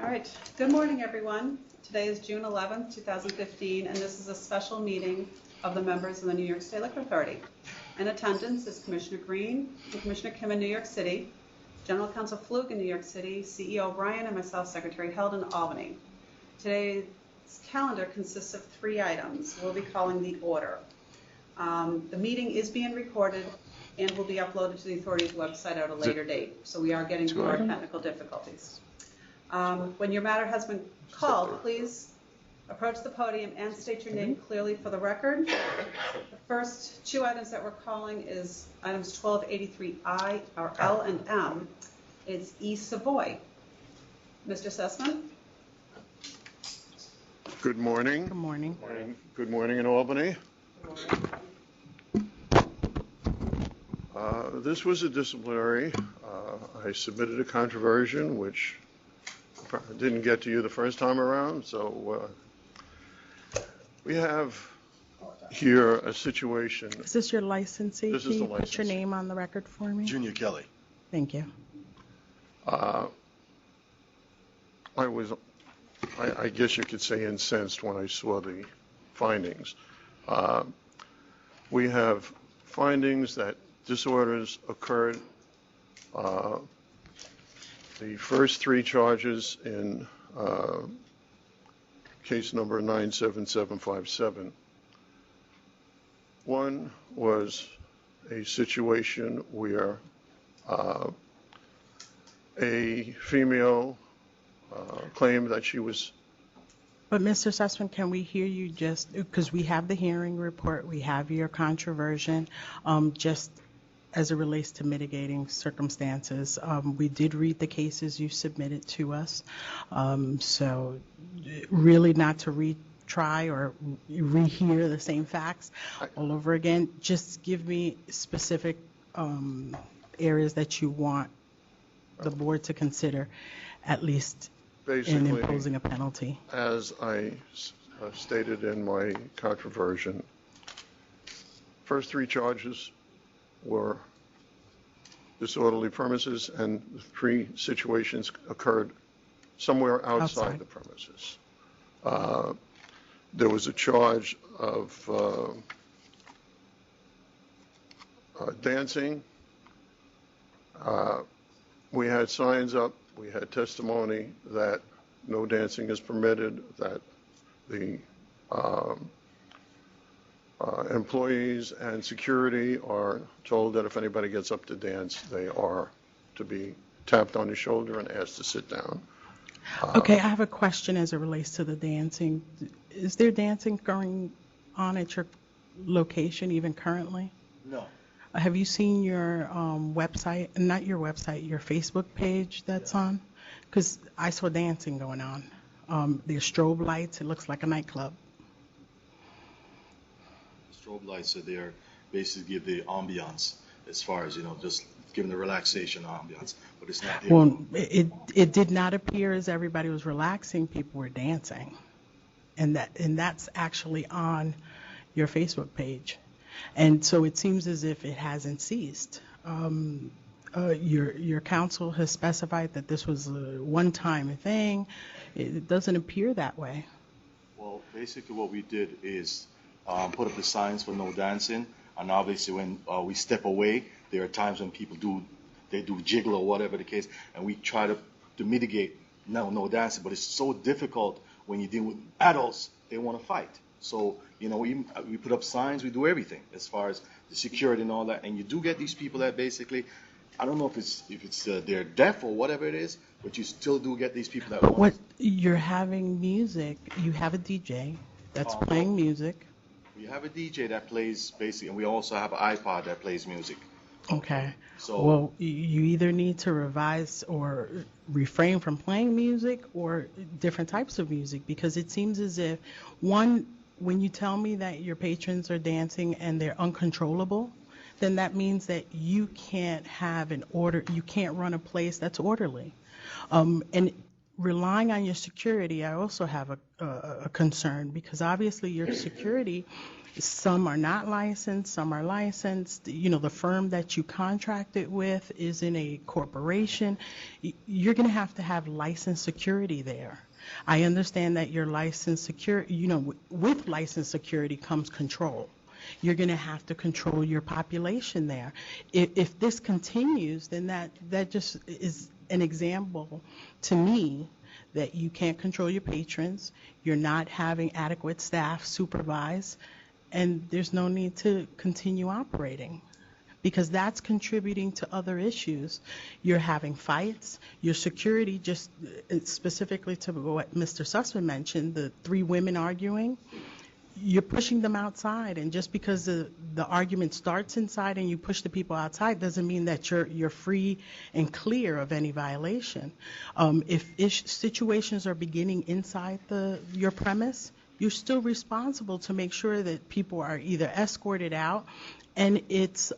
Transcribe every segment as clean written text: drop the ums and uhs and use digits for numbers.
All right. Good morning, everyone. Today is June 11th, 2015, and this is a special meeting of the members of the New York State Liquor Authority. In attendance is Commissioner Green and Commissioner Kim in New York City, General Counsel Flug in New York City, CEO O'Brien, and myself, Secretary Held in Albany. Today's calendar consists of 3 items. We'll be calling the order. The meeting is being recorded and will be uploaded to the authority's website at a later date. So we are getting through our technical difficulties. When your matter has been called, please approach the podium and state your name clearly for the record. The first 2 items that we're calling is items 1283I, or L and M. It's E. Savoy. Mr. Sussman? Good morning. Good morning. Good morning in Albany. This was a disciplinary. I submitted a controversion, which didn't get to you the first time around. So we have here a situation. Is this your licensee? This Can is the you put licensee. your name on the record for me? Junior Kelly. Thank you. I guess you could say incensed when I saw the findings. We have findings that disorders occurred. The first 3 charges in case number 97757. One was a situation where a female claimed that she was. But Mr. Sussman, can we hear you just, because we have the hearing report, we have your controversion, just as it relates to mitigating circumstances. We did read the cases you submitted to us, so really not to retry or rehear the same facts all over again. Just give me specific areas that you want the board to consider, at least in imposing a penalty. As I stated in my controversion, first 3 charges were disorderly premises, and the 3 situations occurred somewhere outside the premises. There was a charge of dancing. We had signs up. We had testimony that no dancing is permitted, that the employees and security are told that if anybody gets up to dance, they are to be tapped on the shoulder and asked to sit down. Okay, I have a question as it relates to the dancing. Is there dancing going on at your location even currently? No. Have you seen your website, not your website, your Facebook page that's on? Because I saw dancing going on. There's strobe lights. It looks like a nightclub. Strobe lights are there basically give the ambiance as far as, just giving the relaxation ambiance, but it's not there. Well, it did not appear as everybody was relaxing. People were dancing. And that's actually on your Facebook page. And so it seems as if it hasn't ceased. Your counsel has specified that this was a one-time thing. It doesn't appear that way. Well, basically what we did is put up the signs for no dancing, and obviously when we step away, there are times when people do jiggle or whatever the case, and we try to mitigate no dancing, but it's so difficult when you deal with adults. They want to fight. So, we put up signs, we do everything as far as the security and all that, and you do get these people that basically, I don't know if it's they're deaf or whatever it is, but you still do get these people that But what you're having music, you have a DJ that's playing music. We have a DJ that plays basically, and we also have an iPod that plays music. Okay. So, well, you either need to revise or refrain from playing music or different types of music, because it seems as if, one, when you tell me that your patrons are dancing and they're uncontrollable, then that means that you can't have an order, you can't run a place that's orderly. And relying on your security, I also have a concern, because obviously your security, some are not licensed, some are licensed. You know, the firm that you contracted with is in a corporation. You're going to have licensed security there. I understand that your licensed security, you know, with licensed security comes control. You're going to have to control your population there. If this continues, then that just is an example to me that you can't control your patrons, you're not having adequate staff supervise, and there's no need to continue operating, because that's contributing to other issues. You're having fights, your security, just specifically to what Mr. Sussman mentioned, the 3 women arguing, you're pushing them outside, and just because the argument starts inside and you push the people outside doesn't mean that you're free and clear of any violation. If situations are beginning inside your premise, you're still responsible to make sure that people are either escorted out and it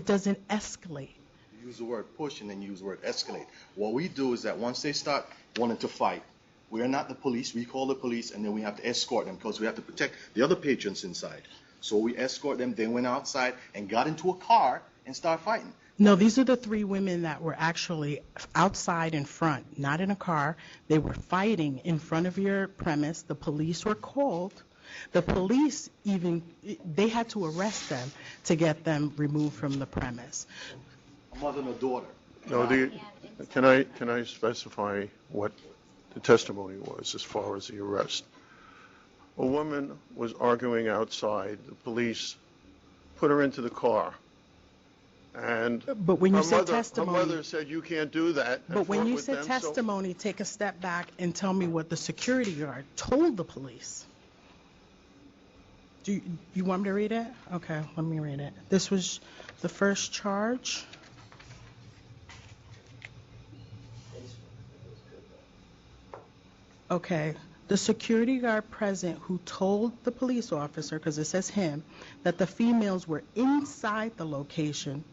doesn't escalate. You use the word push and then you use the word escalate. What we do is that once they start wanting to fight, we are not the police. We call the police, and then we have to escort them because we have to protect the other patrons inside. So we escort them. They went outside and got into a car and started fighting. No, these are the 3 women that were actually outside in front, not in a car. They were fighting in front of your premise. The police were called. The police they had to arrest them to get them removed from the premise. A mother and a daughter. No, can I specify what the testimony was as far as the arrest? A woman was arguing outside. The police put her into the car. And but when you her say mother, testimony, her mother said, you can't do that. But when you say say testimony, take a step back and tell me what the security guard told the police. Do you want me to read it? Okay, let me read it. This was the first charge. Okay. The security guard present who told the police officer, because it says him, that the females were inside the location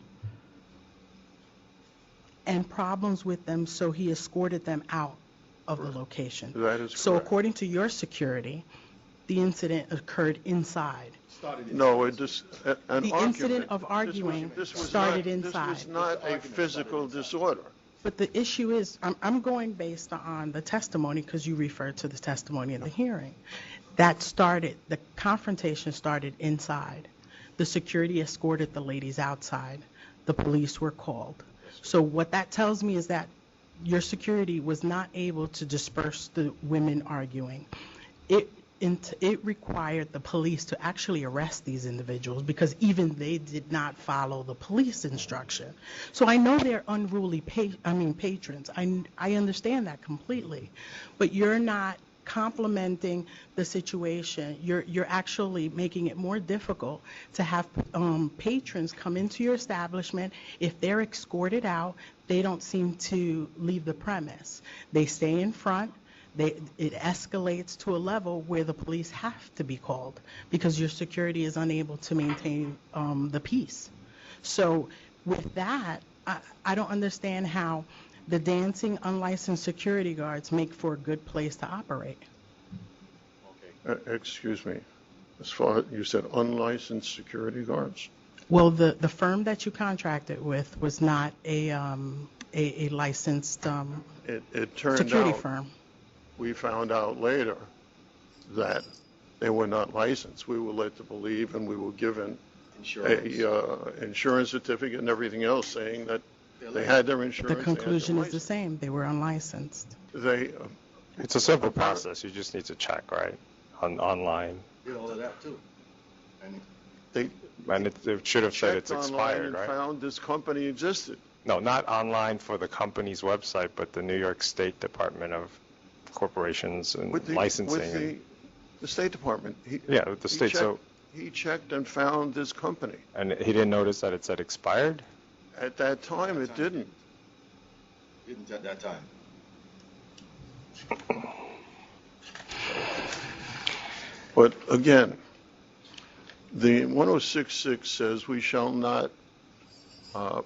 and problems with them, so he escorted them out of the location. That is So correct. according to your security, the incident occurred inside. No, an The argument. incident of arguing started inside. This was not a physical disorder. But the issue is, I'm going based on the testimony, because you referred to the testimony in the hearing. The confrontation started inside. The security escorted the ladies outside. The police were called. So what that tells me is that your security was not able to disperse the women arguing. It required the police to actually arrest these individuals, because even they did not follow the police instruction. So I know they're unruly patrons. I understand that completely. But you're not complimenting the situation. You're actually making it more difficult to have patrons come into your establishment. If they're escorted out, they don't seem to leave the premise. They stay in front. It escalates to a level where the police have to be called, because your security is unable to maintain the peace. So with that, I don't understand how the dancing unlicensed security guards make for a good place to operate. Excuse me. As far as you said, unlicensed security guards? Well, the firm that you contracted with was not a licensed It turned security out, firm. we found out later that they were not licensed. We were led to believe, and we were given a insurance certificate and everything else saying that they had their insurance. The conclusion they had is the same. They were unlicensed. It's a simple process. You just need to check, right, online. Did all of that too. And It should have said it's checked online expired, and right? found this company existed. No, not online for the company's website, but the New York State Department of Corporations and Licensing. With the State Department. With the state. He checked and found this company. And he didn't notice that it said expired? At that time, it didn't. Didn't at that time. But again, the 1066 says we shall not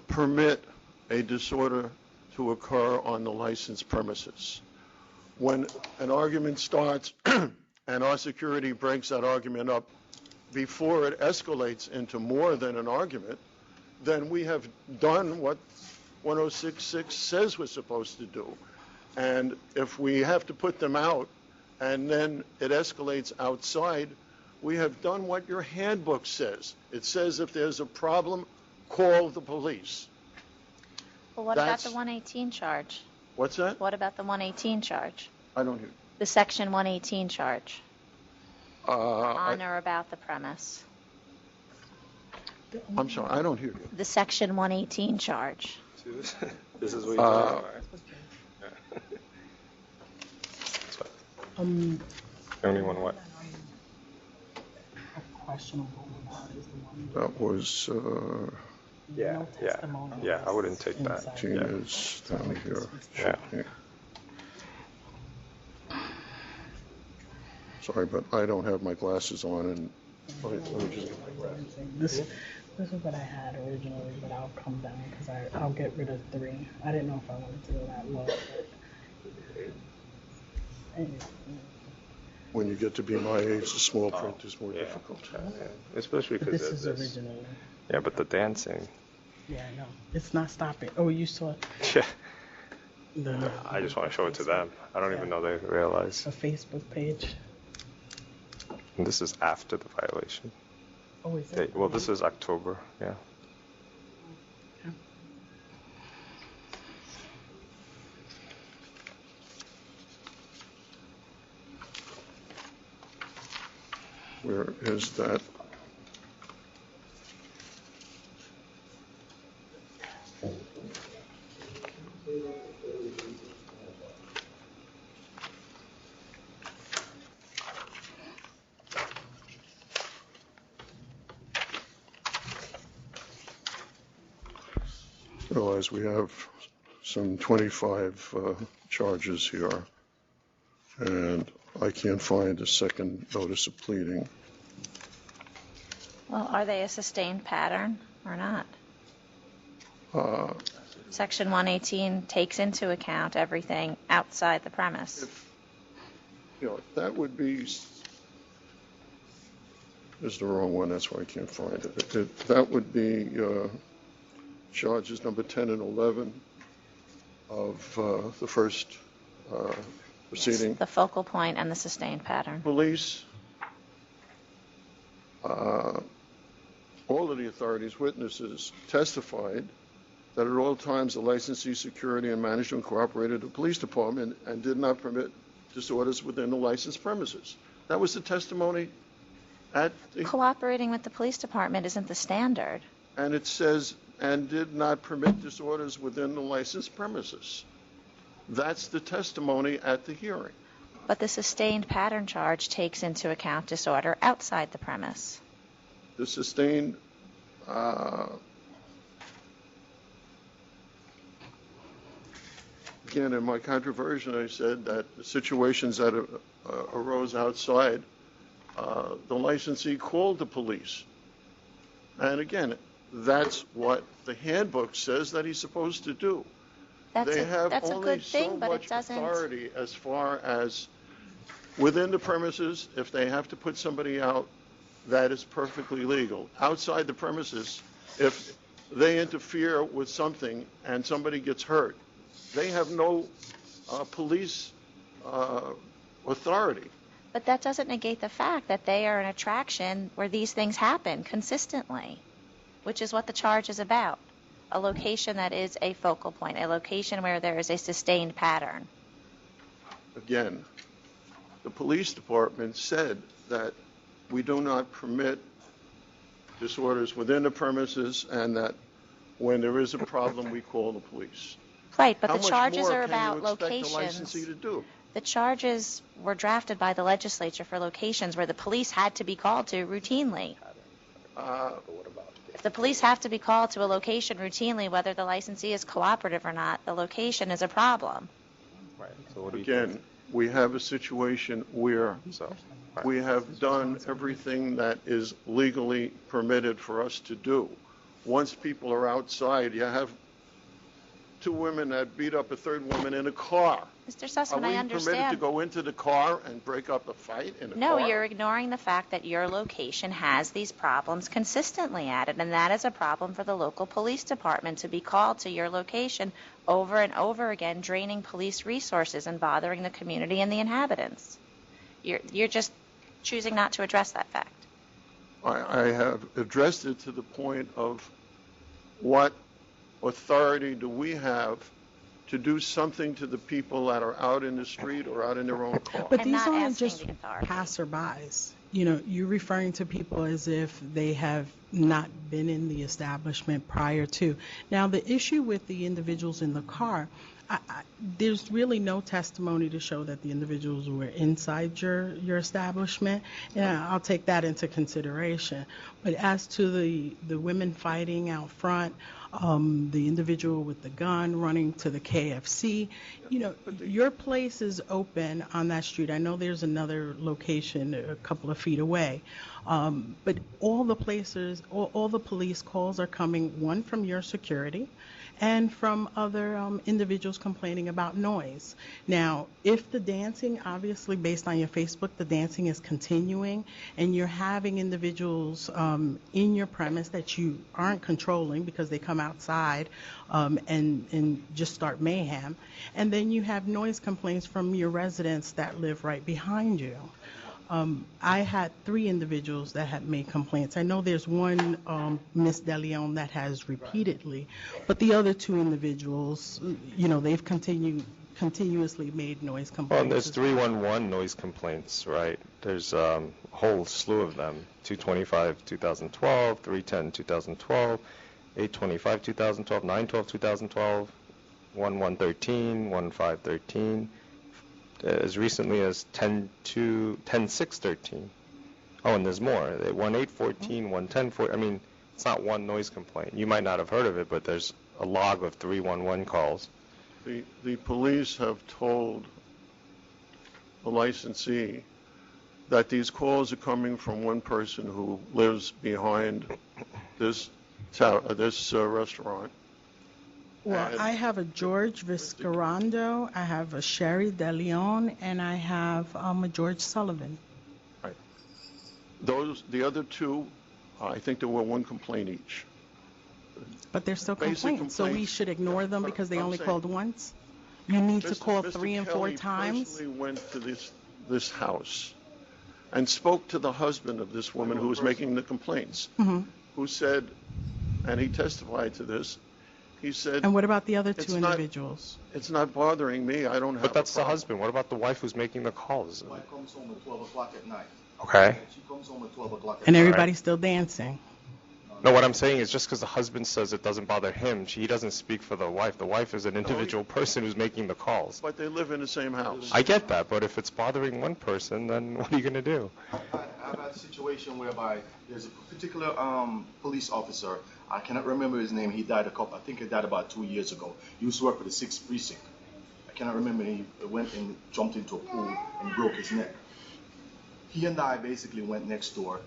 permit a disorder to occur on the licensed premises. When an argument starts and our security breaks that argument up before it escalates into more than an argument, then we have done what 1066 says we're supposed to do. And if we have to put them out and then it escalates outside, we have done what your handbook says. It says if there's a problem, call the police. Well, what about That's- the 118 charge? What's that? What about the 118 charge? I don't hear. The section 118 charge on I- or about the premise? I'm sorry, I don't hear you. The section 118 charge. This is what Um, only one what? questionable is the one. That was Yeah, No yeah, testimony yeah, I wouldn't take that. inside. Gina's down here. Yeah. Sorry, but I don't have my glasses on, and let me just get my glasses. This is what I had originally, but I'll come down because I'll get rid of 3. I didn't know if I wanted to go that low, but anyway. When you get to be my age, the small print is more Yeah. difficult. Yeah. Especially But because this of is this. originally. Yeah, but the dancing. Yeah, I know. It's not stopping. Oh, you saw Yeah. the I just want to show it to them. I don't even know they realize. a Facebook page. And this is after the violation. Oh, is Okay, it? well, this is October. Yeah. Where is that? Realize we have some 25 charges here, and I can't find a second notice of pleading. Well, are they a sustained pattern or not? Uh, Section 118 takes into account everything outside the premise. You know, that would be, is the wrong one, that's why I can't find it. That would be charges number 10 and 11 of the first proceeding. The focal point and the sustained pattern. Police, all of the authorities' witnesses testified that at all times the licensee, security, and management cooperated with the police department and did not permit disorders within the licensed premises. That was the testimony at the, Cooperating with the police department isn't the standard. and it says, and did not permit disorders within the licensed premises. That's the testimony at the hearing. But the sustained pattern charge takes into account disorder outside the premise. The sustained, again, in my controversion, I said that the situations that arose outside, the licensee called the police. And again, that's what the handbook says that he's supposed to do. That's They a, have that's a only good so thing, but it much doesn't. authority as far as within the premises, if they have to put somebody out, that is perfectly legal. Outside the premises, if they interfere with something and somebody gets hurt, they have no police authority. But that doesn't negate the fact that they are an attraction where these things happen consistently, which is what the charge is about. A location that is a focal point, a location where there is a sustained pattern. Again, the police department said that we do not permit disorders within the premises and that when there is a problem, we call the police. Right, but How the much charges more are about can you expect locations. the licensee to do? The charges were drafted by the legislature for locations where the police had to be called to routinely. If the police have to be called to a location routinely, whether the licensee is cooperative or not, the location is a problem. Right. So what do you Again, we have a situation where think? So, right. we have done everything that is legally permitted for us to do. Once people are outside, you have two women that beat up a third woman in a car. Mr. Are Sussman, I we permitted to understand. go into the car and break up a fight in a No, car? you're ignoring the fact that your location has these problems consistently at it, and that is a problem for the local police department to be called to your location over and over again, draining police resources and bothering the community and the inhabitants. You're just choosing not to address that fact. I have addressed it to the point of what authority do we have to do something to the people that are out in the street or out in their own car? But I'm these not aren't asking just the authority. passerbys. You know, you're referring to people as if they have not been in the establishment prior to. Now, the issue with the individuals in the car, there's really no testimony to show that the individuals were inside your establishment. Yeah, I'll take that into consideration. But as to the women fighting out front, the individual with the gun running to the KFC, you know, your place is open on that street. I know there's another location a couple of feet away. But all the places, all the police calls are coming, one from your security and from other individuals complaining about noise. Now, if the dancing, obviously based on your Facebook, the dancing is continuing and you're having individuals in your premise that you aren't controlling because they come outside and just start mayhem, and then you have noise complaints from your residents that live right behind you. I had 3 individuals that had made complaints. I know there's one, Ms. DeLeon, that has repeatedly, but the other 2 individuals, you know, they've continuously made noise complaints. Well, there's as well. 311 noise complaints, right? There's a whole slew of them. 225, 2012, 310, 2012, 825, 2012, 912, 2012, 1113, 1513. As recently as 10/6/13. Oh, and there's more. 1814, 110, I mean, it's not one noise complaint. You might not have heard of it, but there's a log of 311 calls. The police have told the licensee that these calls are coming from one person who lives behind this restaurant. Well, And- I have a George Viscarando, I have a Sherry DeLeon, and I have a George Sullivan. The other 2, I think there were 1 complaint each. But they're still Basic complaints, so we complaints. should ignore them But because they I'm only saying- called once? You need to Mr. call Mr. 3 and 4 Kelly times? personally went to this house and spoke to the husband of this woman who was making the complaints, who said, and he testified to this, he said, And what about the other It's 2 not- individuals? it's not bothering me, I don't have But that's a the problem." husband. What about the wife who's making the calls? My wife comes home at 12 o'clock at night. Okay. She comes home at 12 o'clock at And night. everybody's still dancing. No, what I'm saying is just because the husband says it doesn't bother him, he doesn't speak for the wife. The wife is an individual person who's making the calls. But they live in the same house. I get that, but if it's bothering one person, then what are you going to do? I've had a situation whereby there's a particular police officer, I cannot remember his name, he died I think he died about 2 years ago. He used to work for the 6th precinct. I cannot remember, he went and jumped into a pool and broke his neck. He and I basically went next door,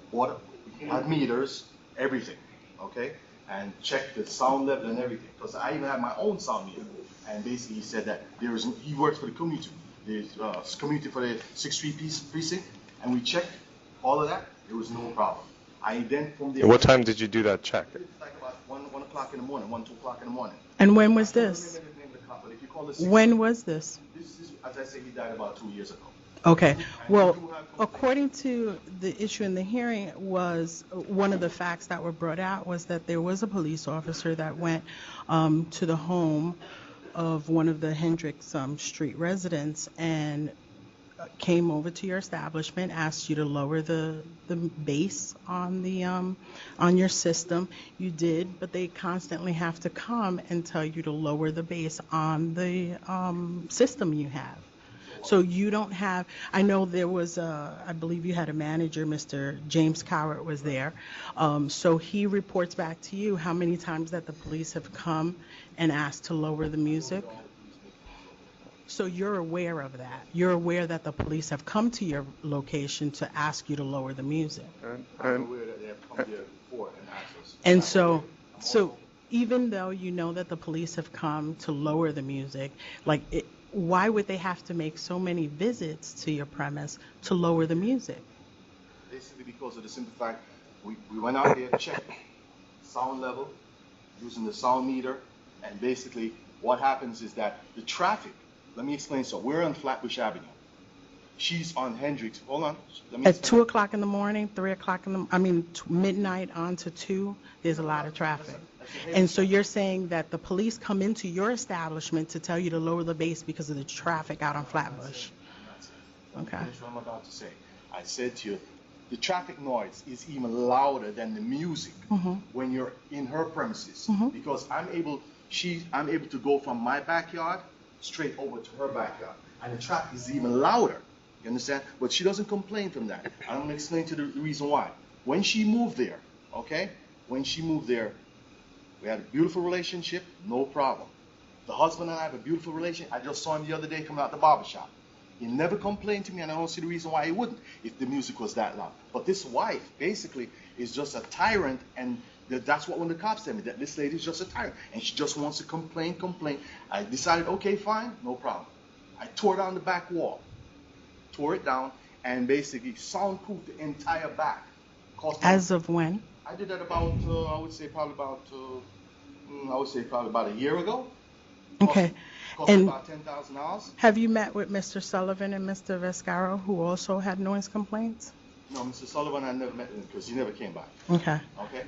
had meters, everything, okay? And checked the sound level and everything, because I even had my own sound meter. And basically he said that he works for the community, the community for the 6th Street precinct, and we checked all of that, there was no problem. I then from there. What time did you do that check? It's like about 1 o'clock in the morning, 2 o'clock in the morning. And when was I don't this? remember the name of the cop, but if you call the When was this? This is, as I said, he died about 2 years ago. Okay, well, according to the issue in the hearing was, one of the facts that were brought out was that there was a police officer that went to the home of one of the Hendricks Street residents and came over to your establishment, asked you to lower the bass on on your system. You did, but they constantly have to come and tell you to lower the bass on the system you have. So you don't have, I know there was, I believe you had a manager, Mr. James Cowart was there. So he reports back to you how many times that the police have come and asked to lower the music. So you're aware of that. You're aware that the police have come to your location to ask you to lower the music. I'm aware that they have come there before and asked us. And so even though you know that the police have come to lower the music, why would they have to make so many visits to your premise to lower the music? Basically because of the simple fact, we went out there, checked sound level, using the sound meter, and basically what happens is that the traffic, let me explain. So we're on Flatbush Avenue. She's on Hendricks. Hold on. Let me At explain. 2 o'clock in the morning, 3 o'clock midnight on to 2, there's a lot of traffic. And so you're saying that the police come into your establishment to tell you to lower the bass because of the traffic out on Flatbush? Okay. Finish what I'm about to say. I said to you, the traffic noise is even louder than the music when you're in her premises, because I'm able to go from my backyard straight over to her backyard, and the traffic is even louder. You understand? But she doesn't complain from that. I'm going to explain to the reason why. When she moved there, okay? When she moved there, we had a beautiful relationship, no problem. The husband and I have a beautiful relationship. I just saw him the other day coming out the barbershop. He never complained to me, and I don't see the reason why he wouldn't if the music was that loud. But this wife, basically, is just a tyrant, and that's what when the cops tell me, that this lady is just a tyrant, and she just wants to complain. I decided, okay, fine, no problem. I tore down the back wall, tore it down, and basically soundproofed the entire back. As of when? I did that about, I would say probably about a year ago. Okay. Cost And about $10,000. have you met with Mr. Sullivan and Mr. Vescaro, who also had noise complaints? No, Mr. Sullivan, I never met him because he never came by. Okay. Okay?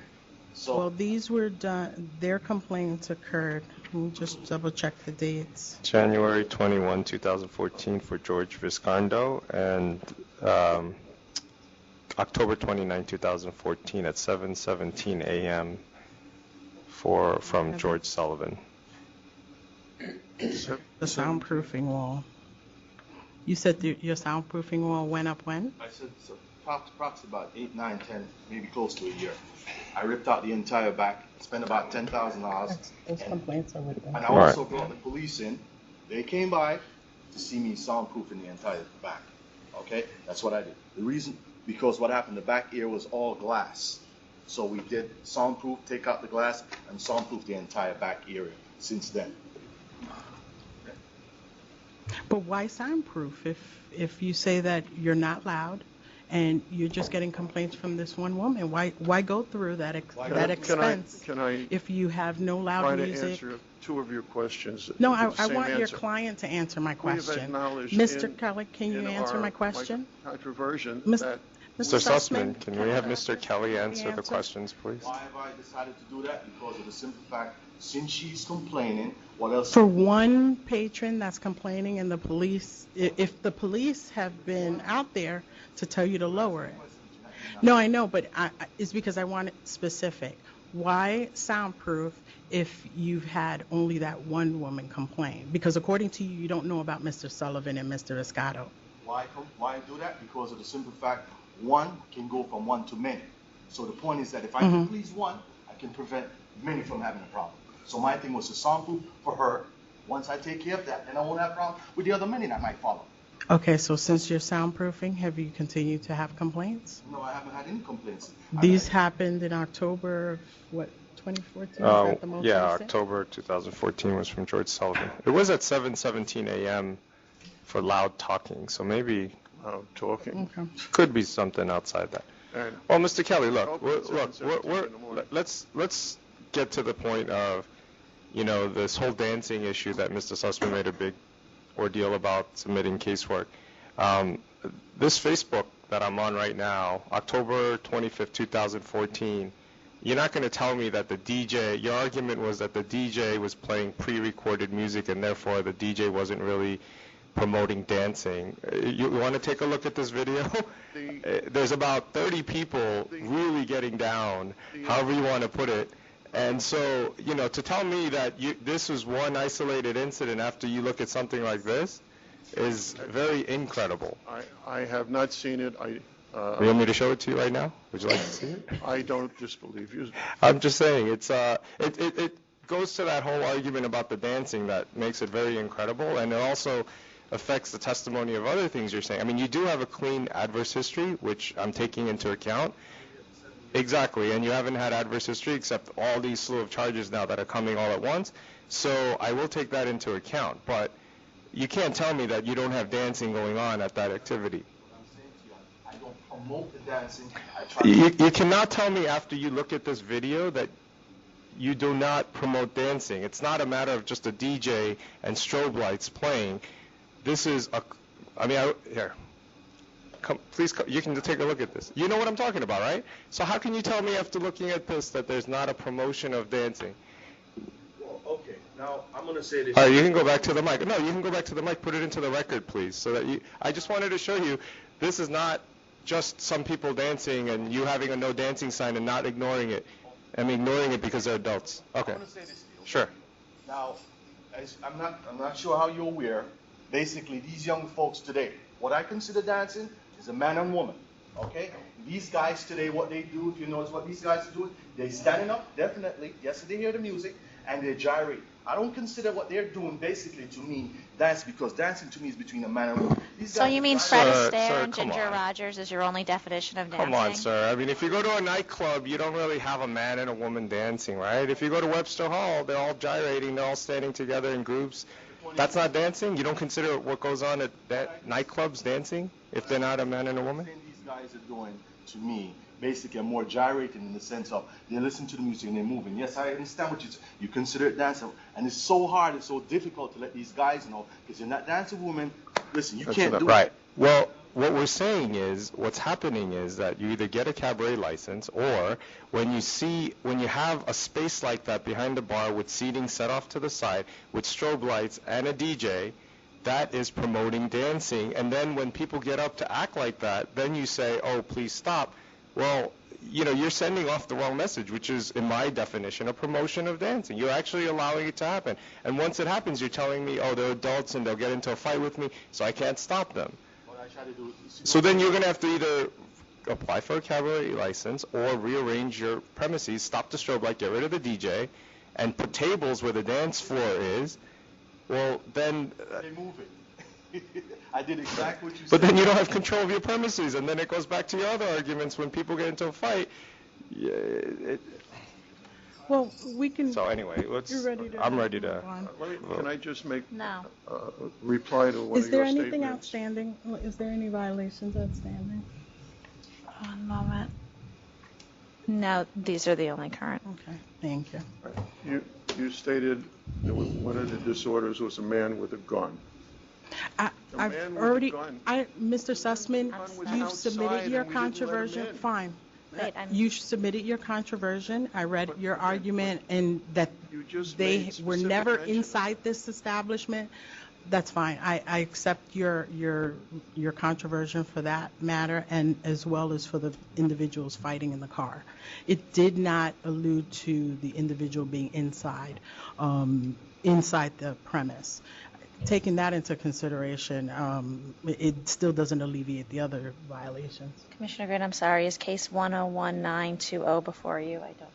So, Well, these were done, their complaints occurred, let me just double check the dates. January 21, 2014 for George Viscardo, and October 29, 2014 at 7:17 a.m. from George Sullivan. The soundproofing wall. You said your soundproofing wall went up when? I said so approximately about 8, 9, 10, maybe close to a year. I ripped out the entire back, spent about $10,000. Those complaints are with them. And I also brought the police in. They came by to see me soundproofing the entire back. Okay? That's what I did. The reason, because what happened, the back ear was all glass. So we did soundproof, take out the glass, and soundproof the entire back area since then. But why soundproof if you say that you're not loud and you're just getting complaints from this one woman? Why go through that expense Can I if you have no try loud to music? answer two of your questions? No, with the I same want your answer? client to answer my We have question. acknowledged Mr. in- Kelly, can you in answer my question? Controversion Miss- that Mr. Sussman, Sussman, can we have Mr. Kelly answer the answer? questions, please? Why have I decided to do that? Because of the simple fact, since she's complaining, what else? For one patron that's complaining and the police, if the police have been out there to tell you to lower it. No, I know, but it's because I want it specific. Why soundproof if you've had only that one woman complain? Because according to you, you don't know about Mr. Sullivan and Mr. Escato. Why do that? Because of the simple fact, one can go from one to many. So the point is that if I can please one, I can prevent many from having a problem. So my thing was to soundproof for her. Once I take care of that, then I won't have a problem with the other many that might follow. Okay, so since you're soundproofing, have you continued to have complaints? No, I haven't had any complaints. These happened in October of, what, 2014? Is that the most Yeah, recent? October 2014 was from George Sullivan. It was at 7:17 a.m. for loud talking, so maybe talking. Okay. could be something outside that. And Well, Mr. Kelly, look, Open at 7:17 in the morning. let's get to the point of, this whole dancing issue that Mr. Sussman made a big ordeal about submitting casework. This Facebook that I'm on right now, October 25th, 2014, you're not going to tell me that the DJ, your argument was that the DJ was playing pre-recorded music and therefore the DJ wasn't really promoting dancing. You want to take a look at this video? There's about 30 people really getting down, however you want to put it. And so, to tell me that this was one isolated incident after you look at something like this is very incredible. I have not seen it. You want me to show it to you right now? Would you like to see it? I don't disbelieve you. I'm just saying, it goes to that whole argument about the dancing that makes it very incredible, and it also affects the testimony of other things you're saying. I mean, you do have a clean adverse history, which I'm taking into account. Exactly, and you haven't had adverse history except all these slew of charges now that are coming all at once. So I will take that into account, but you can't tell me that you don't have dancing going on at that activity. What I'm saying to you, I don't promote the dancing. I try to You cannot tell me after you look at this video that you do not promote dancing. It's not a matter of just a DJ and strobe lights playing. This is here. Please, you can take a look at this. You know what I'm talking about, right? So how can you tell me after looking at this that there's not a promotion of dancing? Well, okay, now I'm going to say this. All right, you can go back to the mic. No, you can go back to the mic. Put it into the record, please, so that I just wanted to show you this is not just some people dancing and you having a no dancing sign and not ignoring it. I'm ignoring it because they're adults. Okay. I want to say this to you. Sure. Now, I'm not sure how you're aware. Basically, these young folks today, what I consider dancing is a man and woman. Okay? These guys today, what they do, if you notice what these guys do, they're standing up, definitely. Yes, they hear the music, and they gyrate. I don't consider what they're doing basically to me dance, because dancing to me is between a man and a woman. These So guys you are mean gyrating. Fred Sir, Astaire and come Ginger on. Rogers is your only definition of dancing? Come on, sir. I mean, if you go to a nightclub, you don't really have a man and a woman dancing, right? If you go to Webster Hall, they're all gyrating, they're all standing together in groups. That's not dancing? You don't consider what goes on at nightclubs dancing if they're not a man and a woman? What these guys are doing to me basically are more gyrating in the sense of they listen to the music and they're moving. Yes, I understand what you consider it dancing, and it's so hard, it's so difficult to let these guys know, because you're not dancing woman. Listen, you can't do Right. it. Well, what we're saying is, what's happening is that you either get a cabaret license, or when you have a space like that behind the bar with seating set off to the side, with strobe lights and a DJ, that is promoting dancing. And then when people get up to act like that, then you say, oh, please stop. Well, you're sending off the wrong message, which is, in my definition, a promotion of dancing. You're actually allowing it to happen. And once it happens, you're telling me, oh, they're adults and they'll get into a fight with me, so I can't stop them. What I try to do is So then you're going to have to either apply for a cabaret license or rearrange your premises, stop the strobe light, get rid of the DJ, and put tables where the dance floor is. Well, then... they move it. I did exactly what you said. But then you don't have control of your premises, and then it goes back to your other arguments when people get into a fight. Well, we can. So anyway, You're ready to I'm ready to... move on. Can I just make No. reply to one Is of there your statements? anything outstanding? Is there any violations outstanding? One moment. No, these are the only current. Okay, thank you. You stated that one of the disorders was a man with a gun. I've man with a already, gun. Mr. Sussman, was you've outside submitted your and we didn't let him controversial, in. fine. Wait, I'm- You submitted your controversion. I read your argument and that You just they made were specific never mention. inside this establishment. That's fine. I accept your controversion for that matter, and as well as for the individuals fighting in the car. It did not allude to the individual being inside the premise. Taking that into consideration, it still doesn't alleviate the other violations. Commissioner Green, I'm sorry, is case 101920 before you? I don't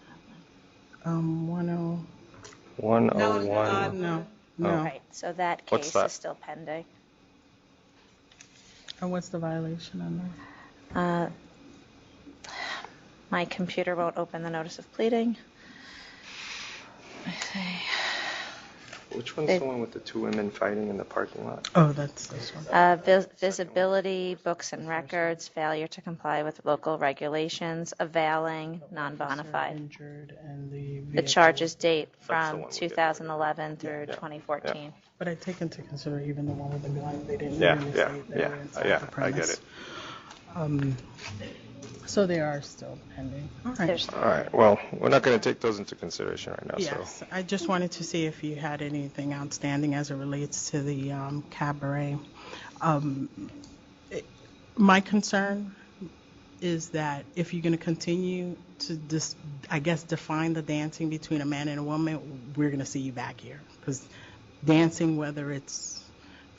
have one. 101. No. Right, so that What's case that? is still pending. And what's the violation on that? My computer won't open the notice of pleading. Which one's It- the one with the two women fighting in the parking lot? Oh, that's this one. Visibility, books and records, failure to comply with local regulations, availing, non-bona fide. Injured and the The vehicle. charges date the from one we did. 2011 through 2014. But I take into consideration even the one with the gun, they didn't Yeah, really yeah, say they yeah, were inside yeah, the I get premise. it. So they are still pending. All right. There's, All right, well, we're not going to take those into consideration right now, Yes, I just wanted to see if you had anything outstanding as it relates to the cabaret. My concern is that if you're going to continue to define the dancing between a man and a woman, we're going to see you back here. Because dancing, whether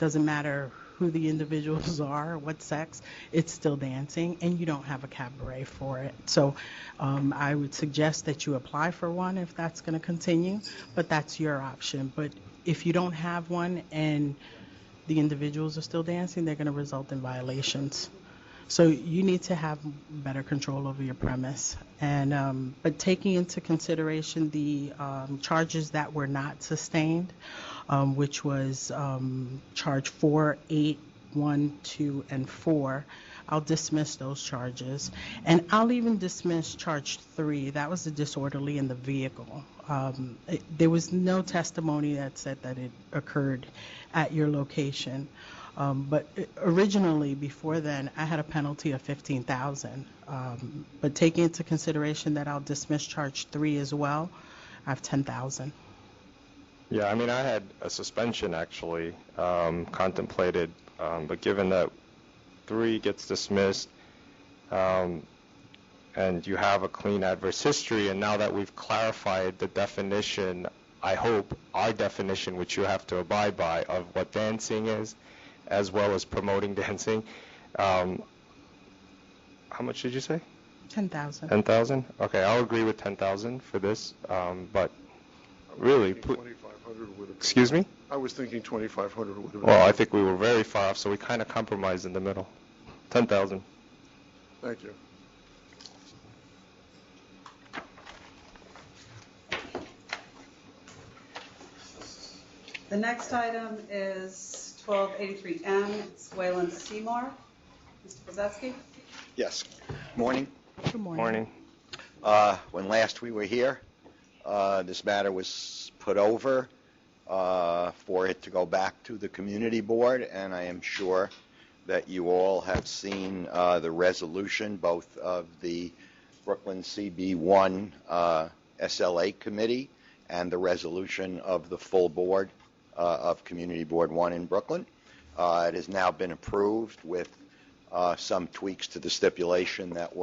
doesn't matter who the individuals are, what sex, it's still dancing, and you don't have a cabaret for it. So I would suggest that you apply for one if that's going to continue, but that's your option. But if you don't have one and the individuals are still dancing, they're going to result in violations. So you need to have better control over your premise. And but taking into consideration the charges that were not sustained, which was charge 4, 8, 1, 2, and 4, I'll dismiss those charges. And I'll even dismiss charge 3. That was the disorderly in the vehicle. There was no testimony that said that it occurred at your location. But originally, before then, I had a penalty of $15,000. But taking into consideration that I'll dismiss charge 3 as well, I have $10,000. Yeah, I mean, I had a suspension actually contemplated, but given that 3 gets dismissed, and you have a clean adverse history, and now that we've clarified the definition, I hope our definition, which you have to abide by, of what dancing is, as well as promoting dancing. How much did you say? 10,000. 10,000? Okay, I'll agree with 10,000 for this, but really, 2,500 would have been. excuse me? I was thinking 2,500 would have been. Well, I think we were very far off, so we kind of compromised in the middle. 10,000. Thank you. The next item is 1283M. It's Wayland Seymour. Mr. Kozetsky? Yes. Morning. Good morning. Morning. When last we were here, this matter was put over for it to go back to the community board, and I am sure that you all have seen the resolution, both of the Brooklyn CB1 SLA committee and the resolution of the full board of Community Board 1 in Brooklyn. It has now been approved with some tweaks to the stipulation that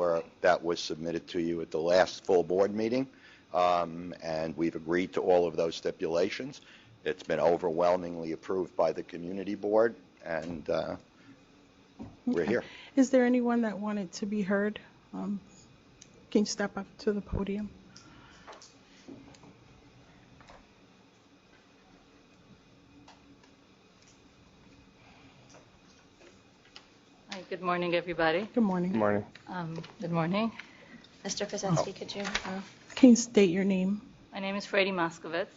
was submitted to you at the last full board meeting, and we've agreed to all of those stipulations. It's been overwhelmingly approved by the community board, and we're here. Is there anyone that wanted to be heard? Can you step up to the podium? Hi, good morning, everybody. Good morning. Good morning. Good morning. Mr. Kozetsky, could you? Can you state your name? My name is Frady Moskowitz,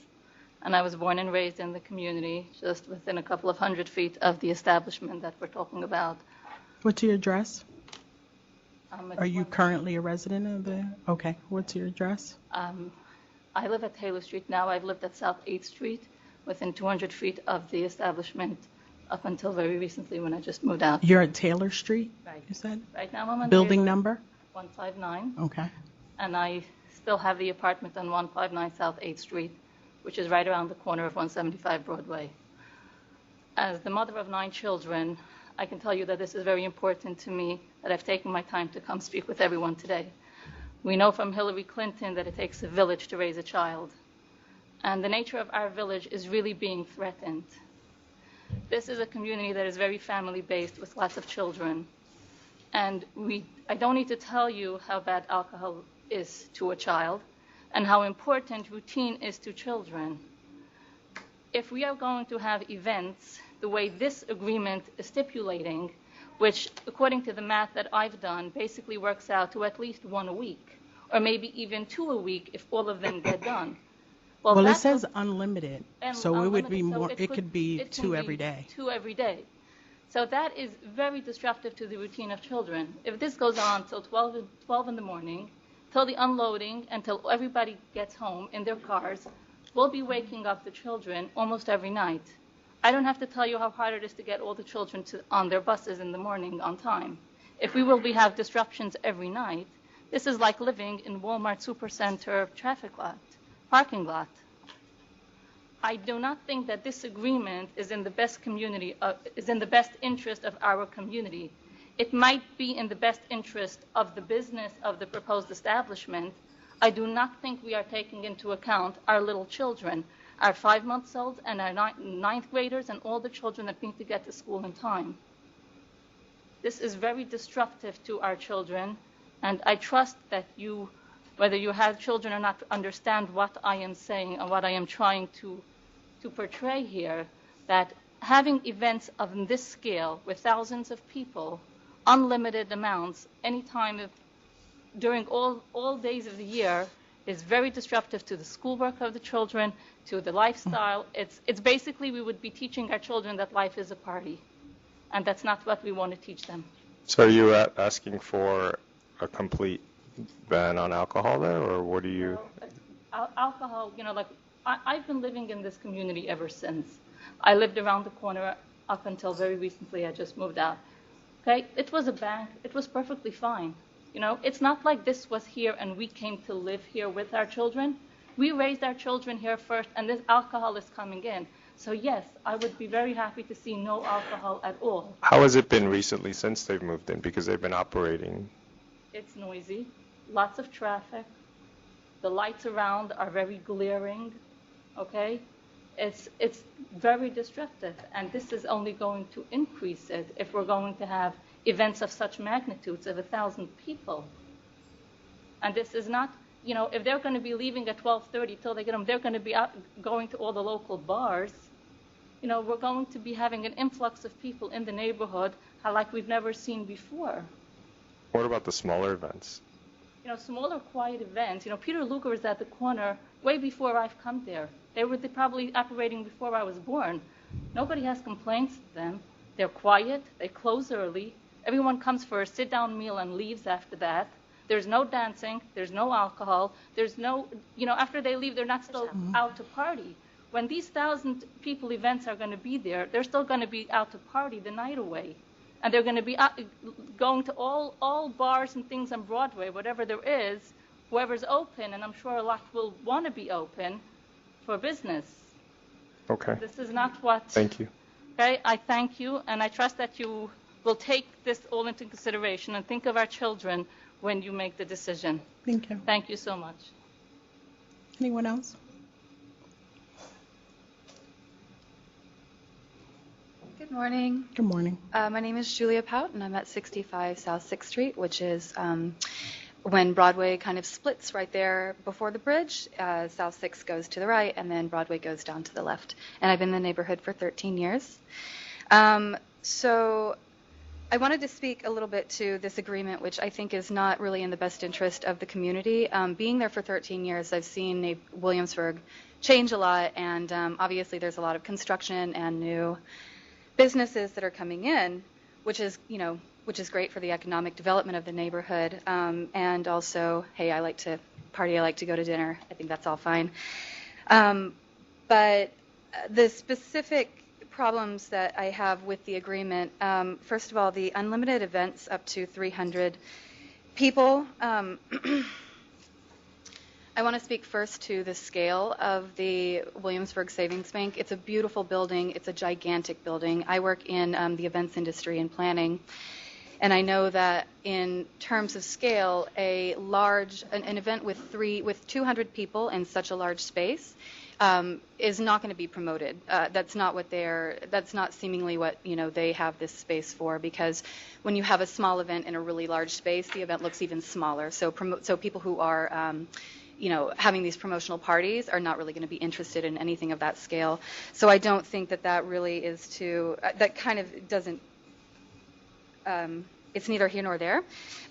and I was born and raised in the community, just within a couple of 100 feet of the establishment that we're talking about. What's your address? It's Are you one- currently a resident of the? Okay. What's your address? I live at Taylor Street now. I've lived at South 8th Street, within 200 feet of the establishment, up until very recently when I just moved out. You're at Taylor Street, Right. you said? Right now I'm on Building Taylor, number? 159, Okay. and I still have the apartment on 159 South 8th Street, which is right around the corner of 175 Broadway. As the mother of 9 children, I can tell you that this is very important to me, that I've taken my time to come speak with everyone today. We know from Hillary Clinton that it takes a village to raise a child, and the nature of our village is really being threatened. This is a community that is very family-based with lots of children, and I don't need to tell you how bad alcohol is to a child and how important routine is to children. If we are going to have events the way this agreement is stipulating, which according to the math that I've done basically works out to at least 1 a week, or maybe even 2 a week if all of them get done. Well, it that's says what- unlimited, and so it would be unlimited, so more, it could be it can 2 be every day. 2 every day. So that is very disruptive to the routine of children. If this goes on till 12 in the morning, till the unloading, until everybody gets home in their cars, we'll be waking up the children almost every night. I don't have to tell you how hard it is to get all the children on their buses in the morning on time. If we will have disruptions every night, this is like living in Walmart Supercenter parking lot. I do not think that this agreement is in the best interest of our community. It might be in the best interest of the business of the proposed establishment. I do not think we are taking into account our little children, our 5-month-olds and our 9th graders and all the children that need to get to school in time. This is very disruptive to our children, and I trust that you, whether you have children or not, understand what I am saying and what I am trying to portray here, that having events of this scale with thousands of people unlimited amounts anytime during all days of the year is very disruptive to the schoolwork of the children, to the lifestyle. It's basically we would be teaching our children that life is a party, and that's not what we want to teach them. So are you asking for a complete ban on alcohol there, or what do you? Alcohol, like I've been living in this community ever since. I lived around the corner up until very recently. I just moved out. Okay, it was a bank. It was perfectly fine. It's not like this was here and we came to live here with our children. We raised our children here first, and this alcohol is coming in. So yes, I would be very happy to see no alcohol at all. How has it been recently since they've moved in? Because they've been operating. It's noisy, lots of traffic. The lights around are very glaring, okay? It's very disruptive, and this is only going to increase it if we're going to have events of such magnitudes of 1,000 people. And this is not, if they're going to be leaving at 12:30 till they get home, they're going to be out going to all the local bars. We're going to be having an influx of people in the neighborhood like we've never seen before. What about the smaller events? Smaller, quiet events. Peter Luger was at the corner way before I've come there. They were probably operating before I was born. Nobody has complaints to them. They're quiet. They close early. Everyone comes for a sit-down meal and leaves after that. There's no dancing. There's no alcohol. There's no, after they leave, they're not still out to party. When these 1,000 people events are going to be there, they're still going to be out to party the night away. And they're going to be going to all bars and things on Broadway, whatever there is, whoever's open, and I'm sure a lot will want to be open for business. Okay. This is not what... Thank you. Okay, I thank you, and I trust that you will take this all into consideration and think of our children when you make the decision. Thank you. Thank you so much. Anyone else? Good morning. Good morning. My name is Julia Pout, and I'm at 65 South 6th Street, which is when Broadway kind of splits right there before the bridge. South 6 goes to the right, and then Broadway goes down to the left. And I've been in the neighborhood for 13 years. So I wanted to speak a little bit to this agreement, which I think is not really in the best interest of the community. Being there for 13 years, I've seen Williamsburg change a lot, and obviously there's a lot of construction and new businesses that are coming in, which is great for the economic development of the neighborhood. And also, hey, I like to party, I like to go to dinner. I think that's all fine. But the specific problems that I have with the agreement, first of all, the unlimited events up to 300 people. I want to speak first to the scale of the Williamsburg Savings Bank. It's a beautiful building. It's a gigantic building. I work in the events industry and planning, and I know that in terms of scale, an event with 200 people in such a large space is not going to be promoted. That's not seemingly what they have this space for, because when you have a small event in a really large space, the event looks even smaller. So people who are having these promotional parties are not really going to be interested in anything of that scale. So I don't think that really is that kind of doesn't, it's neither here nor there.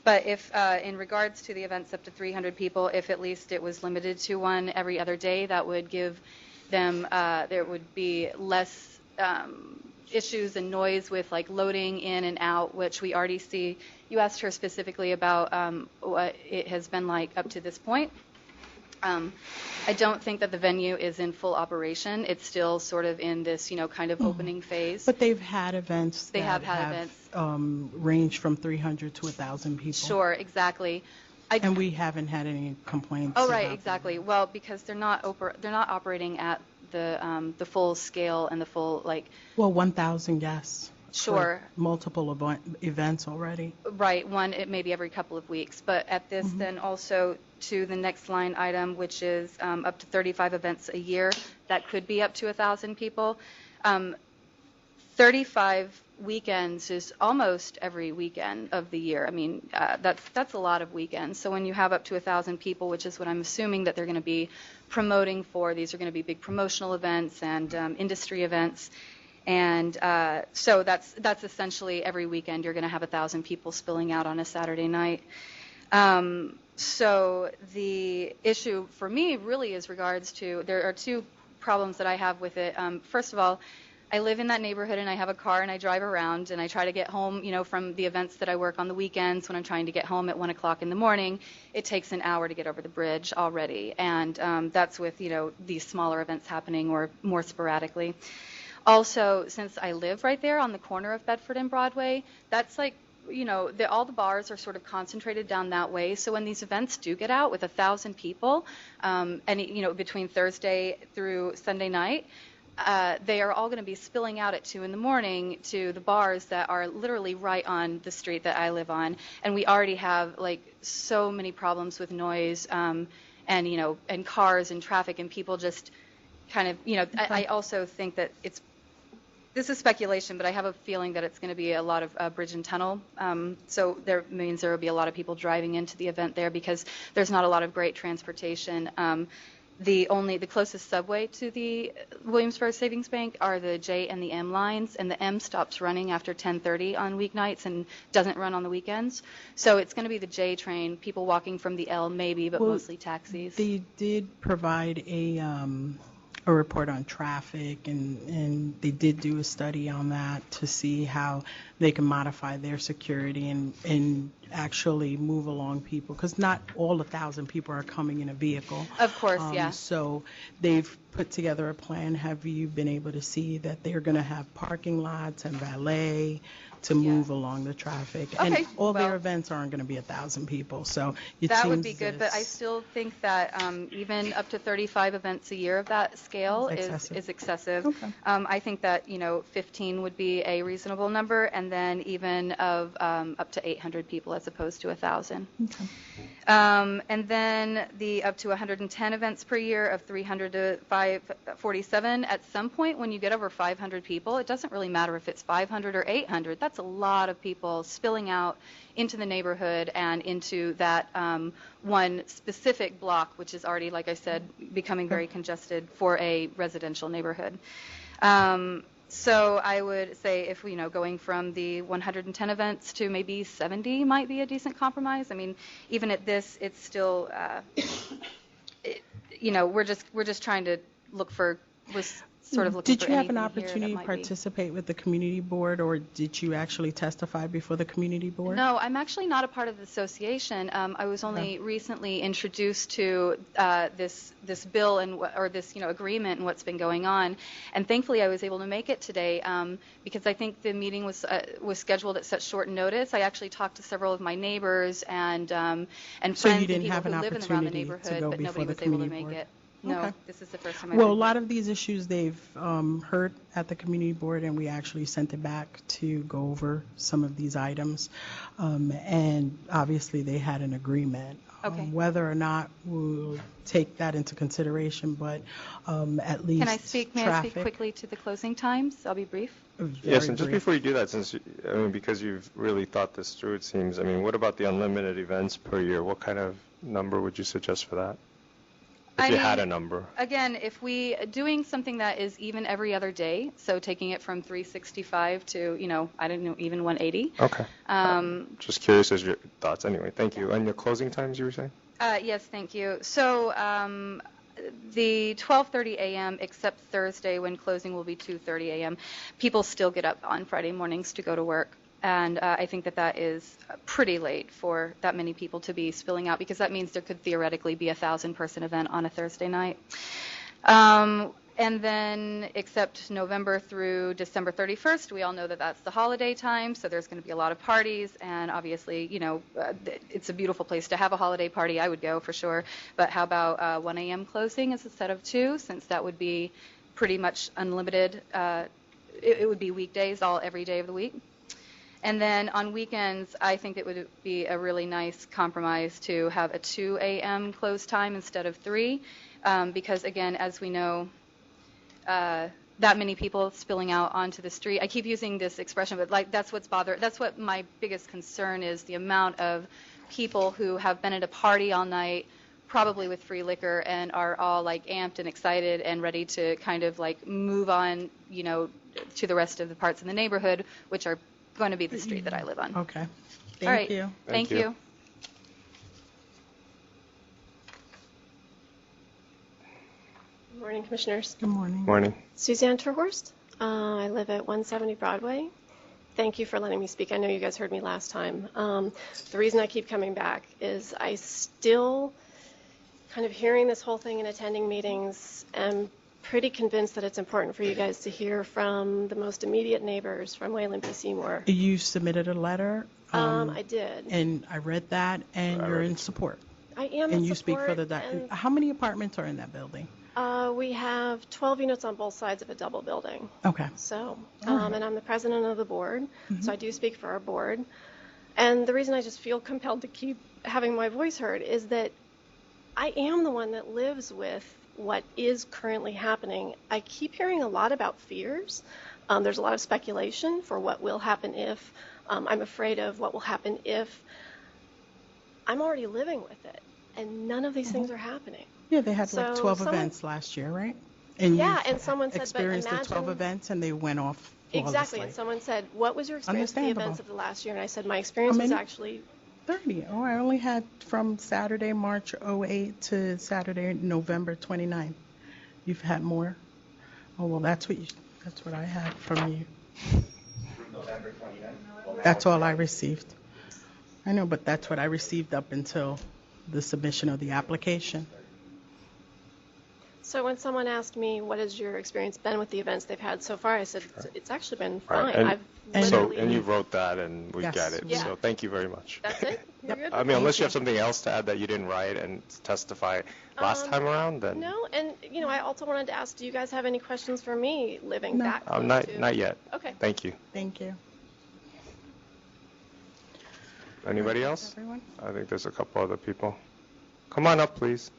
But if, in regards to the events up to 300 people, if at least it was limited to one every other day, that would give them, there would be less issues and noise with like loading in and out, which we already see. You asked her specifically about what it has been like up to this point. I don't think that the venue is in full operation. It's still sort of in this, kind of opening phase. But they've had events They have had events. Ranged from 300 to 1,000 people. Sure, exactly. And we haven't had any complaints. Oh, right, about exactly. Well, because they're not operating at the full scale and the full, like... Well, 1,000 guests. Sure. Multiple events already. Right, one maybe every couple of weeks. But at this, then also to the next line item, which is up to 35 events a year, that could be up to 1,000 people. 35 weekends is almost every weekend of the year. I mean, that's a lot of weekends. So when you have up to 1,000 people, which is what I'm assuming that they're going to be promoting for, these are going to be big promotional events and industry events. And so that's essentially every weekend you're going to have 1,000 people spilling out on a Saturday night. So the issue for me really is regards to, there are two problems that I have with it. First of all, I live in that neighborhood and I have a car and I drive around and I try to get home, from the events that I work on the weekends. When I'm trying to get home at 1 o'clock in the morning, it takes an hour to get over the bridge already. And that's with, these smaller events happening or more sporadically. Also, since I live right there on the corner of Bedford and Broadway, that's like, all the bars are sort of concentrated down that way. So when these events do get out with 1,000 people, between Thursday through Sunday night, they are all going to be spilling out at 2 in the morning to the bars that are literally right on the street that I live on. And we already have so many problems with noise, and cars and traffic and people just kind of, I also think that this is speculation, but I have a feeling that it's going to be a lot of bridge and tunnel. So there means there will be a lot of people driving into the event there because there's not a lot of great transportation. The closest subway to the Williamsburg Savings Bank are the J and the M lines, and the M stops running after 10:30 on weeknights and doesn't run on the weekends. So it's going to be the J train, people walking from the L maybe, but mostly taxis. They did provide a report on traffic, and they did do a study on that to see how they can modify their security and actually move along people, because not all 1,000 people are coming in a vehicle. Of course, yeah. So they've put together a plan. Have you been able to see that they're going to have parking lots and valet to move along the traffic? Okay, and all their events aren't going to be 1,000 people, so that would be good. But I still think that even up to 35 events a year of that scale is excessive. Okay. I think that 15 would be a reasonable number, and then even of up to 800 people as opposed to 1,000. Okay. And then the up to 110 events per year of 300 to 547. At some point, when you get over 500 people, it doesn't really matter if it's 500 or 800. That's a lot of people spilling out into the neighborhood and into that one specific block, which is already, like I said, becoming very congested for a residential neighborhood. So I would say if, going from the 110 events to maybe 70 might be a decent compromise. I mean, even at this, it's still, we're just trying to look for, Did you have an anything opportunity here to that might be. participate with the community board, or did you actually testify before the community board? No, I'm actually not a part of the association. I was only recently introduced to this bill or this agreement and what's been going on, and thankfully I was able to make it today because I think the meeting was scheduled at such short notice. I actually talked to several of my neighbors and friends and people who live in around the neighborhood, but nobody was able to make it. No, Okay. This is the first time. Well, a lot of these issues they've heard at the community board, and we actually sent it back to go over some of these items. And obviously they had an agreement. Okay. Whether or not we'll take that into consideration, but at least Can I speak quickly to the closing times? I'll be brief. Yes, and just before you do that, because you've really thought this through, it seems, what about the unlimited events per year? What kind of number would you suggest for that? If you had a number. Again, if we doing something that is even every other day, so taking it from 365 to, even 180. Okay. Just curious as your thoughts. Anyway, thank you. And your closing times, you were saying? Yes, thank you. So the 12:30 a.m. except Thursday when closing will be 2:30 a.m. People still get up on Friday mornings to go to work. And I think that is pretty late for that many people to be spilling out, because that means there could theoretically be a 1,000-person event on a Thursday night. And then except November through December 31st, we all know that that's the holiday time, so there's going to be a lot of parties. And obviously, it's a beautiful place to have a holiday party. I would go for sure. But how about 1 a.m. closing instead of 2, since that would be pretty much unlimited. It would be weekdays every day of the week. And then on weekends, I think it would be a really nice compromise to have a 2 a.m. close time instead of 3, because again, as we know, that many people spilling out onto the street. I keep using this expression, but that's what my biggest concern is, the amount of people who have been at a party all night, probably with free liquor and are all like amped and excited and ready to kind of like move on, to the rest of the parts in the neighborhood, which are going to be the street that I live on. Okay. All right. Thank you. Thank Thank you. you. Good morning, Commissioners. Good morning. Morning. Suzanne Terhorst. I live at 170 Broadway. Thank you for letting me speak. I know you guys heard me last time. The reason I keep coming back is I still, kind of hearing this whole thing and attending meetings, am pretty convinced that it's important for you guys to hear from the most immediate neighbors from Wayland B. Seymour. You submitted a letter. I did. And I read that, and you're in support. I am And in you speak for support, the. and, How many apartments are in that building? we have 12 units on both sides of a double building. Okay. So, All right. and I'm the president of the board, so I do speak for our board. And the reason I just feel compelled to keep having my voice heard is that I am the one that lives with what is currently happening. I keep hearing a lot about fears. There's a lot of speculation for what will happen if. I'm afraid of what will happen if. I'm already living with it, and none of these things are happening. Yeah, they had like So 12 someone- events last year, right? And Yeah, you've and someone said, but experienced the 12 imagine- events, and they went off flawlessly. Exactly, and someone said, what was your experience with the Understandable. events of the last year? And I said, my experience was many? actually 30. Oh, I only had from Saturday, March 08 to Saturday, November 29. You've had more? Oh, well, that's what I had from you. November 29th. That's all I received. I know, but that's what I received up until the submission of the application. So when someone asked me, what has your experience been with the events they've had so far, I said, it's actually been fine. Right. And, I've and- literally... and you wrote that, and we Yes. get it. Yeah. So thank you very much. That's it? You're good? I mean, unless you have something else to add that you didn't write and testify last time around, then No, and, I also wanted to ask, do you guys have any questions for me living No. that close not to... not yet. Okay. Thank you. Thank you. Anybody else? Everyone? I think there's a couple other people. Come on up, please.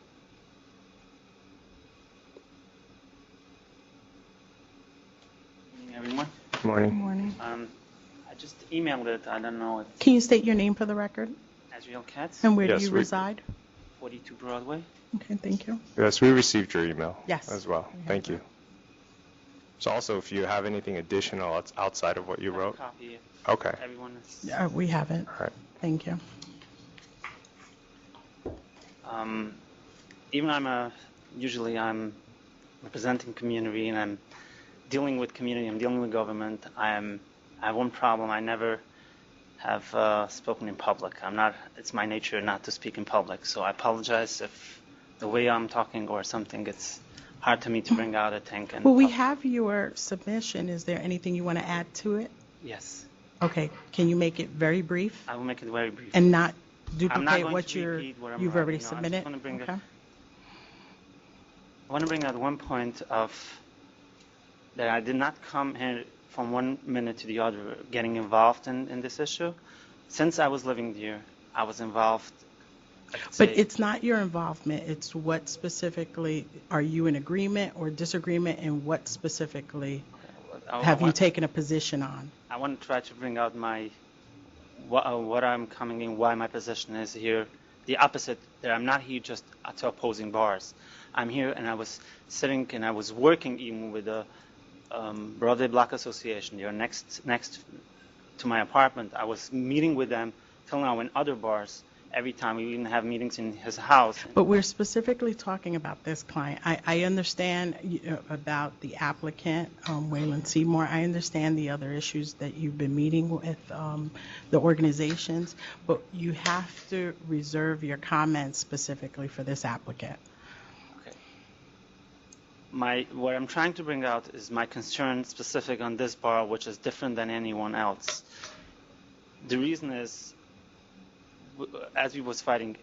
Evening, everyone. Good morning. Good morning. I just emailed it. I don't know. It's Can you state your name for the record? Azrael Katz, And where Yes, do you we- reside? 42 Broadway. Okay, thank you. Yes, we received your email. Yes. As well. We have Thank you. So also, if you have anything additional outside of what you I have a wrote. copy. Okay. Everyone is. We haven't. All right. Thank you. Even usually I'm representing community and I'm dealing with community. I'm dealing with government. I have one problem. I never have spoken in public. It's my nature not to speak in public. So I apologize if the way I'm talking or something, it's hard to me to bring out a thing. And Well, we have your submission. Is there anything you want to add to it? Yes, Okay, can you make it very brief I will make it very brief. and not I'm not duplicate going what to repeat what I'm you've writing. already No, I just submitted? wanna bring it- Okay. I want to bring out one point of that I did not come here from one minute to the other getting involved in this issue. Since I was living there, I was involved. I could But say- it's not your involvement, it's what specifically, are you in agreement or disagreement, and what specifically have you taken a position on? I want to try to bring out what I'm coming in, why my position is here. The opposite, that I'm not here just to opposing bars. I'm here and I was sitting and I was working even with the Broadway Block Association. They're next to my apartment. I was meeting with them till now in other bars. Every time we even have meetings in his house. But we're specifically talking about this client. I understand about the applicant, Wayland Seymour. I understand the other issues that you've been meeting with the organizations, but you have to reserve your comments specifically for this applicant. What I'm trying to bring out is my concern specific on this bar, which is different than anyone else. The reason is, as we was fighting,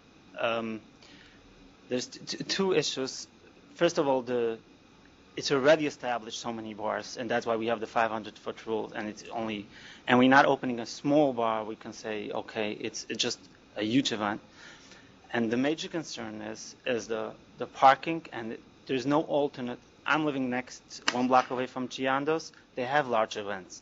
there's two issues. First of all, it's already established so many bars, and that's why we have the 500-foot rule. And we're not opening a small bar. We can say, okay, it's just a huge event. And the major concern is the parking, and there's no alternate. I'm living next, one block away from Giando's. They have large events.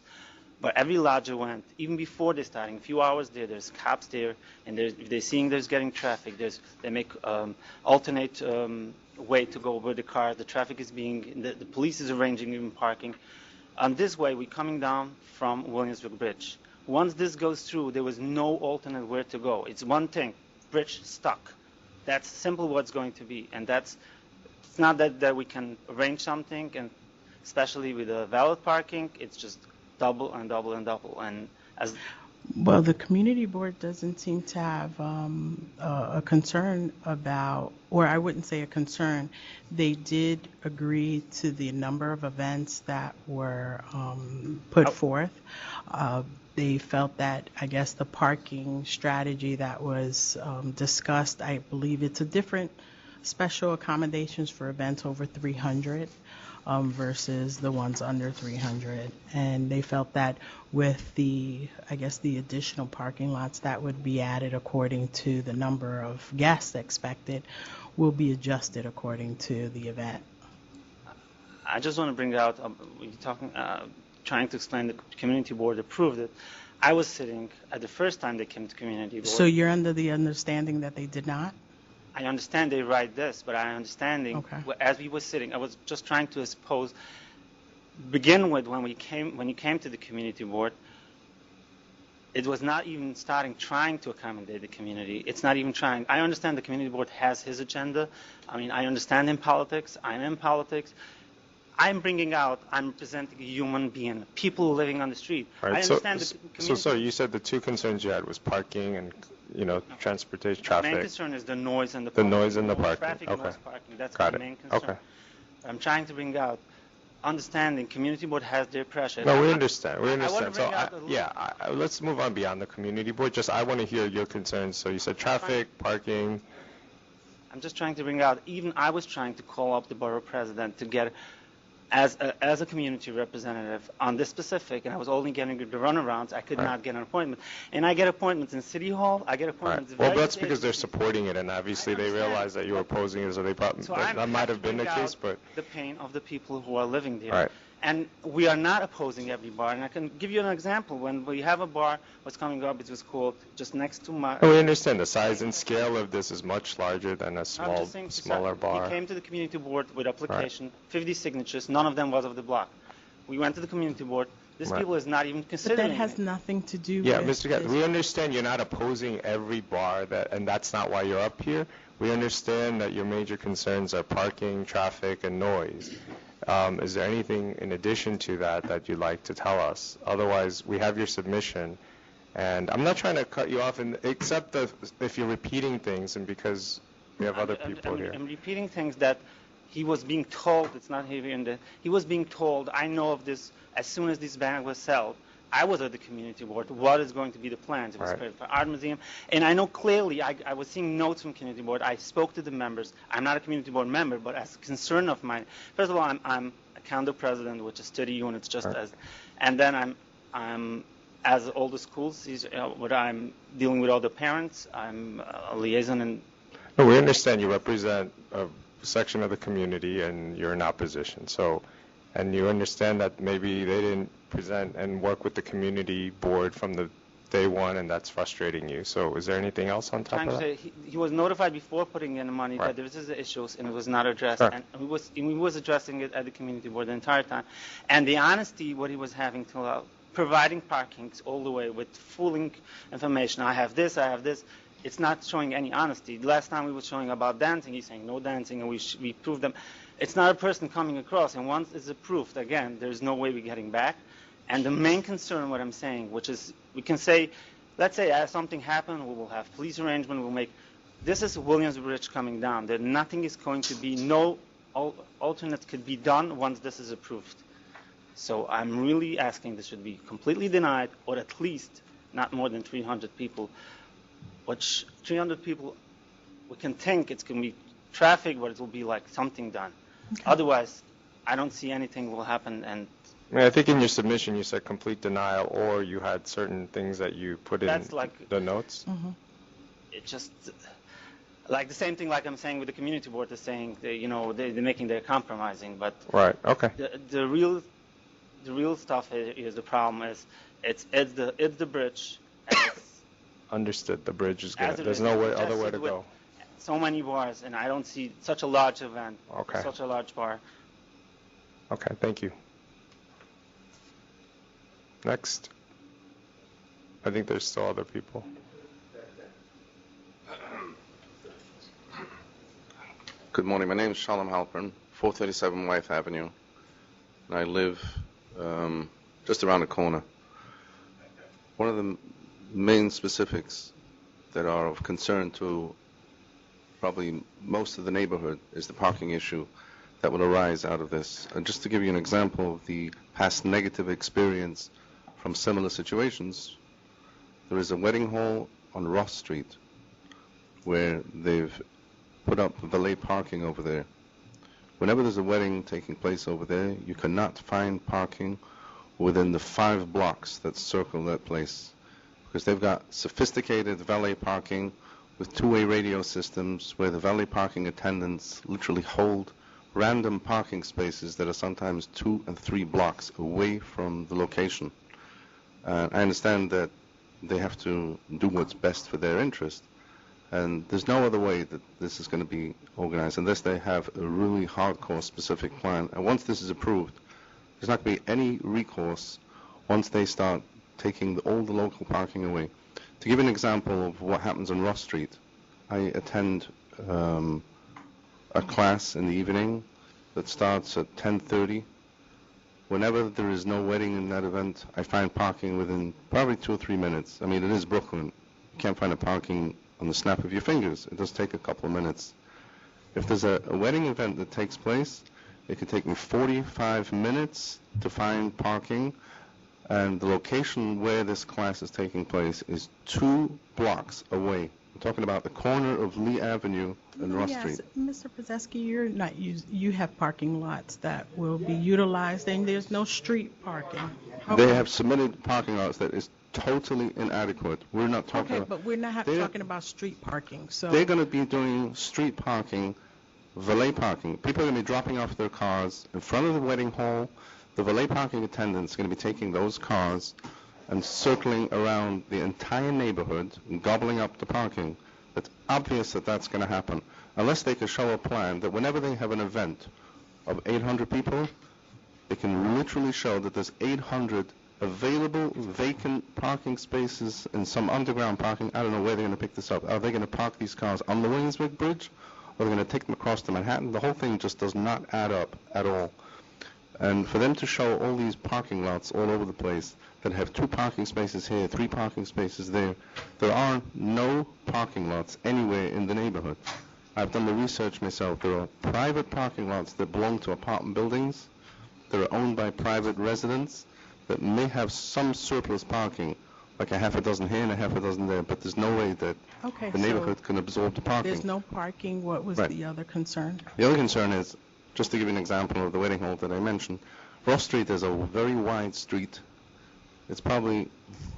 But every larger event, even before they're starting, a few hours there, there's cops there, and if they're seeing there's getting traffic, they make alternate way to go over the car. The traffic is the police is arranging even parking. On this way, we're coming down from Williamsburg Bridge. Once this goes through, there was no alternate where to go. It's one thing, bridge stuck. That's simple what's going to be, and it's not that we can arrange something, and especially with the valet parking, it's just double and double and double. And well, the community board doesn't seem to have a concern about, or I wouldn't say a concern. They did agree to the number of events that were put forth. They felt that, I guess, the parking strategy that was discussed, I believe it's a different special accommodations for events over 300. Versus the ones under 300. And they felt that with the additional parking lots that would be added according to the number of guests expected will be adjusted according to the event. I just want to bring out, trying to explain the community board approved it. I was sitting at the first time they came to community board. So you're under the understanding that they did not? I understand they write this, but I understanding as we were sitting, I was just trying to begin with when you came to the community board. It was not even trying to accommodate the community. It's not even trying. I understand the community board has his agenda. I mean, I understand in politics. I'm in politics. I'm presenting a human being, people living on the street. Right, I understand the community. So you said the two concerns you had was parking and transportation, traffic. The main concern is the noise and the parking. The noise and the parking. Traffic and noise parking. That's Got the main concern. Okay. I'm trying to bring out understanding community board has their pressure. No, we understand. We I understand. want to bring So let's move on beyond the community board. I want to hear your concerns. So you said traffic, parking. I'm just trying to bring out. Even I was trying to call up the borough president to get. As a community representative on this specific, and I was only getting the runarounds, I could not get an appointment. And I get appointments in City Hall, I get appointments... Well, that's because they're supporting it, and obviously they realize that you're opposing it, so they probably, that might have been the case, but... the pain of the people who are living there. Right. And we are not opposing every bar, and I can give you an example. When we have a bar was coming up, it was called just next to my... We understand the size and scale of this is much larger than a smaller bar. We came to the community board with application, 50 signatures, none of them was of the block. We went to the community board. This people is not even considering. But that has nothing to do with... Yeah, Mr. Gatt, we understand you're not opposing every bar, and that's not why you're up here. We understand that your major concerns are parking, traffic, and noise. Is there anything in addition to that you'd like to tell us? Otherwise, we have your submission, and I'm not trying to cut you off, except if you're repeating things, and because we have other people here. I'm repeating things that he was being told. It's not here in the. He was being told. I know of this as soon as this banner was sold. I was at the community board. What is going to be the plans? It was created for Art Museum. And I know clearly, I was seeing notes from community board. I spoke to the members. I'm not a community board member, but as a concern of mine, first of all, I'm a condo president, which is 30 units just as, and then I'm as all the schools, what I'm dealing with all the parents, I'm a liaison. And no, we understand you represent a section of the community and you're in opposition. So, and you understand that maybe they didn't present and work with the community board from the day one, and that's frustrating you. So is there anything else on top of that? He was notified before putting in the money that there was issues, and it was not addressed. And he was addressing it at the community board the entire time. And the honesty, what he was having to providing parkings all the way with fooling information. I have this, I have this. It's not showing any honesty. The last time we were showing about dancing, he's saying no dancing, and we proved them. It's not a person coming across, and once it's approved, again, there's no way we're getting back. And the main concern, what I'm saying, which is we can say, let's say as something happened, we will have police arrangement, we'll make, this is Williamsburg Bridge coming down. There nothing is going to be, no alternate could be done once this is approved. So I'm really asking this should be completely denied, or at least not more than 300 people, which 300 people, we can think it's going to be traffic, but it will be like something done. Okay. Otherwise, I don't see anything will happen. And I think in your submission you said complete denial, or you had certain things that you put in the notes. Mm-hmm. It just like the same thing like I'm saying with the community board is saying they're making their compromising, but right, okay. The real the real stuff is the problem is it's the bridge. And it's Understood. The bridge is as good. it There's is, no other congested way to with go. So many bars, and I don't see such a large event. Okay. Such a large bar. Okay, thank you. Next. I think there's still other people. Good morning. My name is Shalom Halpern, 437 Wythe Avenue, and I live just around the corner. One of the main specifics that are of concern to probably most of the neighborhood is the parking issue that will arise out of this. And just to give you an example of the past negative experience from similar situations, there is a wedding hall on Ross Street where they've put up valet parking over there. Whenever there's a wedding taking place over there, you cannot find parking within the 5 blocks that circle that place, because they've got sophisticated valet parking with two-way radio systems where the valet parking attendants literally hold random parking spaces that are sometimes 2 and 3 blocks away from the location. I understand that they have to do what's best for their interest, and there's no other way that this is going to be organized unless they have a really hardcore specific plan. And once this is approved, there's not going to be any recourse once they start taking all the local parking away. To give an example of what happens on Ross Street, I attend a class in the evening that starts at 10:30. Whenever there is no wedding in that event, I find parking within probably 2 or 3 minutes. I mean, it is Brooklyn. You can't find a parking on the snap of your fingers. It does take a couple of minutes. If there's a wedding event that takes place, it could take me 45 minutes to find parking, and the location where this class is taking place is 2 blocks away. I'm talking about the corner of Lee Avenue and Ross Street. Mr. Pozeski, you're not you have parking lots that will be utilized, and there's no street parking. They have submitted parking lots that is totally inadequate. We're not talking Okay, about... but we're not talking about street parking, so... They're going to be doing street parking, valet parking. People are going to be dropping off their cars in front of the wedding hall. The valet parking attendants are going to be taking those cars and circling around the entire neighborhood and gobbling up the parking. It's obvious that that's going to happen, unless they can show a plan that whenever they have an event of 800 people, they can literally show that there's 800 available vacant parking spaces in some underground parking. I don't know where they're going to pick this up. Are they going to park these cars on the Williamsburg Bridge, or are they going to take them across to Manhattan? The whole thing just does not add up at all. And for them to show all these parking lots all over the place that have 2 parking spaces here, 3 parking spaces there, there are no parking lots anywhere in the neighborhood. I've done the research myself. There are private parking lots that belong to apartment buildings that are owned by private residents that may have some surplus parking, like a half a dozen here and a half a dozen there, but there's no way that Okay, the neighborhood can absorb the parking. There's no parking. What was Right. the other concern? The other concern is, just to give you an example of the wedding hall that I mentioned, Ross Street is a very wide street. It's probably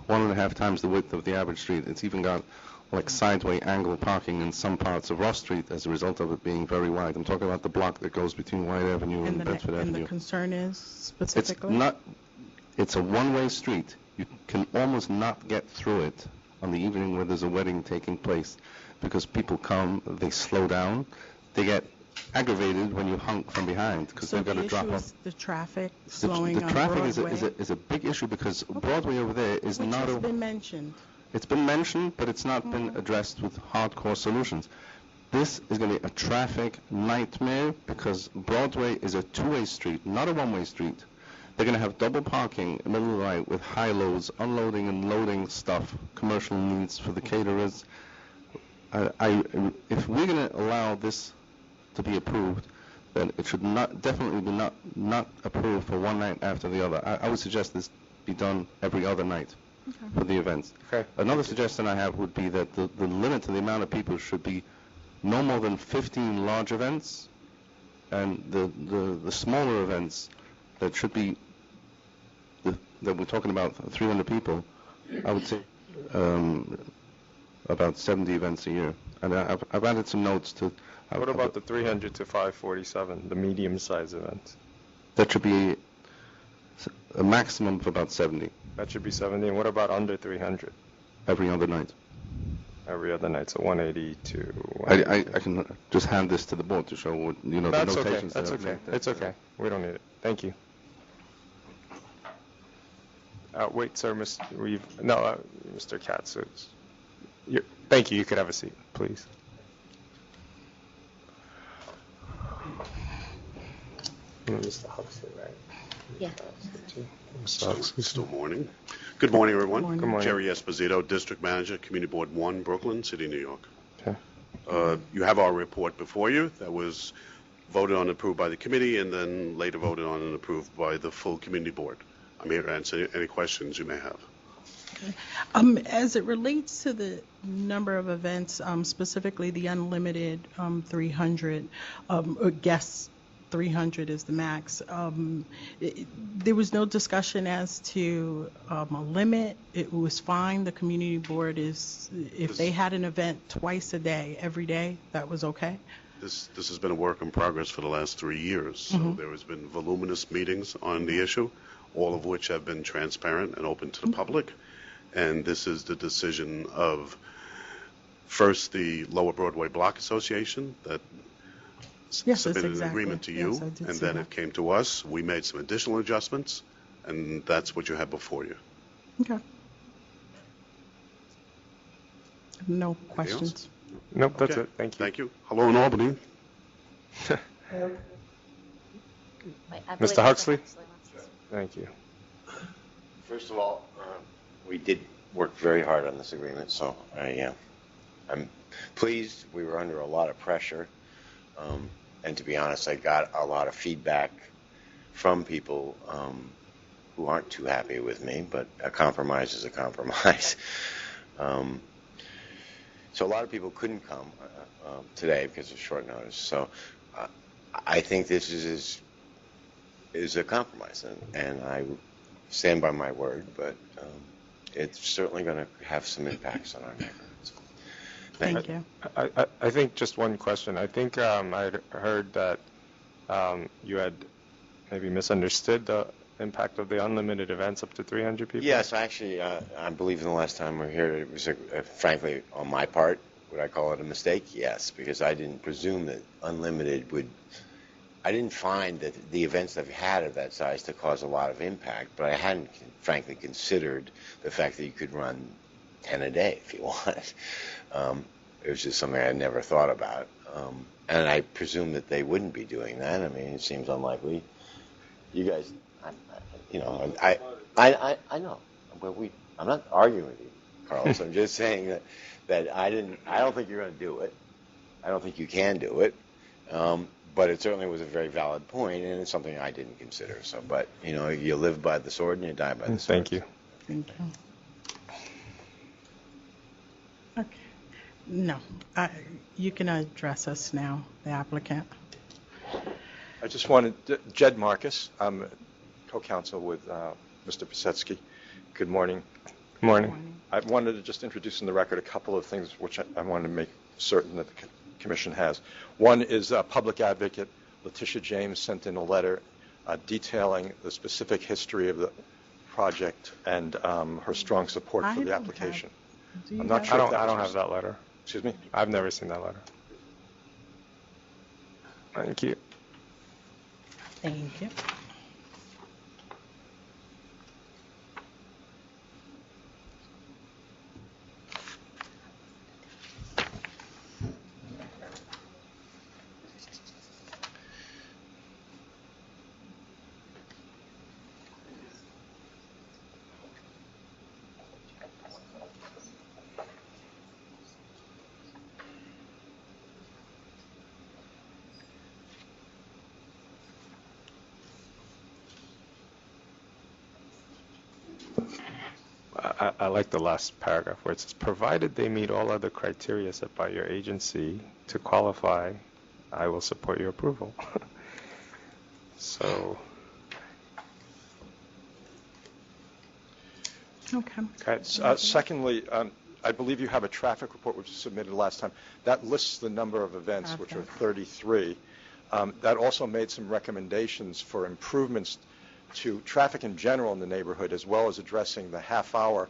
1.5 times the width of the average street. It's even got like sideway angle parking in some parts of Ross Street as a result of it being very wide. I'm talking about the block that goes between White Avenue and Bedford And Avenue. the concern is specifically? It's a one-way street. You can almost not get through it on the evening where there's a wedding taking place, because people come, they slow down, they get aggravated when you honk from behind because So they've got to drop the issue off. is the traffic The slowing on traffic Broadway? is a big issue because Broadway over there is Which not has a... been mentioned. It's been mentioned, but it's not been addressed with hardcore solutions. This is going to be a traffic nightmare because Broadway is a 2-way street, not a 1-way street. They're going to have double parking in the middle of the night with high-lows, unloading and loading stuff, commercial needs for the caterers. If we're going to allow this to be approved, then it should definitely be not approved for one night after the other. I would suggest this be done every other night for the events. Okay. Another suggestion I have would be that the limit to the amount of people should be no more than 15 large events, and the smaller events that should be that we're talking about 300 people, I would say about 70 events a year. And I've added some notes to. What about the 300 to 547, the medium-sized events? That should be A maximum of about 70 That should be 70. And what about under 300? every other night. Every other night, so 180 to... I can just hand this to the board to show what, the That's okay. notations. That's that I've okay. made. It's okay. We don't need it. Thank you. Wait, sir, Mr. Katz. Thank you. You could have a seat, please. Mr. Huxley, right? Yeah. Mr. Huxley. Still morning. Good morning, everyone. Good morning. Jerry Esposito, District Manager, Community Board 1, Brooklyn City, New York. Okay. You have our report before you that was voted on and approved by the committee and then later voted on and approved by the full community board. I'm here to answer any questions you may have. As it relates to the number of events, specifically the unlimited 300 guests, 300 is the max. There was no discussion as to a limit. It was fine. The community board if they had an event twice a day, every day, that was okay. This has been a work in progress for the last 3 years. So there has been voluminous meetings on the issue, all of which have been transparent and open to the public. And this is the decision of first the Lower Broadway Block Association that submitted an agreement to you, and then it came to us. We made some additional adjustments, and that's what you have before you. Okay. No questions. Nope, that's Okay. it. Thank you. Thank you. Hello in Albany. Wait, I believe Mr. Huxley? wants to- Thank you. First of all, we did work very hard on this agreement, so I'm pleased. We were under a lot of pressure, and to be honest, I got a lot of feedback from people who aren't too happy with me, but a compromise is a compromise. So a lot of people couldn't come today because of short notice. So I think this is a compromise, and I stand by my word, but it's certainly going to have some impacts on our neighborhoods. Thank you. I think just one question. I think I heard that you had maybe misunderstood the impact of the unlimited events up to 300 people? Yes, actually, I believe in the last time we were here, it was, frankly, on my part, would I call it a mistake? Yes, because I didn't presume that unlimited would, I didn't find that the events that we had of that size to cause a lot of impact, but I hadn't, frankly, considered the fact that you could run 10 a day if you wanted. It was just something I had never thought about. And I presume that they wouldn't be doing that. I mean, it seems unlikely. You guys, I know, but I'm not arguing with you, Carlos. I'm just saying that I don't think you're going to do it. I don't think you can do it. But it certainly was a very valid point, and it's something I didn't consider. So, but you live by the sword and you die by the sword. Thank you. Thank you. Okay. No, you can address us now, the applicant. I just wanted, Jed Marcus, I'm co-counsel with Mr. Pisetsky. Good morning. Good morning. I wanted to just introduce in the record a couple of things which I wanted to make certain that the Commission has. One is Public Advocate Letitia James sent in a letter detailing the specific history of the project and her strong support for the application. I'm not sure. I don't have that letter. Excuse me? I've never seen that letter. Thank you. Thank you. I like the last paragraph where it says, provided they meet all other criteria set by your agency to qualify, I will support your approval. So. Okay. Secondly, I believe you have a traffic report which was submitted last time. That lists the number of events, which are 33. That also made some recommendations for improvements to traffic in general in the neighborhood, as well as addressing the half hour,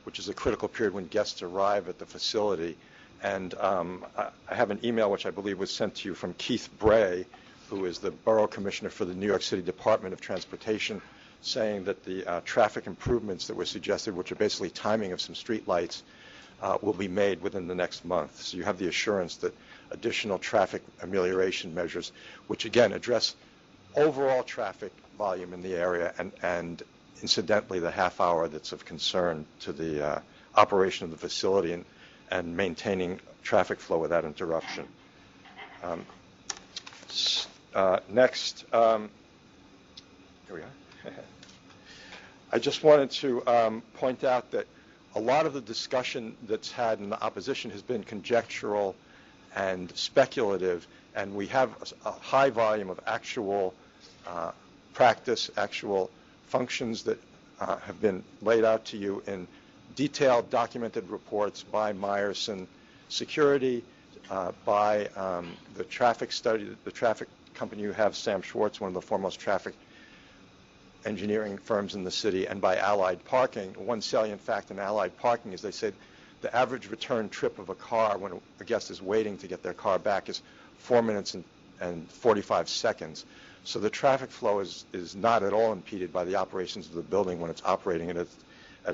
which is a critical period when guests arrive at the facility. And I have an email which I believe was sent to you from Keith Bray, who is the Borough Commissioner for the New York City Department of Transportation, saying that the traffic improvements that were suggested, which are basically timing of some street lights, will be made within the next month. So you have the assurance that additional traffic amelioration measures, which again address overall traffic volume in the area and incidentally the half hour that's of concern to the operation of the facility and maintaining traffic flow without interruption. Next, here we are. I just wanted to point out that a lot of the discussion that's had in the opposition has been conjectural and speculative, and we have a high volume of actual practice, actual functions that have been laid out to you in detailed documented reports by Meyerson Security, by the traffic study, the traffic company you have, Sam Schwartz, one of the foremost traffic engineering firms in the city, and by Allied Parking. One salient fact in Allied Parking is they said the average return trip of a car when a guest is waiting to get their car back is 4 minutes and 45 seconds. So the traffic flow is not at all impeded by the operations of the building when it's operating at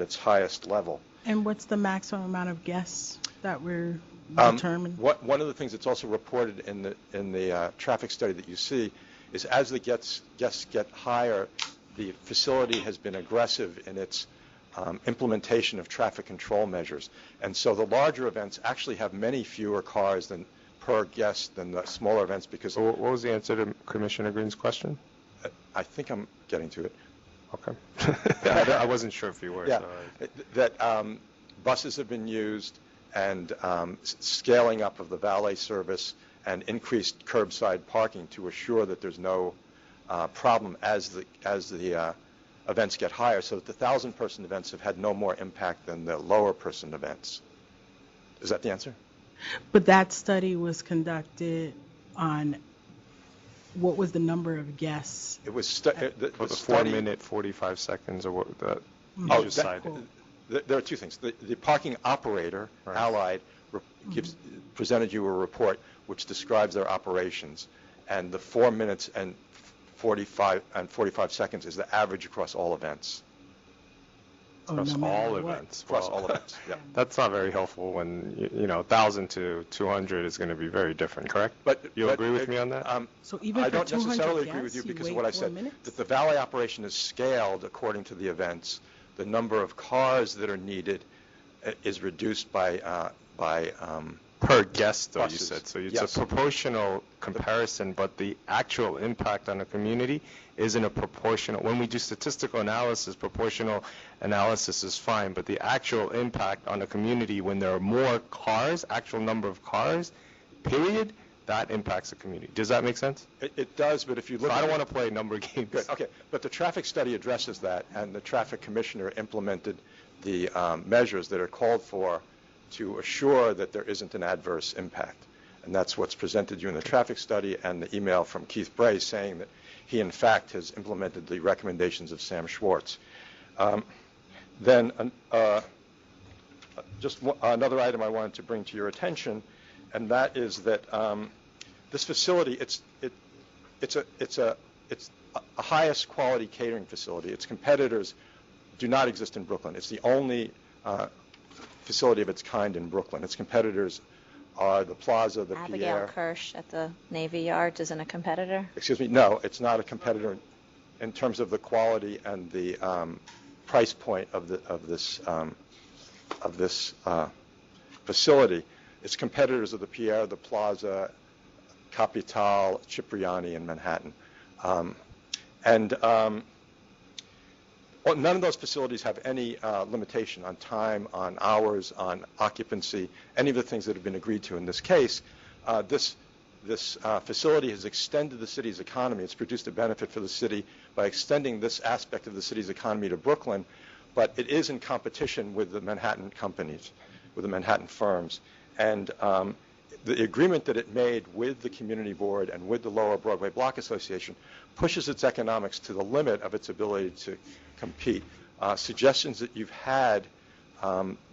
its highest level. And what's the maximum amount of guests that we're determined? One of the things that's also reported in the traffic study that you see is as the guests get higher, the facility has been aggressive in its implementation of traffic control measures. And so the larger events actually have many fewer cars per guest than the smaller events because... So what was the answer to Commissioner Green's question? I think I'm getting to it. Okay. Yeah, I wasn't sure if you were. Yeah, so that buses have been used and scaling up of the valet service and increased curbside parking to assure that there's no problem as the events get higher, so that the 1,000-person events have had no more impact than the lower-person events. Is that the answer? But that study was conducted on what was the number of guests? It was for the 4 minute, 45 seconds, or what that you just cited. There are two things. The parking operator, right, Allied, presented you a report which describes their operations, and the 4 minutes and 45 seconds is the average across all events. Across all events. Across all events, yeah. That's not very helpful when, 1,000 to 200 is going to be very different, correct? But you agree with me on that? So even I for don't 200 necessarily guests, agree with you because wait of what I 4 said. minutes? That the valet operation is scaled according to the events. The number of cars that are needed is reduced by per guest, though, buses. You said. So it's Yes. a proportional comparison, but the actual impact on the community isn't a proportional. When we do statistical analysis, proportional analysis is fine, but the actual impact on the community when there are more cars, actual number of cars, period, that impacts the community. Does that make sense? It does, but if you look I don't want to play number games. Good, okay. But the traffic study addresses that, and the traffic commissioner implemented the measures that are called for to assure that there isn't an adverse impact. And that's what's presented you in the traffic study and the email from Keith Bray saying that he, in fact, has implemented the recommendations of Sam Schwartz. Then another item I wanted to bring to your attention, and that is that this facility, it's a highest quality catering facility. Its competitors do not exist in Brooklyn. It's the only facility of its kind in Brooklyn. Its competitors are the Plaza, the Abigail Pierre. Kirsch at the Navy Yards isn't a competitor? Excuse me, no, it's not a competitor in terms of the quality and the price point of this facility. Its competitors are the Pierre, the Plaza, Capital, Cipriani, and Manhattan. None of those facilities have any limitation on time, on hours, on occupancy, any of the things that have been agreed to in this case. This facility has extended the city's economy. It's produced a benefit for the city by extending this aspect of the city's economy to Brooklyn, but it is in competition with the Manhattan companies, with the Manhattan firms. And the agreement that it made with the Community Board and with the Lower Broadway Block Association pushes its economics to the limit of its ability to compete. Suggestions that you've had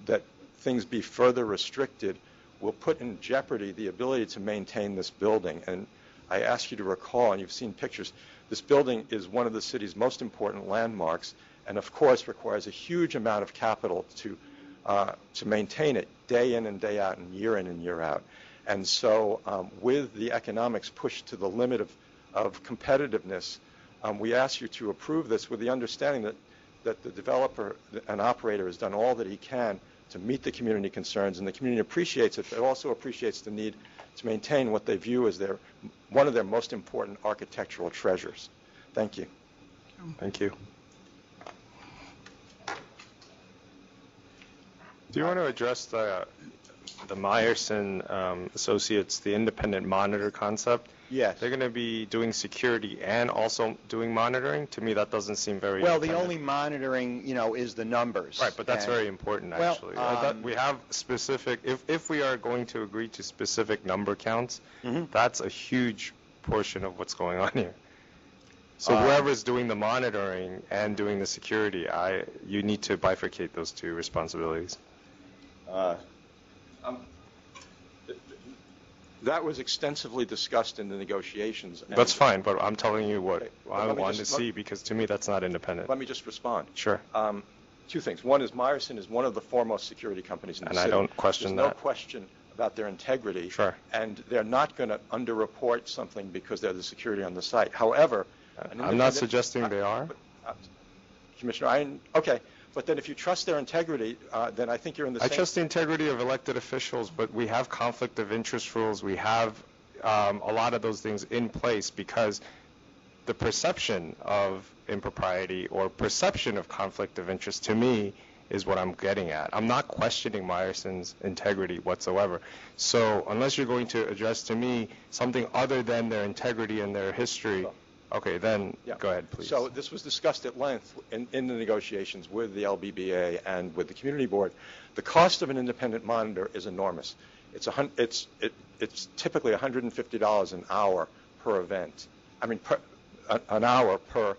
that things be further restricted will put in jeopardy the ability to maintain this building. And I ask you to recall, and you've seen pictures, this building is one of the city's most important landmarks, and of course requires a huge amount of capital to maintain it day in and day out and year out. And so with the economics pushed to the limit of competitiveness, we ask you to approve this with the understanding that the developer and operator has done all that he can to meet the community concerns, and the community appreciates it, but also appreciates the need to maintain what they view as one of their most important architectural treasures. Thank you. Thank you. Do you want to address the Meyerson Associates, the independent monitor concept? Yes. They're going to be doing security and also doing monitoring? To me, that doesn't seem very Well, the independent. only monitoring, is the numbers. Right, but that's very important, actually. We have specific, if we are going to agree to specific number counts, that's a huge portion of what's going on here. So whoever's doing the monitoring and doing the security, you need to bifurcate those two responsibilities. That was extensively discussed in the negotiations. That's fine, but I'm telling you what I wanted to see, because to me that's not independent. Let me just respond. Sure. Two things. One is Meyerson is one of the foremost security companies in the city. And I don't question that. There's no question about their integrity. Sure. And they're not going to underreport something because they're the security on the site. However, I'm not suggesting they are. Commissioner, okay. But then if you trust their integrity, then I think you're in the same... I trust the integrity of elected officials, but we have conflict of interest rules. We have a lot of those things in place because the perception of impropriety or perception of conflict of interest, to me, is what I'm getting at. I'm not questioning Meyerson's integrity whatsoever. So unless you're going to address to me something other than their integrity and their history... Okay, then go ahead, please. So this was discussed at length in the negotiations with the LBBA and with the Community Board. The cost of an independent monitor is enormous. It's typically $150 an hour per event. I mean, an hour per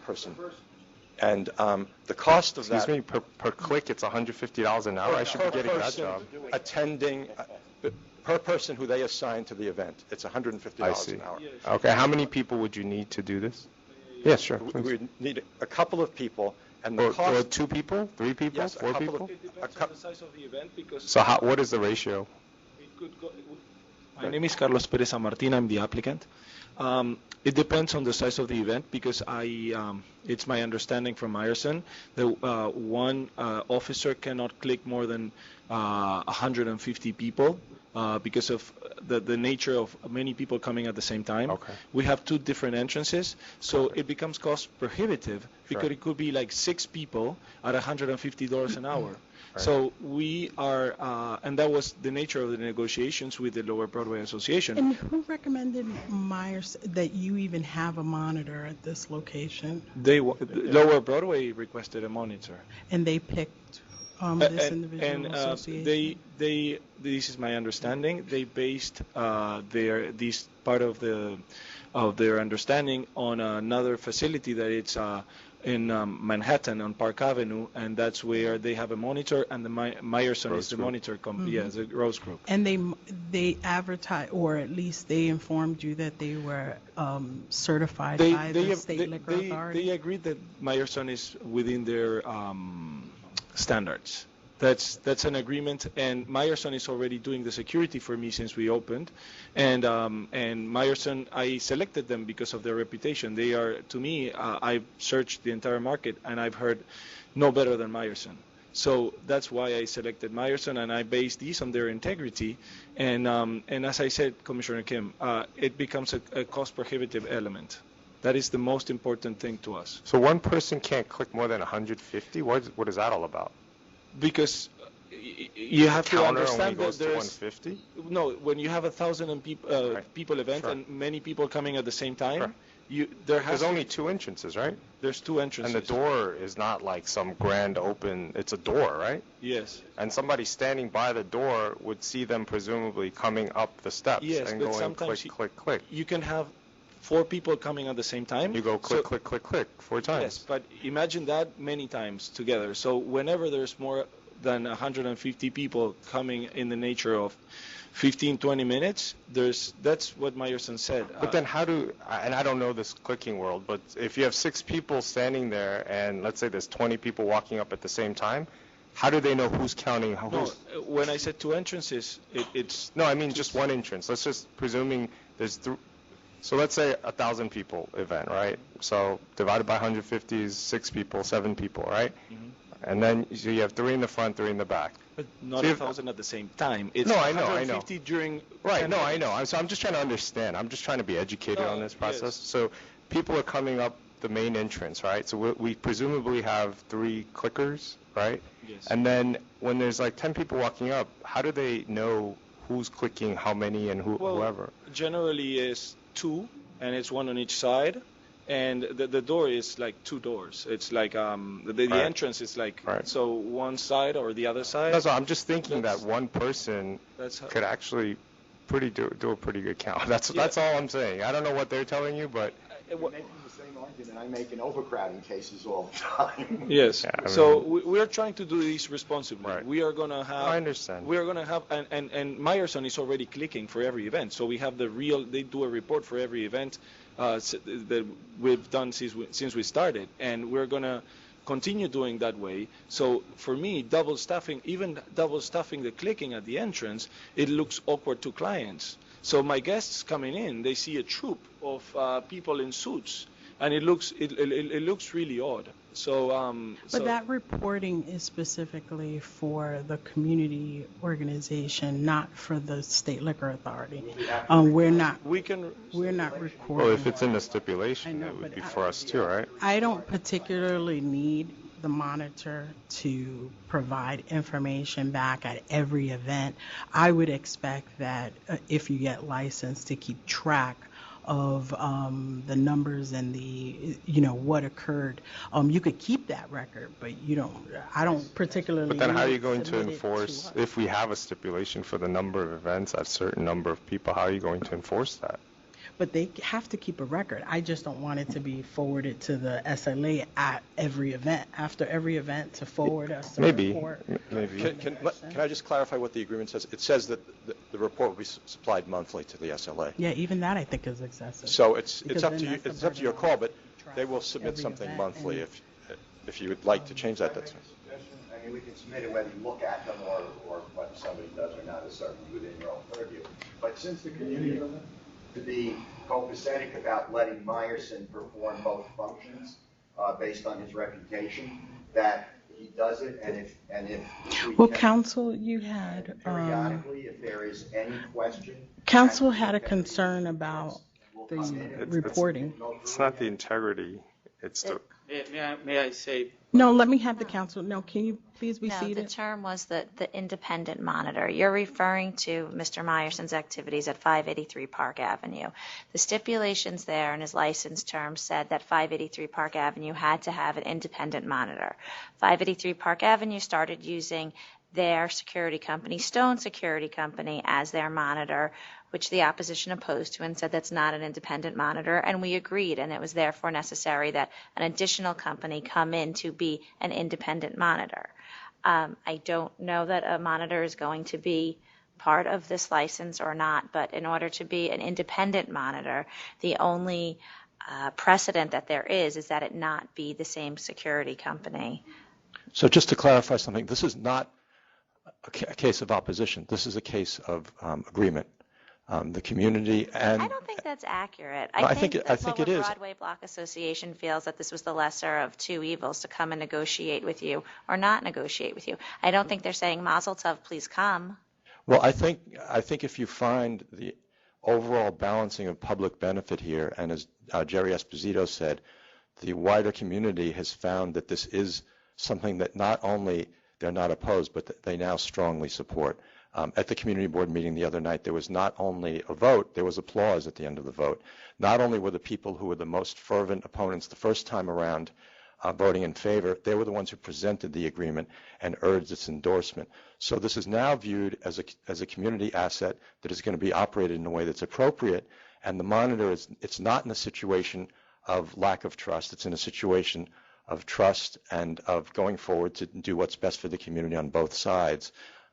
person. And the cost of that... Excuse me, per click, it's $150 an hour? I should be getting that job. Attending... Per person who they assign to the event, it's $150 an hour. Okay, how many people would you need to do this? Yes, sure. We would need a couple of people, and the cost... Or 2 people, 3 people, yes, 4 people? It depends on the size of the event, because... So what is the ratio? My name is Carlos Perez San Martin. I'm the applicant. It depends on the size of the event, because it's my understanding from Meyerson that one officer cannot click more than 150 people. Because of the nature of many people coming at the same time. Okay. We have 2 different entrances, so it becomes cost prohibitive because it could be like 6 people at $150 an hour. Right. So we are, and that was the nature of the negotiations with the Lower Broadway Association. And who recommended Myers that you even have a monitor at this location? Lower Broadway requested a monitor. And they picked this individual association? This is my understanding. They based this part of their understanding on another facility that it's in Manhattan on Park Avenue, and that's where they have a monitor, and the Meyerson is the monitor company. Yes, the Rose Group. And they advertised, or at least they informed you that they were certified by the State Liquor Authority? They agreed that Meyerson is within their standards. That's an agreement, and Meyerson is already doing the security for me since we opened, and Meyerson, I selected them because of their reputation. They are, to me, I've searched the entire market and I've heard no better than Meyerson. So that's why I selected Meyerson, and I based these on their integrity. And as I said, Commissioner Kim, it becomes a cost prohibitive element. That is the most important thing to us. So one person can't click more than 150? What is that all about? Because you have to understand that there's 150. No, when you have 1,000 people event and many people coming at the same time, There's only two entrances, right? There's two entrances. And the door is not like some grand open, it's a door, right? Yes. And somebody standing by the door would see them presumably coming up the steps Yes, and but going sometimes click, click, click. You can have 4 people coming at the same time. You go click, click, click, click 4 times. Yes, but imagine that many times together. So whenever there's more than 150 people coming in the nature of 15, 20 minutes, that's what Meyerson said. But then how and I don't know this clicking world, but if you have 6 people standing there and let's say there's 20 people walking up at the same time, how do they know who's counting who's? No, when I said 2 entrances, it's... No, I mean just one entrance. Let's just presuming there's so let's say 1,000 people event, right? So divided by 150 is 6 people, 7 people, right? Mm-hmm. And then so you have 3 in the front, 3 in the back. But not So 1,000 at the same time. It's no, I know. 150 during... Right, no, I know. So I'm just trying to understand. I'm just trying to be educated on this process. Yes. So people are coming up the main entrance, right? So we presumably have 3 clickers, right? Yes. And then when there's like 10 people walking up, how do they know who's clicking how many and whoever? Generally is 2, and it's 1 on each side. And the door is like 2 doors. It's like the entrance is like so one side or the other side. That's all. I'm just thinking that one person could actually do a pretty good count. That's all I'm saying. I don't know what they're telling you, but You're making the same argument I make in overcrowding cases all the time. Yes. Yeah, I mean, so we're trying to do this responsibly. Right. We are going to have. I understand. We are going to have, and Meyerson is already clicking for every event. So we have they do a report for every event that we've done since we started, and we're going to continue doing that way. So for me, double staffing the clicking at the entrance, it looks awkward to clients. So my guests coming in, they see a troop of people in suits, and it looks really odd. But that reporting is specifically for the community organization, not for the State Liquor Authority. We're not recording. Well, if it's in the stipulation, it would be for us too, right? I don't particularly need the monitor to provide information back at every event. I would expect that if you get licensed to keep track of the numbers and what occurred. You could keep that record, but I don't particularly. But then how are you going to enforce, if we have a stipulation for the number of events, a certain number of people, how are you going to enforce that? But they have to keep a record. I just don't want it to be forwarded to the SLA at every event, after every event, to forward us a report. Maybe. Can I just clarify what the agreement says? It says that the report will be supplied monthly to the SLA. Yeah, even that I think is excessive. So it's up to you. It's up to your call, but they will submit something monthly if you would like to change that. That's I mean, we can submit it whether you look at them or whether somebody does or not is certainly within your own purview. But since the community to be copacetic about letting Meyerson perform both functions based on his reputation, that he does it, and if well, counsel, you had periodically, if there is any question, counsel had a concern about the reporting. It's not the integrity. It's the. May I say? No, let me have the counsel. No, can you please be seated? No, the term was the independent monitor. You're referring to Mr. Meyerson's activities at 583 Park Avenue. The stipulations there in his license term said that 583 Park Avenue had to have an independent monitor. 583 Park Avenue started using their security company, Stone Security Company, as their monitor, which the opposition opposed to and said that's not an independent monitor, and we agreed, and it was therefore necessary that an additional company come in to be an independent monitor. I don't know that a monitor is going to be part of this license or not, but in order to be an independent monitor, the only precedent that there is that it not be the same security company. So just to clarify something, this is not a case of opposition. This is a case of agreement. The community and I don't think that's accurate. No, I think it is. Broadway Block Association feels that this was the lesser of two evils to come and negotiate with you or not negotiate with you. I don't think they're saying Mazel Tov, please come. Well, I think if you find the overall balancing of public benefit here, and as Jerry Esposito said, the wider community has found that this is something that not only they're not opposed, but they now strongly support. At the community board meeting the other night, there was not only a vote, there was applause at the end of the vote. Not only were the people who were the most fervent opponents the first time around voting in favor, they were the ones who presented the agreement and urged its endorsement. So this is now viewed as a community asset that is going to be operated in a way that's appropriate, and the monitor it's not in a situation of lack of trust. It's in a situation of trust and of going forward to do what's best for the community on both sides.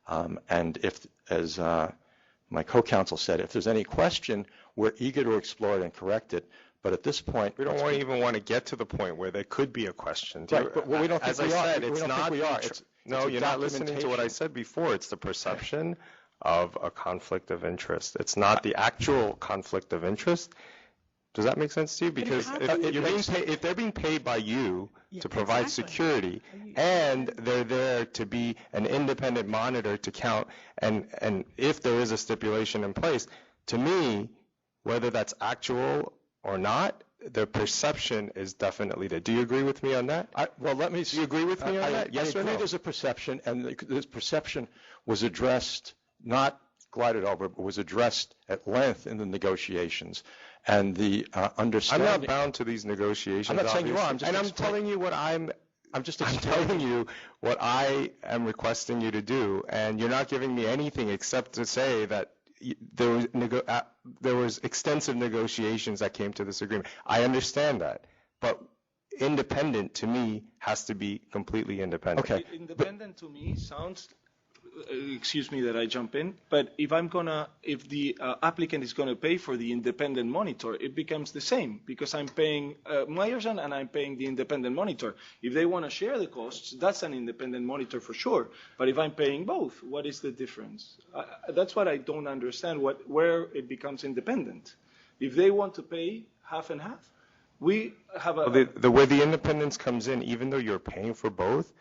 And if, as my co-counsel said, if there's any question, we're eager to explore it and correct it. But at this point, we don't even want to get to the point where there could be a question. Right, but we don't think as I we are. said, We it's don't think not. we are. No, it's you're not listening to what I said before. It's the perception of a conflict of interest. It's not the actual conflict of interest. Does that make sense to you? Because if they're being paid by you to provide security, and they're there to be an independent monitor to count, and if there is a stipulation in place, to me, whether that's actual or not, the perception is definitely there. Do you agree with me on that? Well, let me. Do you agree with me on that? Yes I or agree no? there's a perception, and this perception was addressed, not glided over, but was addressed at length in the negotiations. And the understanding. I'm not bound to these negotiations. I'm not saying you are. I'm telling you what I'm telling you what I am requesting you to do, and you're not giving me anything except to say that there was extensive negotiations that came to this agreement. I understand that, but independent to me has to be completely independent. Okay. Independent to me sounds, excuse me that I jump in, but if the applicant is going to pay for the independent monitor, it becomes the same, because I'm paying Meyerson and I'm paying the independent monitor. If they want to share the costs, that's an independent monitor for sure. But if I'm paying both, what is the difference? That's what I don't understand, where it becomes independent. If they want to pay half and half, we have the way the independence comes in, even though you're paying for both,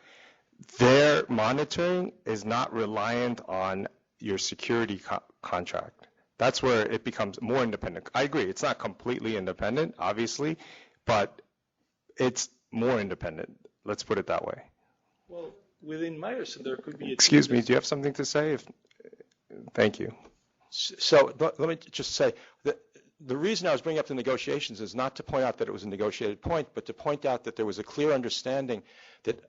their monitoring is not reliant on your security contract. That's where it becomes more independent. I agree, it's not completely independent, obviously, but it's more independent. Let's put it that way. Well, within Meyerson, there could be. Excuse me, do you have something to say? Thank you. So let me just say that the reason I was bringing up the negotiations is not to point out that it was a negotiated point, but to point out that there was a clear understanding that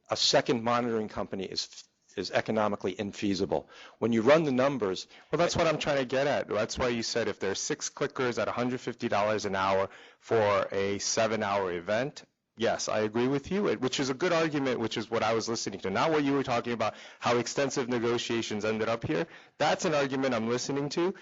a second monitoring company is economically infeasible. When you run the numbers... Well, that's what I'm trying to get at. That's why you said if there's 6 clickers at $150 an hour for a 7-hour event, yes, I agree with you, which is a good argument, which is what I was listening to. Not what you were talking about, how extensive negotiations ended up here. That's an argument I'm listening to.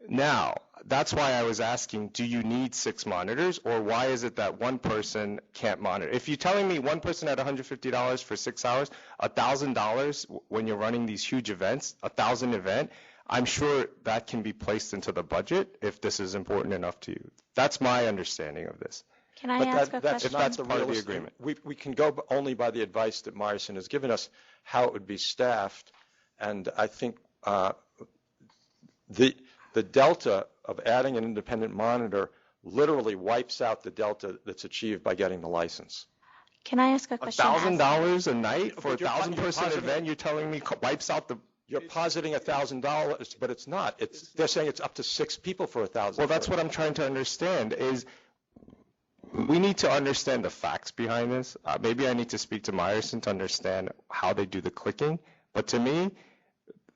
Now, that's why I was asking, do you need 6 monitors, or why is it that one person can't monitor? If you're telling me one person at $150 for 6 hours, $1,000 when you're running these huge events, 1,000 event, I'm sure that can be placed into the budget if this is important enough to you. That's my understanding of this. Can I ask a question? If that's part of the agreement. We can go only by the advice that Meyerson has given us, how it would be staffed, and I think the delta of adding an independent monitor literally wipes out the delta that's achieved by getting the license. Can I ask a question? $1,000 a night for a 1,000-person event, you're telling me wipes out the... You're positing $1,000, but it's not. They're saying it's up to 6 people for $1,000. Well, that's what I'm trying to understand, is we need to understand the facts behind this. Maybe I need to speak to Meyerson to understand how they do the clicking, but to me,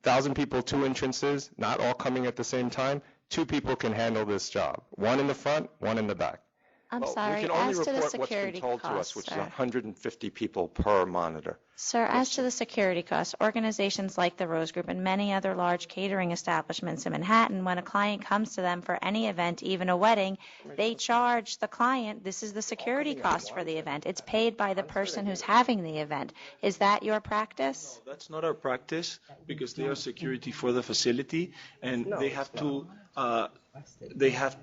1,000 people, 2 entrances, not all coming at the same time, 2 people can handle this job. 1 in the front, 1 in the back. I'm sorry, we can only as to the report what's been security told to us, costs, which is sir. 150 people per monitor. Sir, as to the security costs, organizations like the Rose Group and many other large catering establishments in Manhattan, when a client comes to them for any event, even a wedding, they charge the client, this is the security cost for the event. It's paid by the person who's having the event. Is that your practice? No, that's not our practice, because they are security for the facility, and they have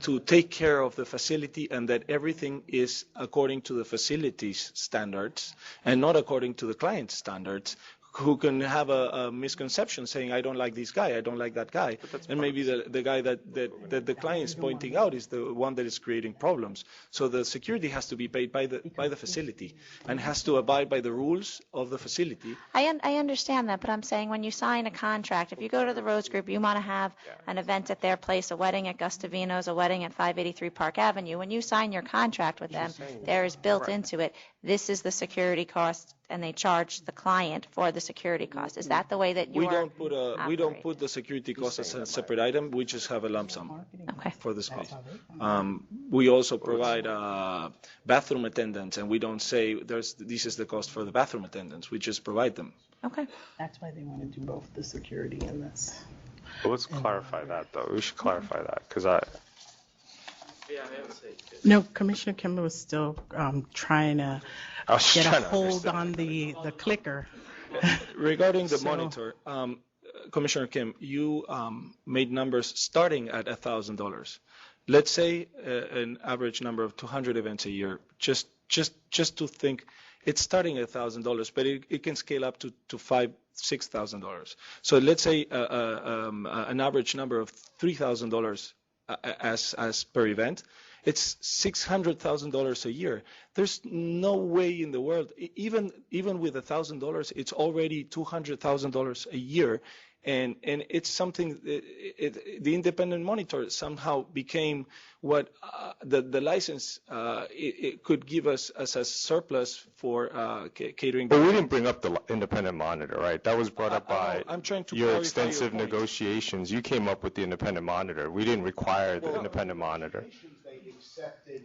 to take care of the facility, and that everything is according to the facility's standards and not according to the client's standards, who can have a misconception saying, I don't like this guy, I don't like that guy. And maybe the guy that the client is pointing out is the one that is creating problems. So the security has to be paid by the facility and has to abide by the rules of the facility. I understand that, but I'm saying when you sign a contract, if you go to the Rose Group, you want to have an event at their place, a wedding at Gustavino's, a wedding at 583 Park Avenue. When you sign your contract with them, there is built into it, this is the security cost, and they charge the client for the security cost. Is that the way that you we don't put the security cost as a separate item. We just have a lump sum for the space. We also provide bathroom attendants, and we don't say this is the cost for the bathroom attendants. We just provide them. Okay. That's why they want to do both the security and this. Well, let's clarify that, though. We should clarify that, because No, Commissioner Kim was still trying to get a hold on the clicker. Regarding the monitor, Commissioner Kim, you made numbers starting at $1,000. Let's say an average number of 200 events a year. Just to think, it's starting at $1,000, but it can scale up to $5,000-$6,000. So let's say an average number of $3,000 as per event. It's $600,000 a year. There's no way in the world, even with $1,000, it's already $200,000 a year, and it's something. The independent monitor somehow became what the license it could give us as a surplus for catering. But we didn't bring up the independent monitor, right? That was brought up by I'm trying to your clarify extensive your point. negotiations. You came up with the independent monitor. We didn't require the independent monitor. They accepted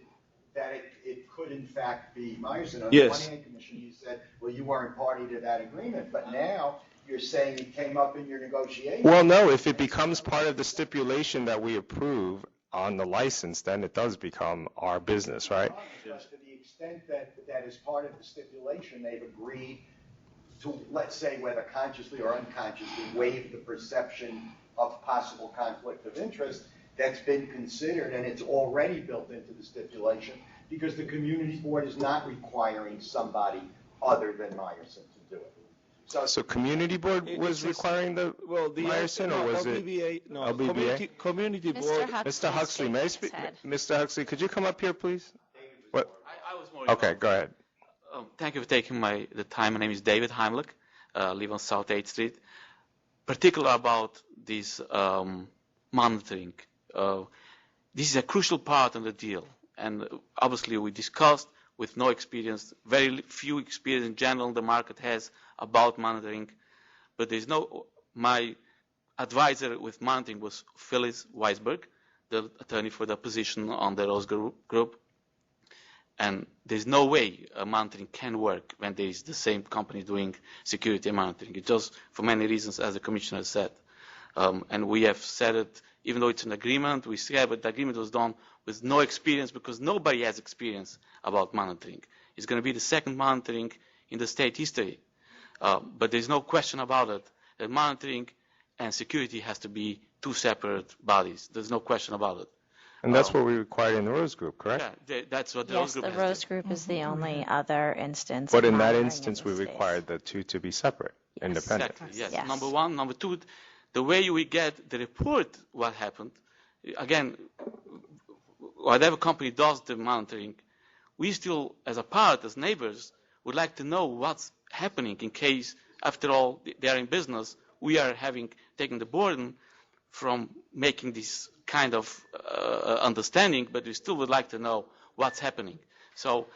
that it could in fact be Meyerson. On Yes. the One Hand Commission, you said, well, you weren't party to that agreement, but now you're saying it came up in your negotiation. Well, no, if it becomes part of the stipulation that we approve on the license, then it does become our business, right? But to the extent that is part of the stipulation, they've agreed to, let's say, whether consciously or unconsciously, waive the perception of possible conflict of interest. That's been considered, and it's already built into the stipulation because the community board is not requiring somebody other than Meyerson to do it. So community board was requiring the Meyerson, or was it LBBA? Community Mr. board. Huxley, Mr. Huxley, may I speak? head. Mr. Huxley, could you come up here, please? What? I was more Okay, go ahead. Thank you for taking the time. My name is David Heimlich. Live on South 8th Street. Particular about this monitoring. This is a crucial part of the deal. And obviously we discussed with no experience, very few experience in general the market has about monitoring. But there's my advisor with monitoring was Phyllis Weisberg, the attorney for the position on the Rose Group. And there's no way monitoring can work when there is the same company doing security and monitoring. It just, for many reasons, as the commissioner said. And we have said it, even though it's an agreement, we said, but the agreement was done with no experience because nobody has experience about monitoring. It's going to be the second monitoring in the state history. But there's no question about it, that monitoring and security has to be two separate bodies. There's no question about it. And that's what we required in the Rose Group, correct? Yeah, that's what the Yes, Rose Group the has Rose Group is the only other instance. But of in that monitoring instance, we this space. required the two to be separate, independent. Exactly, yes. Yes. Number one. Number two, the way we get the report, what happened, again, whatever company does the monitoring, we still, as a part, as neighbors, would like to know what's happening in case, after all, they are in business, we are taking the burden from making this kind of understanding, but we still would like to know what's happening. So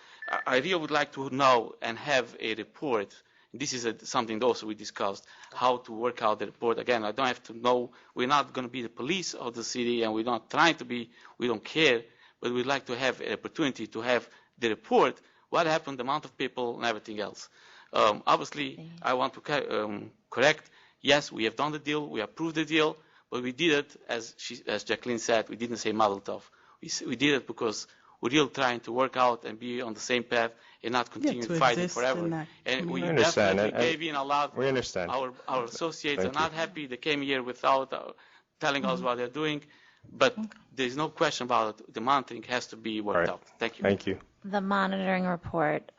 I really would like to know and have a report. This is something also we discussed, how to work out the report. Again, I don't have to know, we're not going to be the police of the city, and we're not trying to be, we don't care, but we'd like to have an opportunity to have the report, what happened, the amount of people, and everything else. Obviously, I want to correct, yes, we have done the deal, we approved the deal, but we did it, as Jacqueline said, we didn't say Mazel Tov. We did it because we're really trying to work out and be on the same path and not continue fighting forever. And we definitely gave in a lot. We understand. Our associates are not happy. They came here without telling us what they're doing. But there's no question about it. The monitoring has to be worked out. Thank you. Thank you. The monitoring report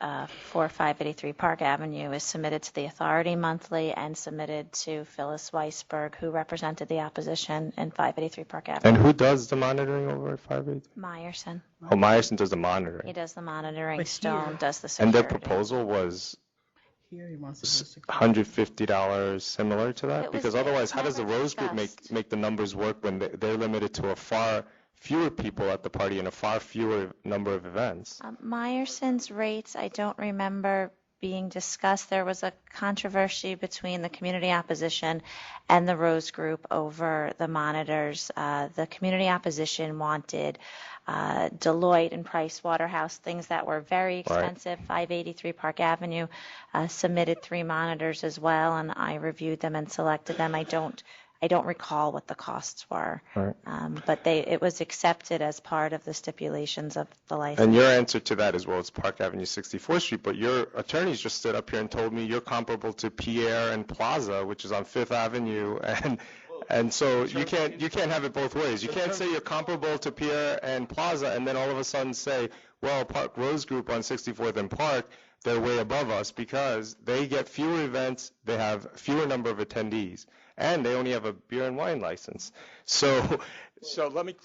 for 583 Park Avenue is submitted to the authority monthly and submitted to Phyllis Weisberg, who represented the opposition in 583 Park Avenue. And who does the monitoring over at 583? Meyerson. Oh, Meyerson does the monitoring. He does the monitoring. But Stone here- does the And security. their proposal was Here he wants to do security. $150 similar to that? It was- Because otherwise, it's how does the never Rose Group discussed. make the numbers work when they're limited to a far fewer people at the party and a far fewer number of events? Meyerson's rates, I don't remember being discussed. There was a controversy between the community opposition and the Rose Group over the monitors. The community opposition wanted Deloitte and Price Waterhouse, things that were very expensive. 583 Park Avenue submitted 3 monitors as well, and I reviewed them and selected them. I don't recall what the costs were, Right. but it was accepted as part of the stipulations of the license. And your answer to that is, well, it's Park Avenue, 64th Street, but your attorneys just stood up here and told me you're comparable to Pierre and Plaza, which is on 5th Avenue, and so you can't have it both ways. You can't say you're comparable to Pierre and Plaza and then all of a sudden say, well, Park Rose Group on 64th and Park, they're way above us because they get fewer events, they have fewer number of attendees, and they only have a beer and wine license. So let me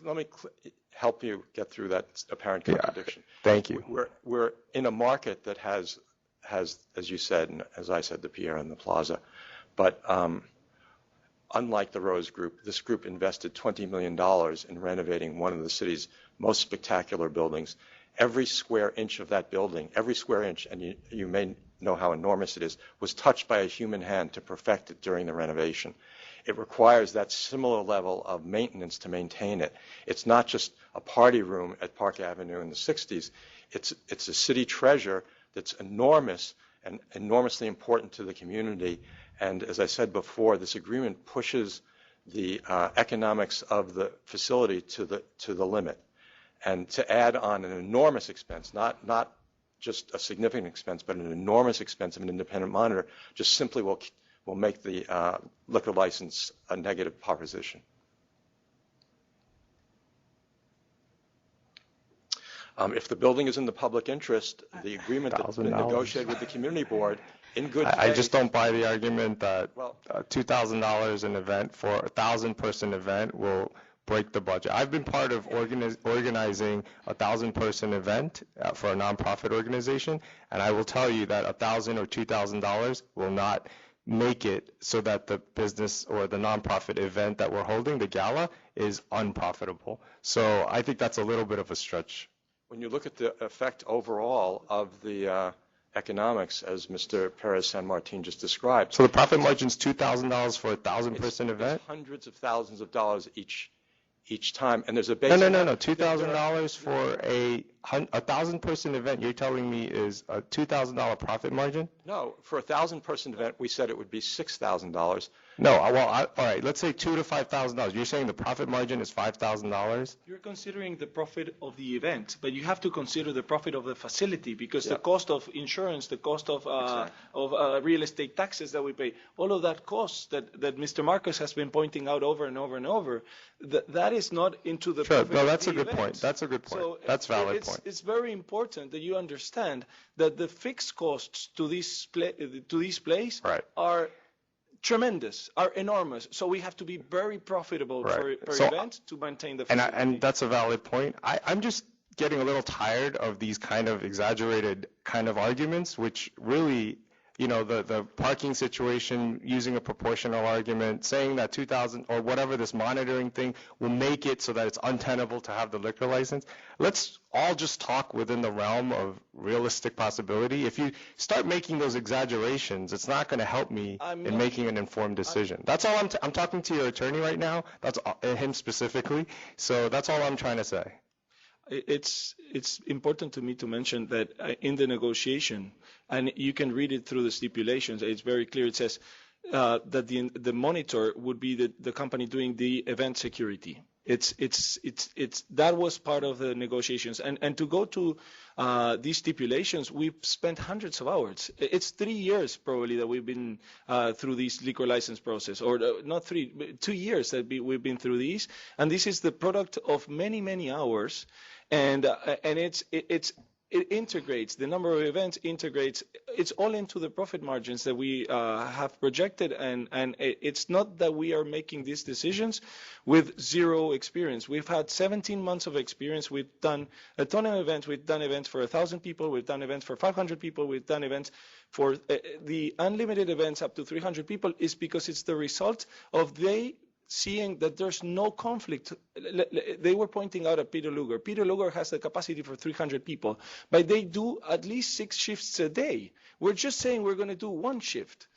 help you get through that apparent contradiction. Thank you. We're in a market that has, as you said, and as I said, the Pierre and the Plaza, but unlike the Rose Group, this group invested $20 million in renovating one of the city's most spectacular buildings. Every square inch of that building, every square inch, and you may know how enormous it is, was touched by a human hand to perfect it during the renovation. It requires that similar level of maintenance to maintain it. It's not just a party room at Park Avenue in the 60s. It's a city treasure that's enormous and enormously important to the community. And as I said before, this agreement pushes the economics of the facility to the limit. And to add on an enormous expense, not just a significant expense, but an enormous expense of an independent monitor, just simply will make the liquor license a negative proposition. If the building is in the public interest, the agreement that's been negotiated with the community board in good faith. I just don't buy the argument that $2,000 an event for a 1,000-person event will break the budget. I've been part of organizing a 1,000-person event for a nonprofit organization, and I will tell you that $1,000 or $2,000 will not make it so that the business or the nonprofit event that we're holding, the gala, is unprofitable. So I think that's a little bit of a stretch. When you look at the effect overall of the economics, as Mr. Perez San Martin just described. So the profit margin is $2,000 for a 1,000-person event? It's hundreds of thousands of dollars each time, and there's a base. No. $2,000 for a 1,000-person event. You're telling me is a $2,000 profit margin? No, for a 1,000-person event, we said it would be $6,000. No, all right. Let's say $2,000 to $5,000. You're saying the profit margin is $5,000? You're considering the profit of the event, but you have to consider the profit of the facility because the cost of insurance, the cost of real estate taxes that we pay, all of that cost that Mr. Marcos has been pointing out over and over and over, that is not into the profit. No, that's of the a good event. point. That's a good point. So that's a valid point. It's very important that you understand that the fixed costs to this place are tremendous, are enormous. So we have to be very profitable per event to maintain the facility. And that's a valid point. I'm just getting a little tired of these kind of exaggerated kind of arguments, which really, the parking situation, using a proportional argument, saying that 2,000 or whatever this monitoring thing will make it so that it's untenable to have the liquor license. Let's all just talk within the realm of realistic possibility. If you start making those exaggerations, it's not going to help me in making an informed decision. That's all I'm talking to your attorney right now. That's him specifically. So that's all I'm trying to say. It's important to me to mention that in the negotiation, and you can read it through the stipulations, it's very clear. It says that the monitor would be the company doing the event security. That was part of the negotiations. And to go to these stipulations, we've spent hundreds of hours. It's 3 years probably that we've been through this liquor license process, or not 3, 2 years that we've been through these. And this is the product of many, many hours. And it integrates, the number of events integrates, it's all into the profit margins that we have projected, and it's not that we are making these decisions with zero experience. We've had 17 months of experience. We've done a ton of events. We've done events for 1,000 people. We've done events for 500 people. We've done events for the unlimited events up to 300 people, is because it's the result of seeing that there's no conflict. They were pointing out at Peter Luger. Peter Luger has the capacity for 300 people, but they do at least 6 shifts a day. We're just saying we're going to do 1 shift,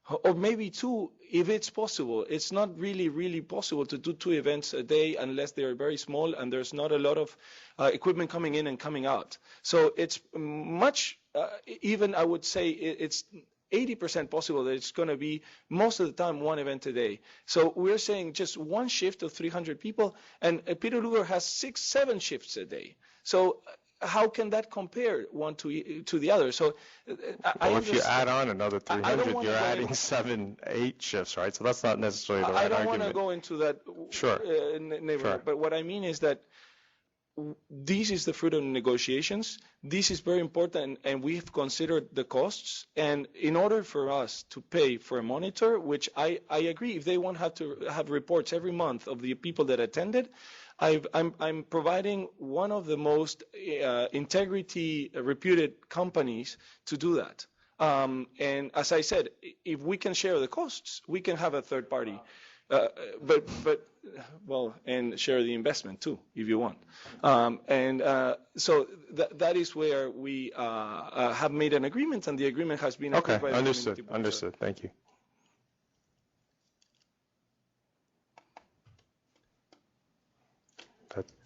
or maybe 2 if it's possible. It's not really possible to do 2 events a day unless they are very small and there's not a lot of equipment coming in and coming out. So it's much, even I would say it's 80% possible that it's going to be most of the time 1 event a day. So we're saying just 1 shift of 300 people, and Peter Luger has 6-7 shifts a day. So how can that compare one to the other? So if you add on another 300, you're adding 7-8 shifts, right? So that's not necessarily the right argument. I don't want to go into that neighborhood, Sure. But what I mean is that this is the fruit of negotiations. This is very important, and we've considered the costs. And in order for us to pay for a monitor, which I agree, if they want to have reports every month of the people that attended, I'm providing one of the most integrity reputed companies to do that. And as I said, if we can share the costs, we can have a third party. And share the investment too, if you want. So that is where we have made an agreement, and the agreement has been approved by the community board. Understood. Thank you.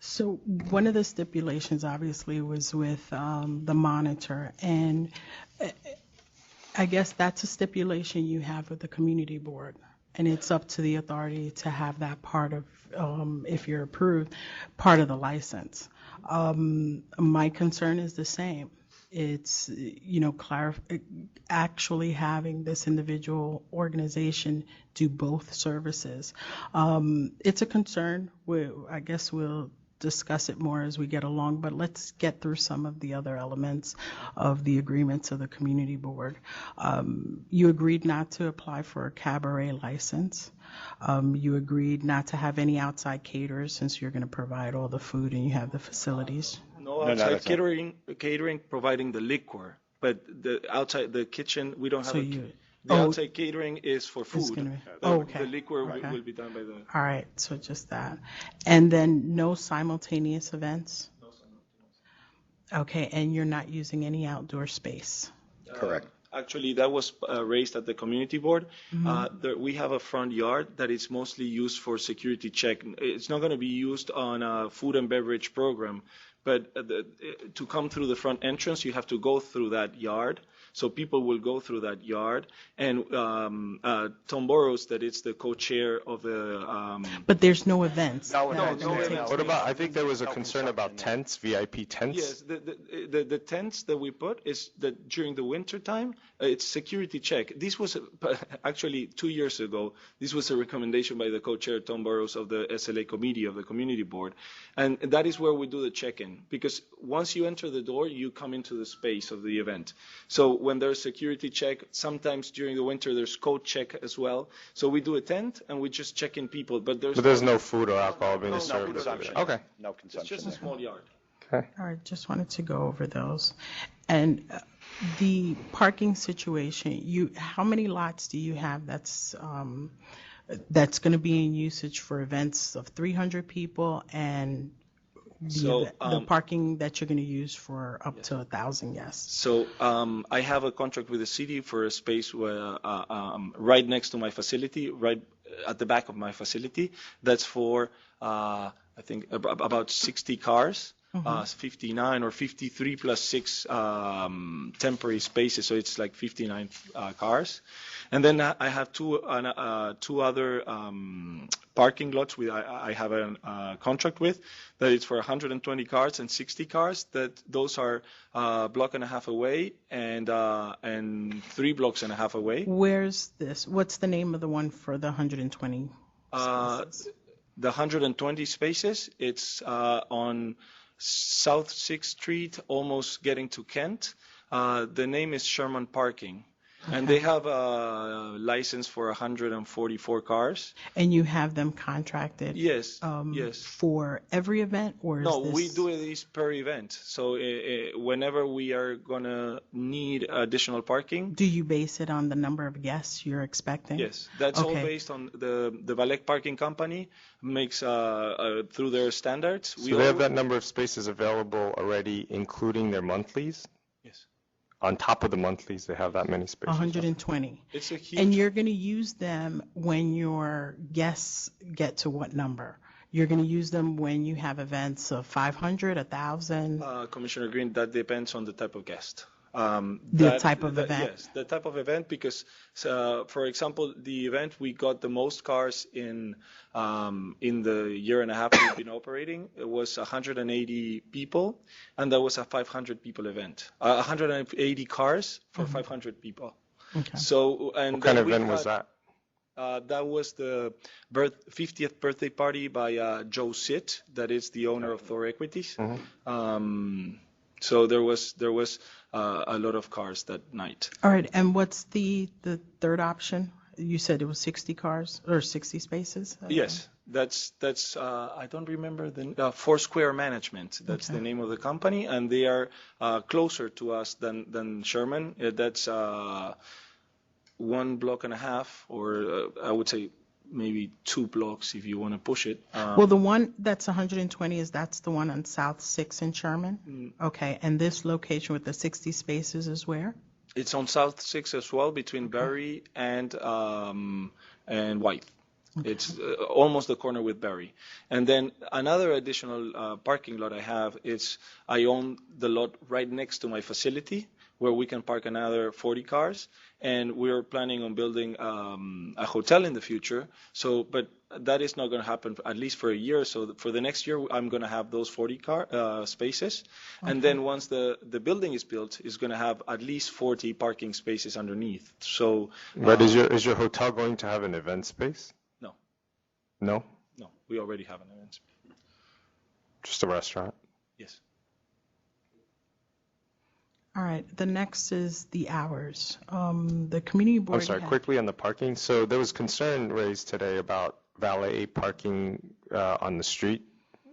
So one of the stipulations obviously was with the monitor, and I guess that's a stipulation you have with the community board. And it's up to the authority to have that part of, if you're approved, part of the license. My concern is the same. It's, actually having this individual organization do both services. It's a concern. I guess we'll discuss it more as we get along, but let's get through some of the other elements of the agreements of the community board. You agreed not to apply for a cabaret license. You agreed not to have any outside caterers since you're going to provide all the food and you have the facilities. No outside catering providing the liquor, but the kitchen, we don't have outside catering is for food. The liquor will be done by the... All right, so just that. And then no simultaneous events? No simultaneous. Okay, and you're not using any outdoor space? Correct. Actually, that was raised at the community board. Mm-hmm. We have a front yard that is mostly used for security check. It's not going to be used on a food and beverage program, but to come through the front entrance, you have to go through that yard. So people will go through that yard. And Tom Burrows, that is the co-chair of the... But there's no events. No. What about, I think there was a concern about tents, VIP tents? Yes, the tents that we put is that during the winter time, it's security check. This was actually 2 years ago. This was a recommendation by the co-chair, Tom Burrows, of the SLA committee of the community board. And that is where we do the check-in. Because once you enter the door, you come into the space of the event. So when there's security check, sometimes during the winter there's code check as well. So we do a tent and we just check in people, but there's no food or alcohol being served. No consumption. Okay. No consumption. It's just a small yard. Okay. All right, just wanted to go over those. And the parking situation, how many lots do you have that's going to be in usage for events of 300 people, and the parking that you're going to use for up to 1,000 guests? So I have a contract with the city for a space where, right next to my facility, right at the back of my facility. That's for, I think, about 60 cars. 59 or 53 plus 6 temporary spaces, so it's like 59 cars. And then I have two other parking lots I have a contract with, that it's for 120 cars and 60 cars. Those are a block and a half away and 3 blocks and a half away. Where's this? What's the name of the one for the 120 spaces? The 120 spaces, it's on South 6th Street, almost getting to Kent. The name is Sherman Parking. And they have a license for 144 cars. And you have them contracted? Yes, yes. For every event, or is No, this... we do it per event. So whenever we are going to need additional parking. Do you base it on the number of guests you're expecting? Yes, that's all based on the Valec Parking Company makes through their standards. So they have that number of spaces available already, including their monthlies? Yes. On top of the monthlies, they have that many spaces. 120. It's a huge... And you're going to use them when your guests get to what number? You're going to use them when you have events of 500, 1,000? Commissioner Green, that depends on the type of guest. Type of event? Yes, the type of event, because, for example, the event we got the most cars in the year and a half we've been operating, it was 180 people, and that was a 500 people event. 180 cars for 500 people. Okay. So, and what kind of event was that? That was the 50th birthday party by Joe Sitt, that is the owner of Thor Equities. So there was a lot of cars that night. All right, and what's the third option? You said it was 60 cars or 60 spaces? Yes, that's I don't remember the Foursquare Management. That's the name of the company, and they are closer to us than Sherman. That's 1.5 blocks, or I would say maybe 2 blocks if you want to push it. Well, the one that's 120 that's the one on South 6 in Sherman? Okay, and this location with the 60 spaces is where? It's on South 6 as well, between Berry and White. Okay. It's almost the corner with Berry. And then another additional parking lot I have is I own the lot right next to my facility, where we can park another 40 cars, and we're planning on building a hotel in the future. So, but that is not going to happen at least for a year. So for the next year, I'm going to have those 40 car spaces, and then once the building is built, it's going to have at least 40 parking spaces underneath. So, but is your hotel going to have an event space? No. No. No, we already have an event space. Just a restaurant. Yes. All right, the next is the hours. The community board... I'm sorry, quickly on the parking. So there was concern raised today about valet parking on the street.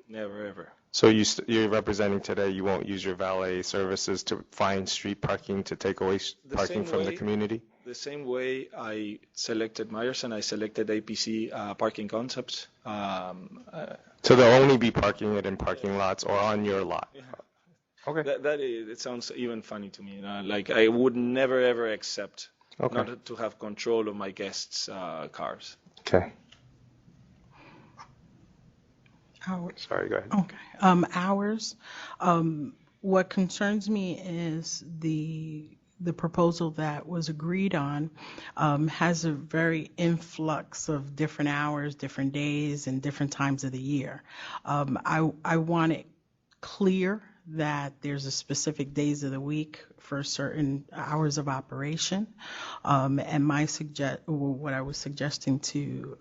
Never, ever. So you're representing today you won't use your valet services to find street parking to take away parking from the community? The same way I selected Meyerson, I selected APC Parking Concepts. So they'll only be parking it in parking lots or on your lot? Yeah. Okay. It sounds even funny to me. Like I would never ever accept not to have control of my guests' cars. Okay. Hours. Sorry, go ahead. Okay. Hours. What concerns me is the proposal that was agreed on has a very influx of different hours, different days, and different times of the year. I want it clear that there's a specific days of the week for certain hours of operation. And what I was suggesting to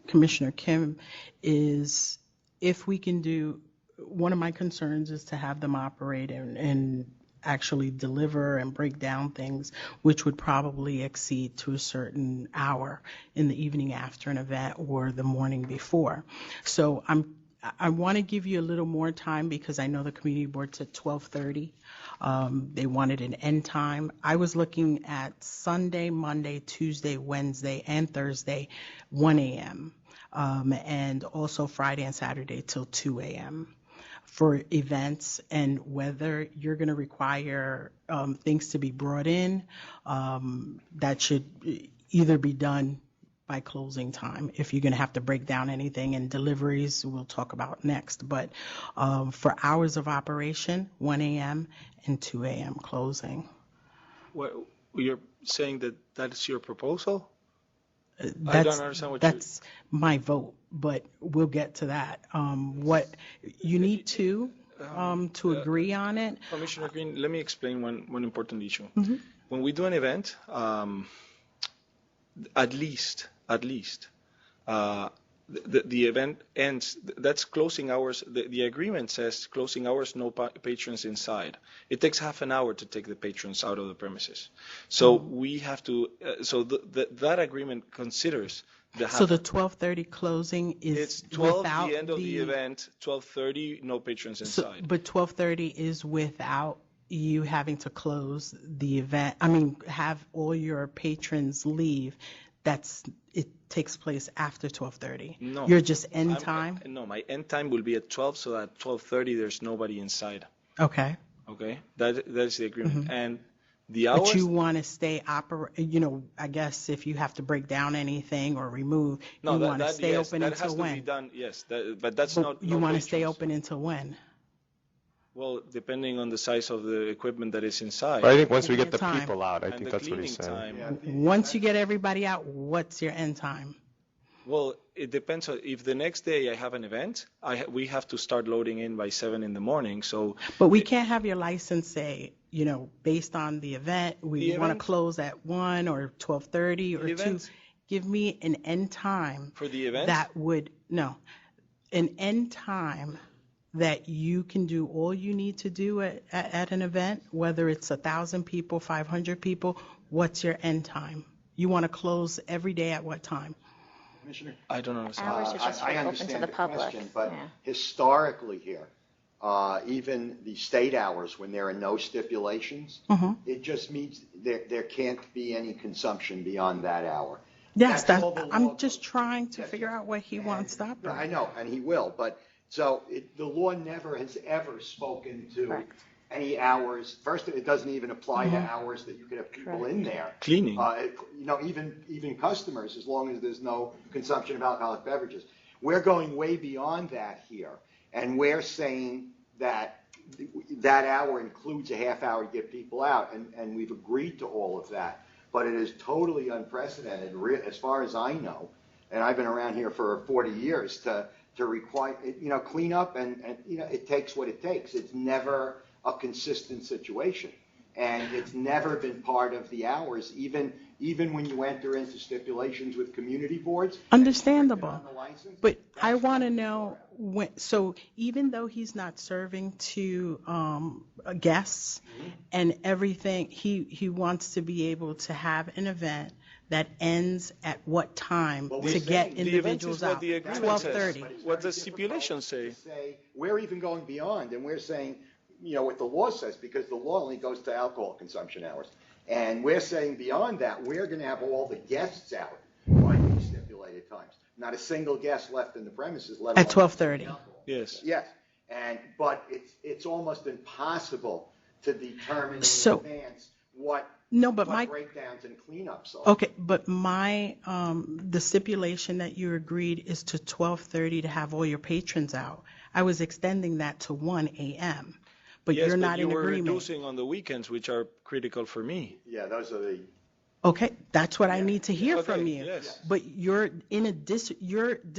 Commissioner Kim is if we can do, one of my concerns is to have them operate and actually deliver and break down things, which would probably exceed to a certain hour in the evening after an event or the morning before. So I want to give you a little more time because I know the community board said 12:30. They wanted an end time. I was looking at Sunday, Monday, Tuesday, Wednesday, and Thursday, 1 a.m. And also Friday and Saturday till 2 a.m. for events, and whether you're going to require things to be brought in, that should either be done by closing time. If you're going to have to break down anything, and deliveries we'll talk about next. But for hours of operation, 1 a.m. and 2 a.m. closing. What, you're saying that is your proposal? I don't understand what that's my vote, but we'll get to that. What you need to agree on it. Commissioner Green, let me explain one important issue. Mm-hmm. When we do an event, at least the event ends. That's closing hours. The agreement says closing hours, no patrons inside. It takes half an hour to take the patrons out of the premises. So we have to. So that agreement considers the half. So the 12:30 closing is It's 12, without the end of the event. 12:30, no patrons inside. But 12:30 is without you having to close the event. I mean, have all your patrons leave. It takes place after 12:30. No. You're just end time? No, my end time will be at 12, so at 12:30 there's nobody inside. Okay. Okay, that's the agreement. And the hours. But you want to stay I guess if you have to break down anything or remove, you want to stay open that until has when? to be done. Yes, but that's not. You want to stay patrons. open until when? Well, depending on the size of the equipment that is inside. But I think once we get the Time. people out, I And think the that's what he's cleaning saying. time. Once you get everybody out, what's your end time? Well, it depends on if the next day I have an event, we have to start loading in by 7 in the morning. So. But we can't have your license say, based on the event, we The want to event- close at 1 or 12:30 or 2. event- Give me an end time. For the event? An end time that you can do all you need to do at an event, whether it's 1,000 people, 500 people. What's your end time? You want to close every day at what time? Commissioner? I don't understand. Hours are just I open to understand the the public. question, but Yeah. historically here, even the state hours, when there are no stipulations, it just means there can't be any consumption beyond that hour. Yes, That's all the law I'm just goes. trying to figure out what he wants to Yeah, operate. I know, and he will, but the law never has ever spoken to Correct. any hours. First, it doesn't even apply to hours that you could have people in there. Cleaning. Even customers, as long as there's no consumption of alcoholic beverages. We're going way beyond that here, and we're saying that that hour includes a half hour to get people out, and we've agreed to all of that. But it is totally unprecedented, as far as I know, and I've been around here for 40 years, to require, clean up, and it takes what it takes. It's never a consistent situation, and it's never been part of the hours, even when you enter into stipulations with community boards. Understandable. On the license, But I want to know so even though he's not serving to guests and everything, he wants to be able to have an event that ends at what time Well, to we're get saying The event individuals is what out? the agreement 12:30. says. What the stipulations say. We're even going beyond, and we're saying, what the law says, because the law only goes to alcohol consumption hours. And we're saying beyond that, we're going to have all the guests out by these stipulated times. Not a single guest left in the premises, let At alone 12:30. Yes. Yes, but it's almost impossible to determine in So- advance what but my breakdowns and cleanups are. Okay, but the stipulation that you agreed is to 12:30 to have all your patrons out. I was extending that to 1 a.m. But Yes, you're not you in were agreement. reducing on the weekends, which are critical for me. Yeah, those are the. Okay, that's what I need to hear Okay, from you. yes. But you're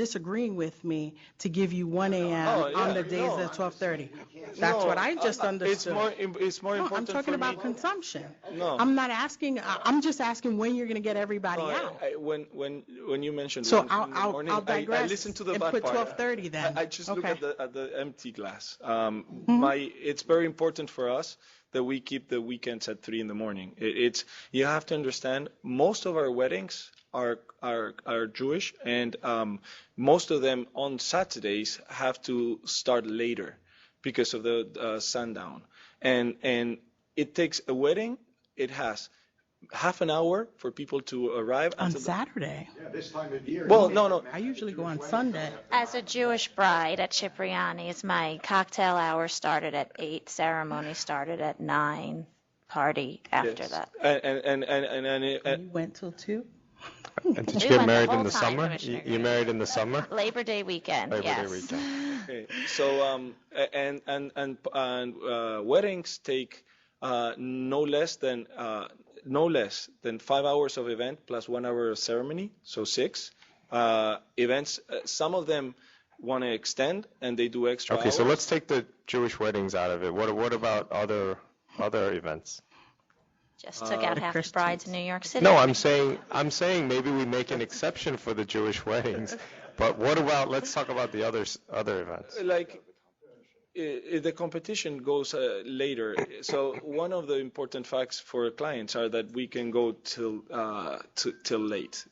disagreeing with me to give you 1 a.m. Oh, on yeah, the days no. at 12:30. That's what I just understood. It's more No, I'm important talking for about me. consumption. No. I'm not asking. I'm just asking when you're going to get everybody out. When you mentioned So one in the morning, I'll digress I listened to the and bad put part. 12:30 then. I just look Okay. at the empty glass. It's very important for us that we keep the weekends at 3 in the morning. You have to understand, most of our weddings are Jewish, and most of them on Saturdays have to start later because of the sundown. And it takes a wedding. It has half an hour for people to arrive On until Saturday. Yeah, this time of year. Well, no. I usually go on Sunday. As a Jewish bride at Cipriani's, my cocktail hour started at 8, ceremony started at 9, party after Yes. that. And you went till 2? And did We you get went the married whole in the time, summer? Commissioner You married in the summer? Labor Day weekend, Labor yes. Day weekend. Okay. So weddings take no less than 5 hours of event plus 1 hour of ceremony, so 6 events. Some of them want to extend and they do extra Okay, hours. so let's take the Jewish weddings out of it. What about other events? Just took out half the brides in New York City. No, I'm saying maybe we make an exception for the Jewish weddings. But what about, let's talk about the other events. Like, the competition goes later. So one of the important facts for clients are that we can go till late.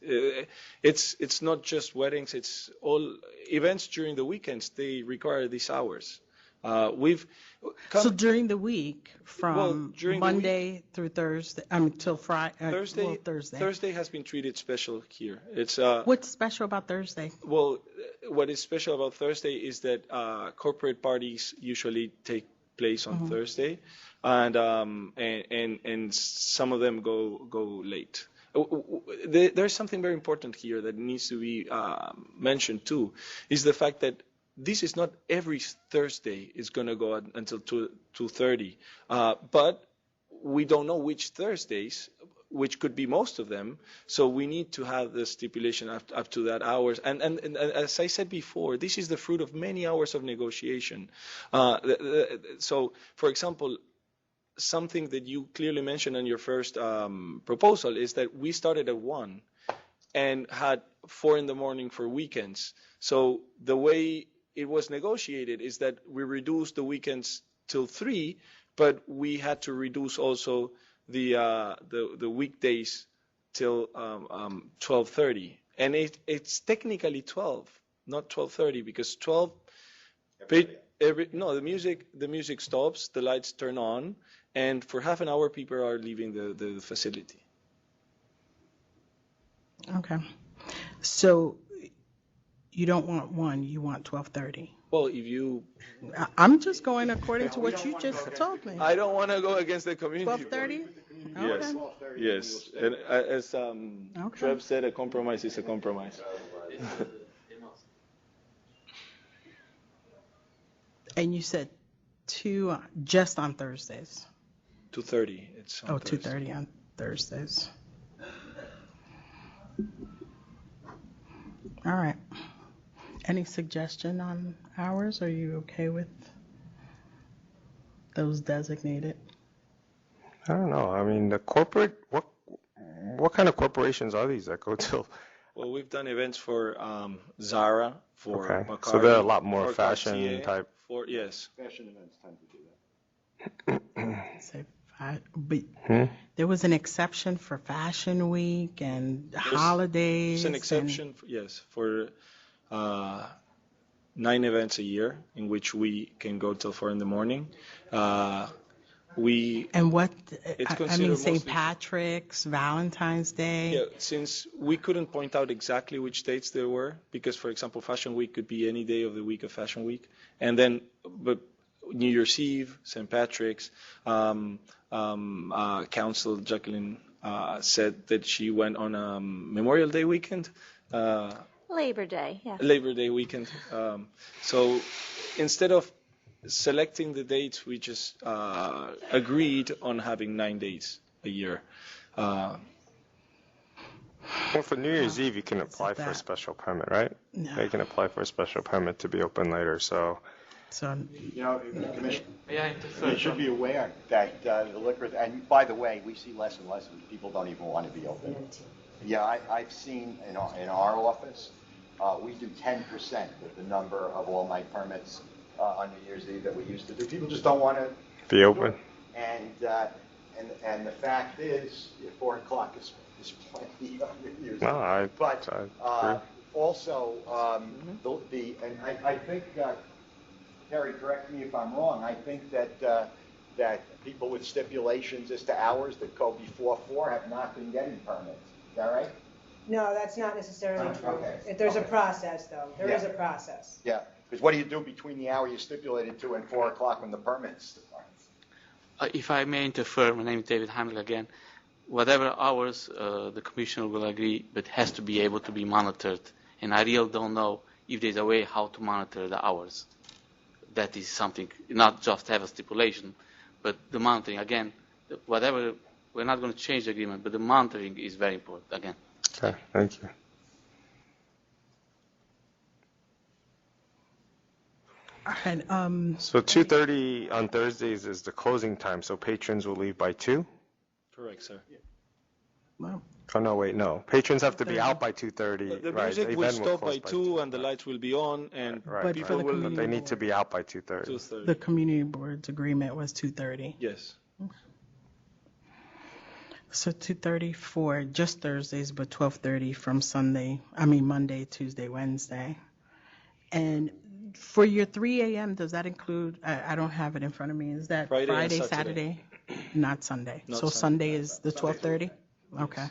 It's not just weddings. It's all events during the weekends. They require these hours. So during the week, from Monday through Thursday, till Friday. Thursday has been treated special here. It's what's special about Thursday? Well, what is special about Thursday is that corporate parties usually take place on Thursday, and some of them go late. There's something very important here that needs to be mentioned too, is the fact that this is not every Thursday is going to go until 2:30, but we don't know which Thursdays, which could be most of them. So we need to have the stipulation up to that hours. And as I said before, this is the fruit of many hours of negotiation. So, for example, something that you clearly mentioned in your first proposal is that we started at 1 and had 4 in the morning for weekends. So the way it was negotiated is that we reduced the weekends till 3, but we had to reduce also the weekdays till 12:30, and it's technically 12, not 12:30, because 12. The music stops, the lights turn on, and for half an hour people are leaving the facility. Okay, so you don't want 1, you want 12:30. Well, if you... I'm just going according to what you just told me. I don't want to go against the community. 12:30? Yes. Okay. Yes. And as Trev said, a compromise is a compromise. And you said 2 just on Thursdays? 2:30. It's on Thursday. 2:30 on Thursdays. All right. Any suggestion on hours? Are you okay with those designated? I don't know. I mean, the corporate, what kind of corporations are these that go till? Well, we've done events for Zara, for Bacardi, so they're a lot more for fashion Cartier, type. Yes. Fashion events tend to do that. But there was an exception for Fashion Week and holidays. It's an exception, yes, for 9 events a year in which we can go till 4 in the morning. St. Patrick's, Valentine's Day. Yeah, since we couldn't point out exactly which dates there were, because, for example, Fashion Week could be any day of the week of Fashion Week, and then, but New Year's Eve, St. Patrick's, Council Jacqueline said that she went on a Memorial Day weekend. Labor Day, yeah. Labor Day weekend. So instead of selecting the dates, we just agreed on having 9 days a year. Well, for New Year's Eve, you can apply for a special permit, right? No. You can apply for a special permit to be open later, so. You know, Commissioner, you should be aware that the liquor, and by the way, we see less and less of people don't even want to be open. Yeah, I've seen in our office, we do 10% of the number of all-night permits on New Year's Eve that we used to do. People just don't want to be open. And the fact is, 4 o'clock is plenty on New Year's Eve. No, I agree. Also, I think, Terry, correct me if I'm wrong, I think that people with stipulations as to hours that go before 4 have not been getting permits. Is that right? No, that's not necessarily true. Okay. There's a process, though. There is Yeah. a process. Yeah, because what do you do between the hour you stipulated to and 4 o'clock when the permits? If I may interfere, my name is David Heimlich again. Whatever hours the commissioner will agree, but has to be able to be monitored. And I really don't know if there's a way how to monitor the hours. That is something, not just have a stipulation, but the monitoring, again, whatever, we're not going to change the agreement, but the monitoring is very important, again. Okay, thank you. And, so 2:30 on Thursdays is the closing time, so patrons will leave by 2? Correct, sir. Oh, no, wait, no. Patrons have to be out by 2:30, The right? music The will event stop close by 2 and the lights will be on and Right, people right. will... But they need to be out by 2:30. 2:30. The community board's agreement was 2:30. Yes. So 2:30 for just Thursdays, but 12:30 from Monday, Tuesday, Wednesday. And for your 3 a.m., does that include, I don't have it in front of me, is that Friday and Friday, Saturday. Saturday? Not Sunday. Not So Sunday. Sunday is the 12:30? Okay.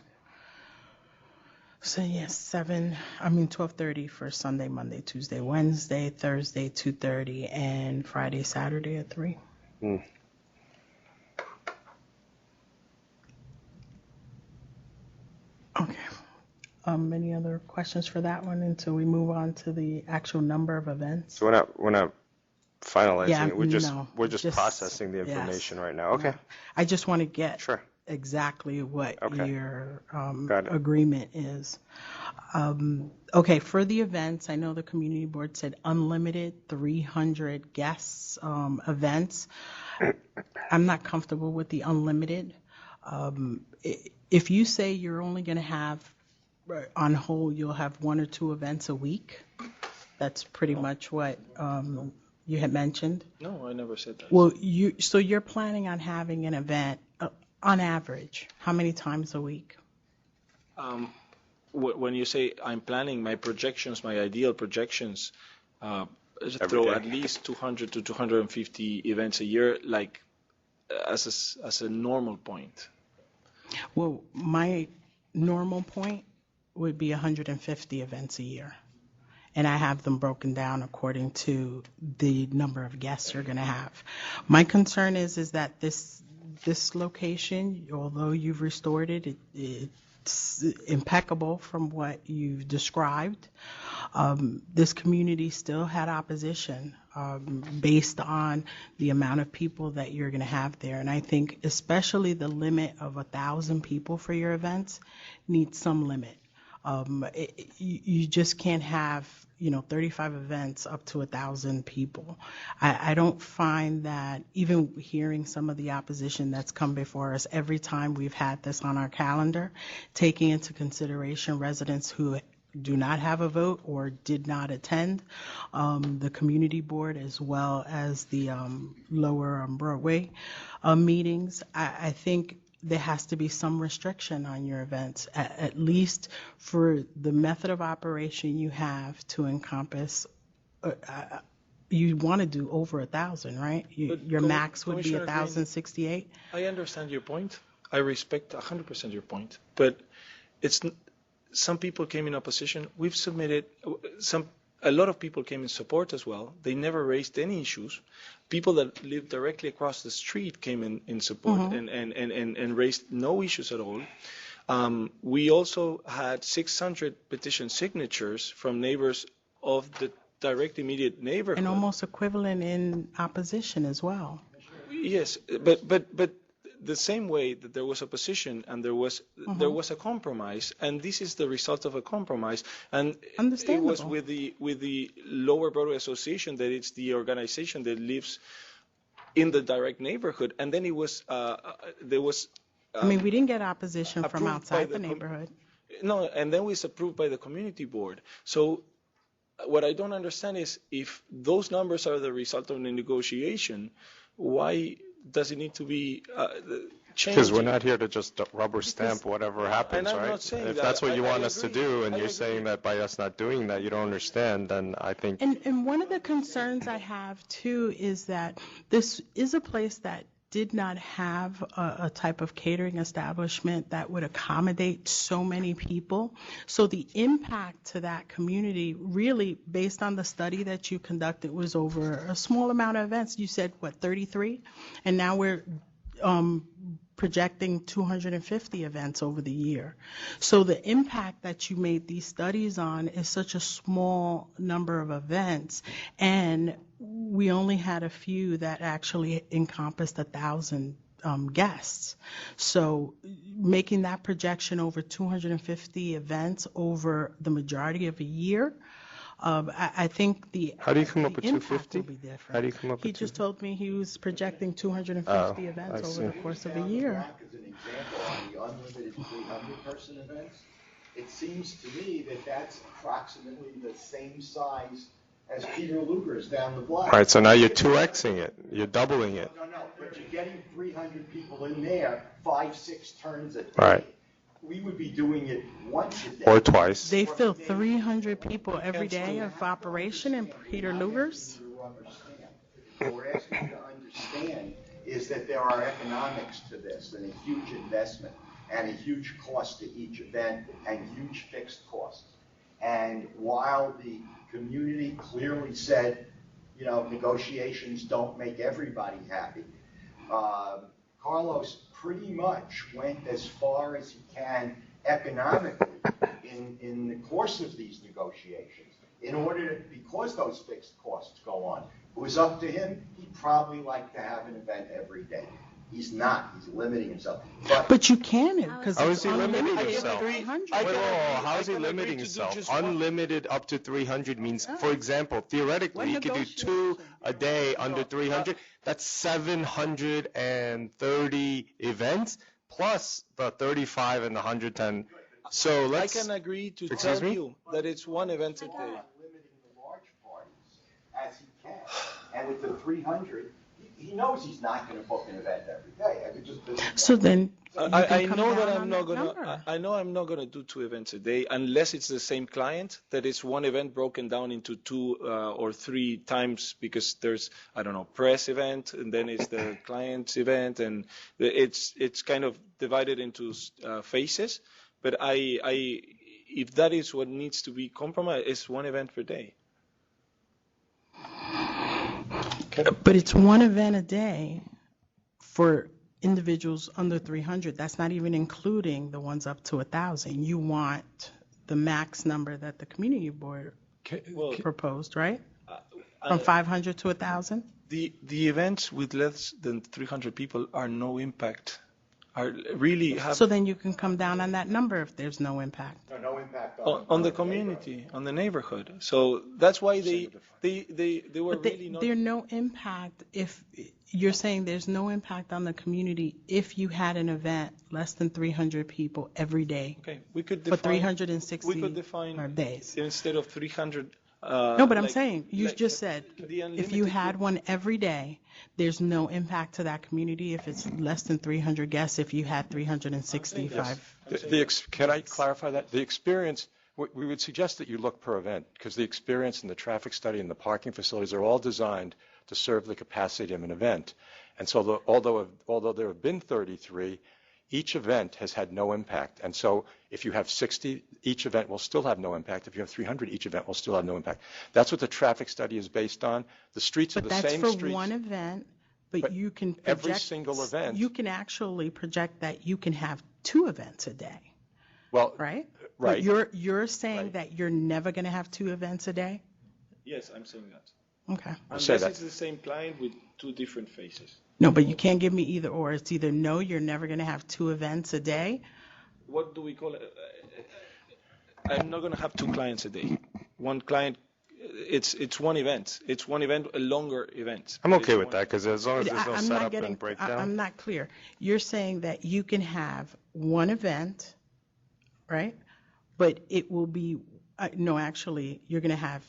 So yes, 12:30 for Sunday, Monday, Tuesday, Wednesday, Thursday, 2:30, and Friday, Saturday at 3. Okay. Any other questions for that one until we move on to the actual number of events? So we're not finalizing Yeah, it. We're just processing the yes. information right now. Okay. I just want to get Sure. exactly what Okay. your Got it. agreement is. Okay, for the events, I know the community board said unlimited 300 guests events. I'm not comfortable with the unlimited. If you say you're only going to have, on whole, you'll have 1 or 2 events a week, that's pretty much what you had mentioned. No, I never said that. Well, so you're planning on having an event, on average, how many times a week? When you say I'm planning my projections, my ideal projections, Every throw day. at least 200 to 250 events a year, like as a normal point. Well, my normal point would be 150 events a year. And I have them broken down according to the number of guests you're going to have. My concern is that this location, although you've restored it, it's impeccable from what you've described. This community still had opposition based on the amount of people that you're going to have there. And I think especially the limit of 1,000 people for your events needs some limit. You just can't have 35 events up to 1,000 people. I don't find that, even hearing some of the opposition that's come before us every time we've had this on our calendar, taking into consideration residents who do not have a vote or did not attend the community board as well as the lower Broadway meetings, I think there has to be some restriction on your events, at least for the method of operation you have to encompass. You want to do over 1,000, right? Your max would be Commissioner Green, 1,068. I understand your point. I respect 100% your point. But some people came in opposition. We've submitted a lot of people came in support as well. They never raised any issues. People that live directly across the street came in support and raised no issues at all. We also had 600 petition signatures from neighbors of the direct immediate neighborhood. And almost equivalent in opposition as well. Yes, but the same way that there was opposition and there was a compromise, and this is the result of a compromise, and it was with the Lower Broadway Association, that it's the organization that lives in the direct neighborhood, and then it was there was. We didn't get opposition from outside the neighborhood. No, and then it was approved by the community board. So what I don't understand is, if those numbers are the result of a negotiation, why does it need to be changed? Because we're not here to just rubber stamp whatever happens, and I'm right? not saying If that. that's what you want I us to agree. do, and I you're agree. saying that by us not doing that, you don't understand, then I think... And one of the concerns I have, too, is that this is a place that did not have a type of catering establishment that would accommodate so many people. So the impact to that community, really, based on the study that you conducted, was over a small amount of events. You said, 33? And now we're projecting 250 events over the year. So the impact that you made these studies on is such a small number of events, and we only had a few that actually encompassed 1,000 guests. So making that projection over 250 events over the majority of a year, I think the How do you come up with the impact 250? will be different. How do you come up He with just told me he was projecting 250 Oh, events I over see. the course of a year. As an example, on the unlimited 300-person events, it seems to me that that's approximately the same size as Peter Luger's down the block. All right, so now you're 2xing it. You're doubling it. No, but you're getting 300 people in there, 5-6 turns a day. Right. We would be doing it once a day. Or twice. They fill 300 people every day of operation in Peter Luger's? What we're asking you to understand is that there are economics to this and a huge investment and a huge cost to each event and huge fixed costs. And while the community clearly said, you know, negotiations don't make everybody happy, Carlos pretty much went as far as he can economically in the course of these negotiations. In order to, because those fixed costs go on, it was up to him. He'd probably like to have an event every day. He's not. He's limiting himself. But you can, because How it's is he limiting unlimited himself? 300. How is he limiting himself? Unlimited up to 300 means, for example, theoretically, he could do 2 a day under 300. That's 730 events plus the 35 and the 110. So I let's. can agree to Excuse tell me? you that it's one event a day. Limiting the large parties as he can. And with the 300, he knows he's not going to book an event every day. I could just So then, I know that I'm not gonna. I know I'm not gonna do 2 events a day unless it's the same client. That it's one event broken down into 2 or 3 times because there's press event and then it's the client's event and it's kind of divided into phases. But if that is what needs to be compromised, it's 1 event per day. But it's 1 event a day for individuals under 300. That's not even including the ones up to 1,000. You want the max number that the community board proposed, right? From 500 to 1,000? The events with less than 300 people are no impact. Are really have So then you can come down on that number if there's no impact. No impact on the community, on the neighborhood. So that's why they were really not. There's no impact if you're saying there's no impact on the community if you had an event less than 300 people every day. Okay, we could for define. 360 we could define days. Instead of 300. No, but I'm saying, you just said, if you unlimited had one every day, there's no impact to that community if it's less than 300 guests, if you had 365. Can I clarify that? The experience, we would suggest that you look per event, because the experience and the traffic study and the parking facilities are all designed to serve the capacity of an event. And so although there have been 33, each event has had no impact. And so if you have 60, each event will still have no impact. If you have 300, each event will still have no impact. That's what the traffic study is based on. The streets are the same streets. But that's for one event, but you can project. Every single event. You can actually project that you can have 2 events a day. Well, right? Right. But you're saying that you're never going to have 2 events a day? Yes, I'm saying that. Okay. Unless it's the same client with 2 different faces. No, but you can't give me either or. It's either no, you're never going to have 2 events a day. What do we call it? I'm not going to have 2 clients a day. One client, it's one event. It's one event, a longer event. I'm okay with that because as long as there's no I'm setup not getting, and breakdown. I'm not clear. You're saying that you can have one event, right? But it will be, no, actually, you're going to have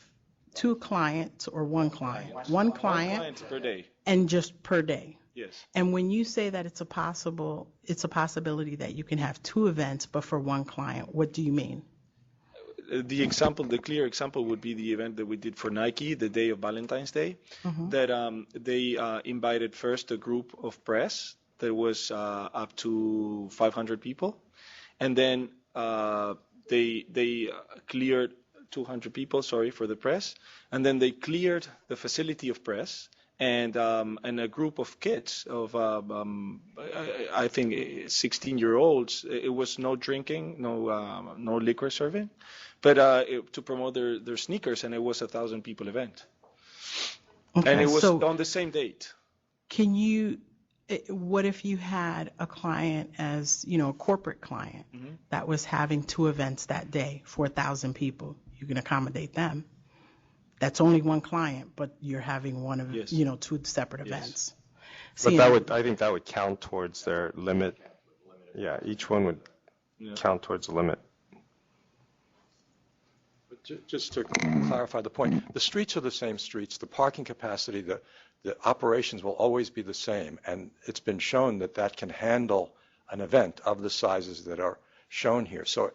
2 clients or 1 client. One client per day. And just per day. Yes. And when you say that it's a possibility that you can have 2 events, but for 1 client, what do you mean? The clear example would be the event that we did for Nike, the day of Valentine's Day, that they invited first a group of press that was up to 500 people, and then they cleared 200 people, for the press, and then they cleared the facility of press, and a group of kids of I think 16-year-olds. It was no drinking, no liquor serving, but to promote their sneakers, and it was 1,000 people event. Okay, and it was so on the same date. Can you? What if you had a client as a corporate client that was having 2 events that day for 1,000 people? You can accommodate them. that's only one client, but you're having one of, Yes. two separate Yes. events. But I think that would count towards their limit. Yeah, each one would count towards the limit. But just to clarify the point, the streets are the same streets. The parking capacity, the operations will always be the same. And it's been shown that that can handle an event of the sizes that are shown here. So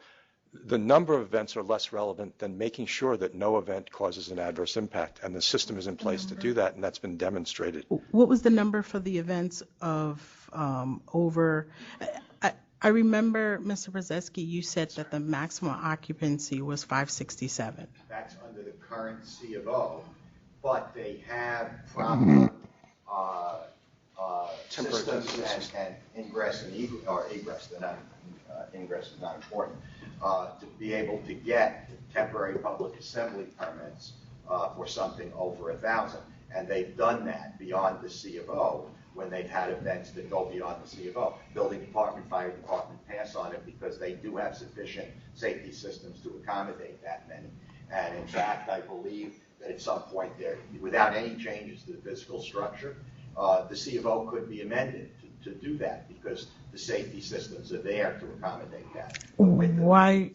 the number of events are less relevant than making sure that no event causes an adverse impact. And the system is in place to do that, and that's been demonstrated. What was the number for the events of over? I remember, Mr. Brzezinski, you said that the maximum occupancy was 567. That's under the current C of O, but they have proper systems and ingress and egress, or egress, they're not, ingress is not important, to be able to get temporary public assembly permits for something over 1,000. And they've done that beyond the C of O when they've had events that go beyond the C of O. Building department, fire department pass on it because they do have sufficient safety systems to accommodate that many. And in fact, I believe that at some point there, without any changes to the physical structure, the C of O could be amended to do that because the safety systems are there to accommodate that. Why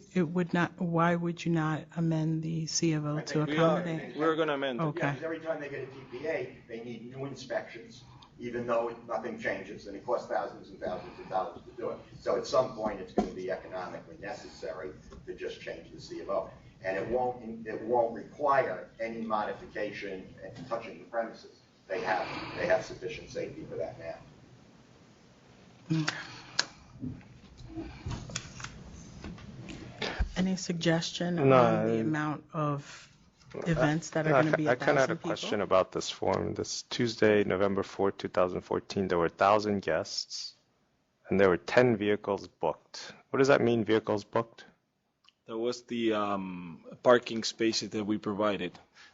would you not amend the C of O to accommodate? We're going to amend it. Okay. Yeah, because every time they get a TPA, they need new inspections, even though nothing changes, and it costs thousands and thousands of dollars to do it. So at some point, it's going to be economically necessary to just change the C of O. And it won't require any modification and touching the premises. They have sufficient safety for that now. Any suggestion on the amount of events that are going to be 1,000 I kind of had a people? question about this form. This Tuesday, November 4th, 2014, there were 1,000 guests, and there were 10 vehicles booked. What does that mean, vehicles booked? That was the parking spaces that we provided.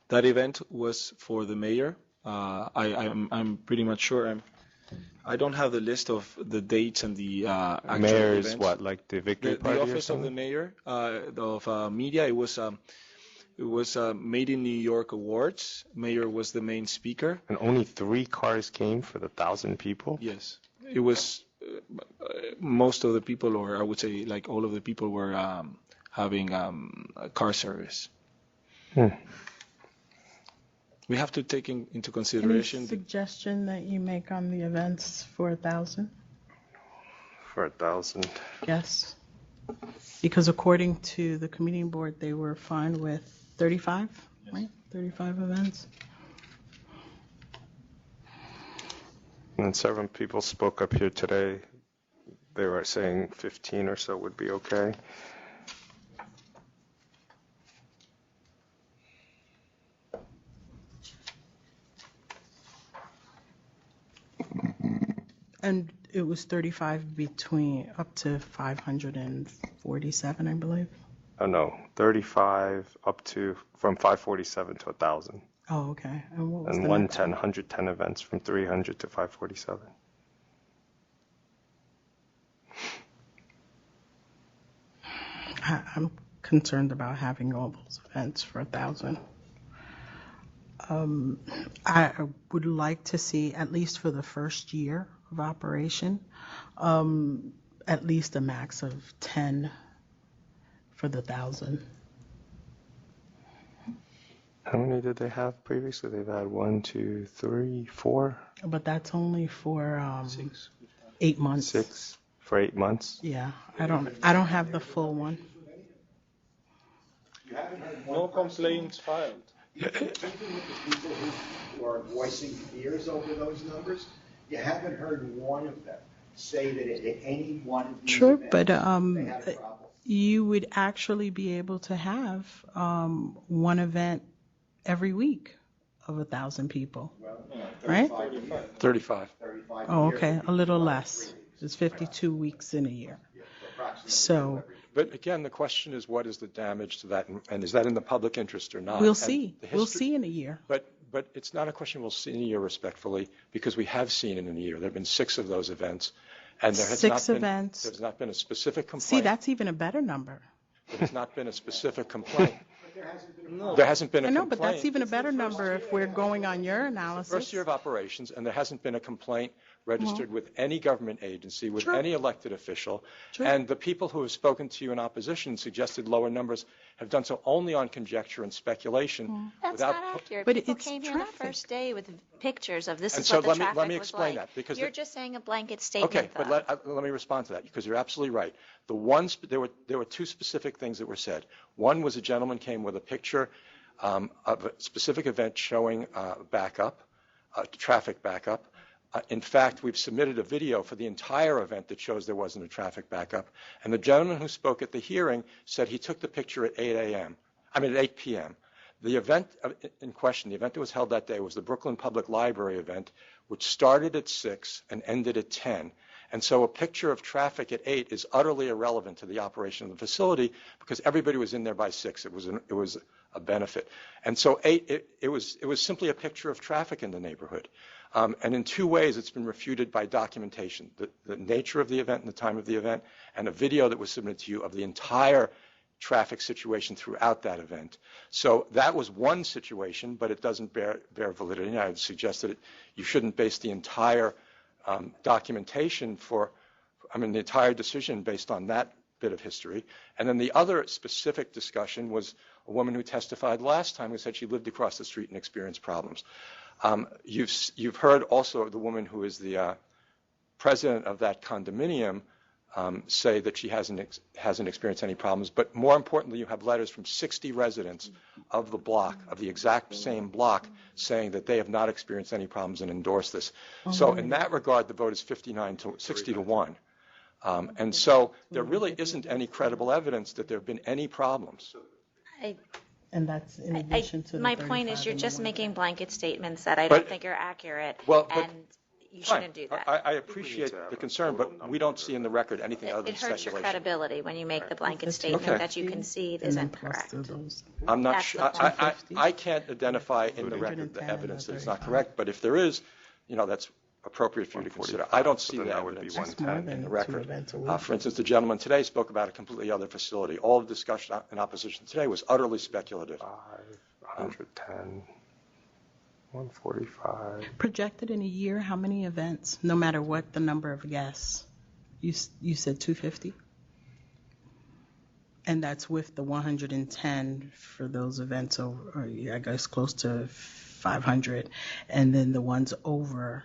That event was for the mayor. I'm pretty much sure. I don't have the list of the dates and the actual Mayor's events. what, like the victory party The or office of something? the mayor of media. It was Made in New York Awards. Mayor was the main speaker. And only 3 cars came for the 1,000 people? Yes, it was. Most of the people, or I would say, like all of the people, were having car service. We have to take into consideration. Any suggestion that you make on the events for 1,000? For 1,000. Yes. Because according to the committee board, they were fine with 35, right? 35 events. And several people spoke up here today. They were saying 15 or so would be okay. And it was 35 between up to 547, I believe. Oh, no, 35 up to, from 547 to 1,000. Oh, okay. And what was And the next 110 events from 300 to 547. I'm concerned about having all those events for 1,000. I would like to see, at least for the first year of operation, at least a max of 10 for the 1,000. How many did they have previously? They've had 1, 2, 3, 4? But that's only for 8 months. 6 for 8 months? Yeah, I don't have the full one. No complaints filed. Even with the people who are voicing fears over those numbers, you haven't heard one of them say that at any one of these Sure, events, but they had a problem. you would actually be able to have one event every week of 1,000 people, right? 35. Oh, okay, a little less. It's 52 weeks in a year. So But again, the question is, what is the damage to that, and is that in the public interest or not? we'll And see. the We'll history- see in a year. But it's not a question we'll see in a year, respectfully, because we have seen it in a year. There have been 6 of those events, and there has 6 not events. There's not been a specific See, complaint. that's even a better number. There's not been a specific complaint. But there hasn't been a There hasn't been a I know, complaint. but that's even a better number if we're going on your analysis. First year of operations, and there hasn't been a complaint registered with any government agency, with True. any elected official. True. And the people who have spoken to you in opposition suggested lower numbers have done so only on conjecture and speculation. That's without not accurate. But People it's came here traffic. the first day with pictures of this And is so what the let me- traffic let me was explain like. that, because You're the- just saying a blanket statement, Okay, though. but let me respond to that, because you're absolutely right. There were two specific things that were said. One was a gentleman came with a picture of a specific event showing backup, traffic backup. In fact, we've submitted a video for the entire event that shows there wasn't a traffic backup. And the gentleman who spoke at the hearing said he took the picture at 8 p.m. The event in question, the event that was held that day, was the Brooklyn Public Library event, which started at 6 and ended at 10. And so a picture of traffic at 8 is utterly irrelevant to the operation of the facility because everybody was in there by 6. It was a benefit. And so 8, it was simply a picture of traffic in the neighborhood. And in two ways, it's been refuted by documentation, the nature of the event and the time of the event, and a video that was submitted to you of the entire traffic situation throughout that event. So that was one situation, but it doesn't bear validity. And I would suggest that you shouldn't base the entire documentation the entire decision based on that bit of history. And then the other specific discussion was a woman who testified last time who said she lived across the street and experienced problems. You've heard also the woman who is the president of that condominium say that she hasn't experienced any problems. But more importantly, you have letters from 60 residents of the block, of the exact same block, saying that they have not experienced any problems and endorse this. So in that regard, the vote is 60 to 1. And so there really isn't any credible evidence that there have been any problems. And that's in addition to the My point is 35 you're and the just 1. making blanket statements that I But- don't think are accurate, Well, but- and you shouldn't do that. I appreciate the concern, but we don't see in the record anything other than It hurts your speculation. credibility when you make the blanket statement Okay. that you concede And then isn't plus correct. to those. I'm not That's sure. the point. I can't identify in the record the 110 and evidence the that it's not 35. correct, but if there is, that's appropriate for you to consider. I don't see Then that that would be evidence That's more in than the 2 record. events a week. For instance, the gentleman today spoke about a completely other facility. All the discussion in opposition today was utterly speculative. 110, 145. Projected in a year, how many events, no matter what the number of guests? You said 250? And that's with the 110 for those events over, or I guess close to 500, and then the ones over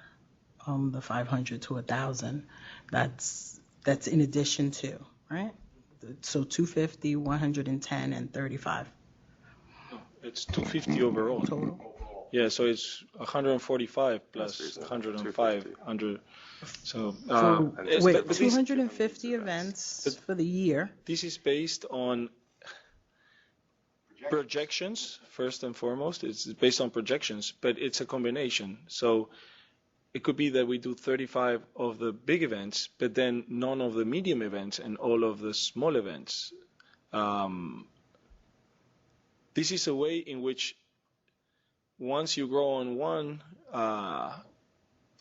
the 500 to 1,000. That's in addition to, right? So 250, 110, and 35 It's 250 overall. total. Yeah, so it's 145 plus That's 105, 100. So, Wait, but 250 events for the year. this is based on projections, first and foremost. It's based on projections, but it's a combination. So it could be that we do 35 of the big events, but then none of the medium events and all of the small events. This is a way in which once you grow on one,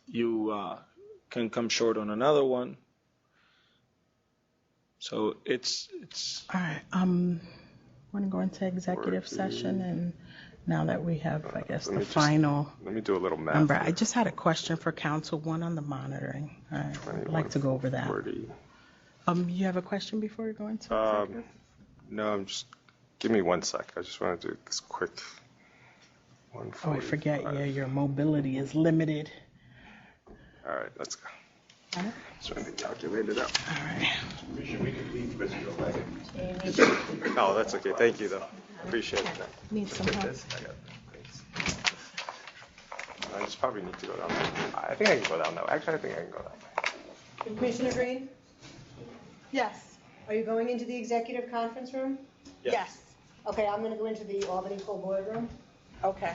you can come short on another one. So it's. All right. We're going to go into executive session, and now that we have, I guess, the final Let me do a little math. number, here. I just had a question for council, one on the monitoring. All right. I'd like to go over that. 40. You have a question before we go into executive? No, give me 1 sec. I just want to do this quick. Oh, I forget. Yeah, your mobility is limited. All right, let's go. All right. Just trying to calculate it out. All right. Oh, that's okay. Thank you, though. Appreciate that. Need some help? I just probably need to go down there. I think I can go down that way. Actually, I think I can go down there. Commissioner Green, Yes. are you going into the executive conference room? Yes. Okay, I'm going to go into the Albany full board room. Okay.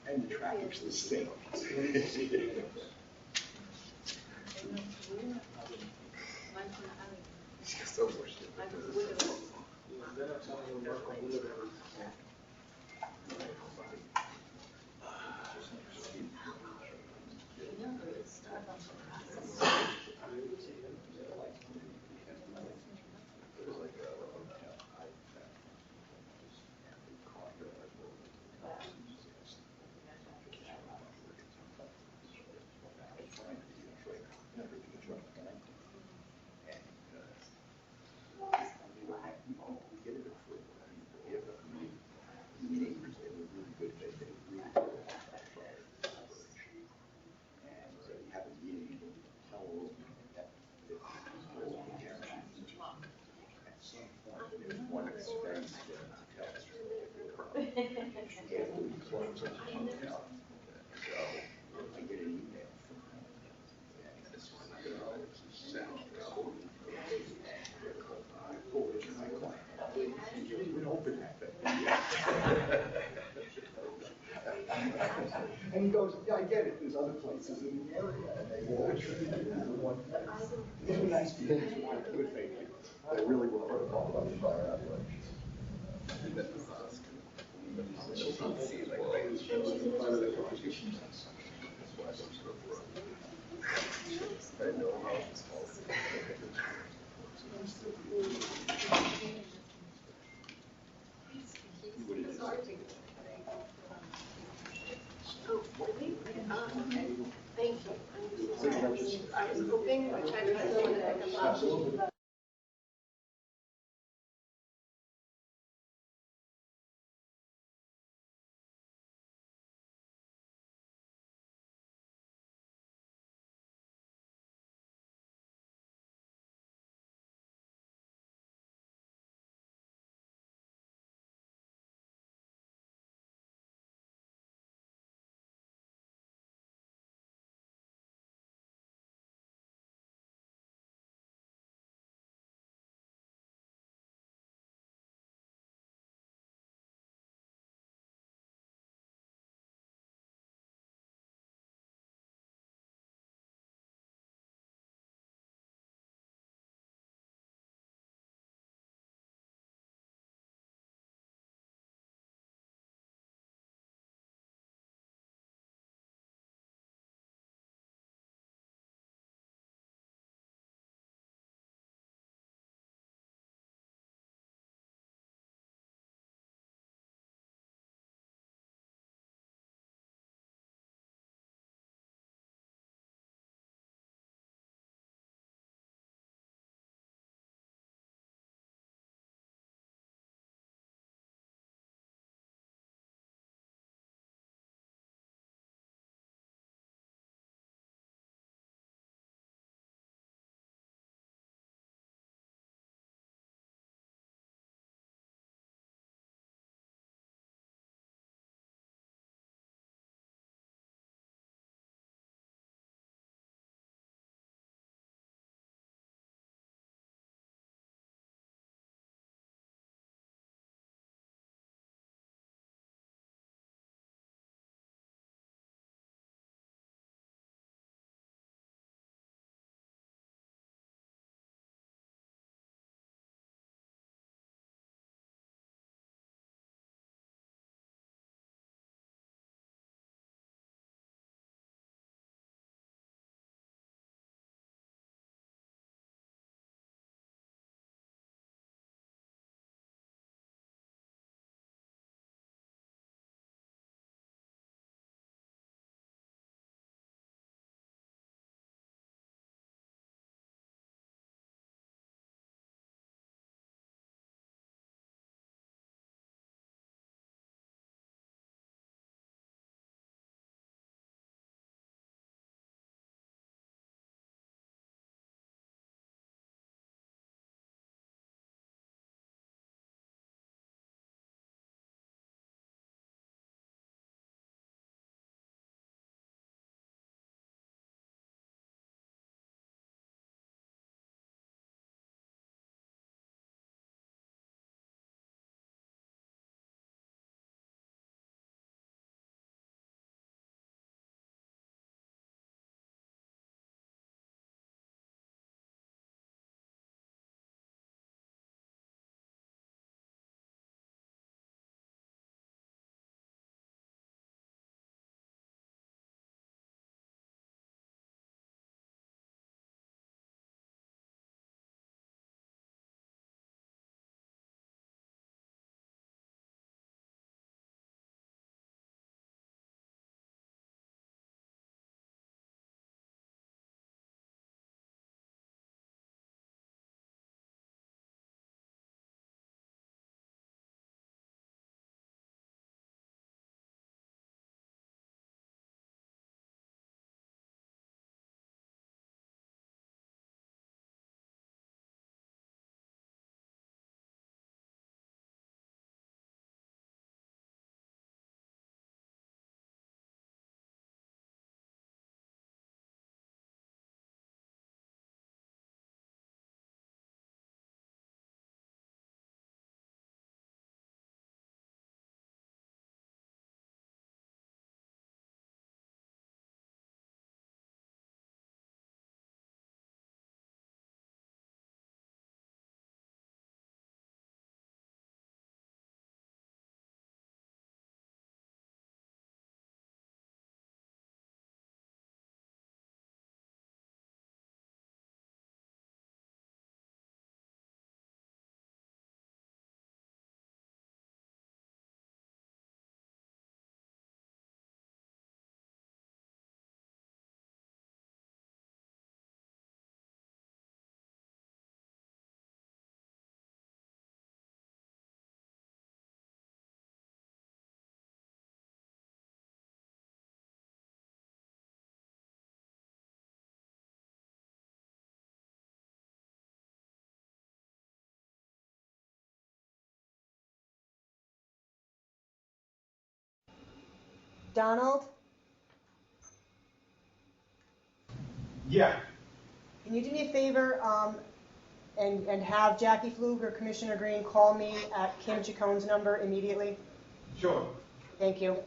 And the traffic's the same. And he goes, yeah, I get it, there's other places in the area, and they won't. These are nice buildings, good faith. They really will protocol about the fire operations. Thank you. I was hoping, I tried to fill in a Donald? Yeah. Can you do me a favor and have Jackie Flug or Commissioner Green call me at Kim Chacon's number immediately? Sure. Thank you.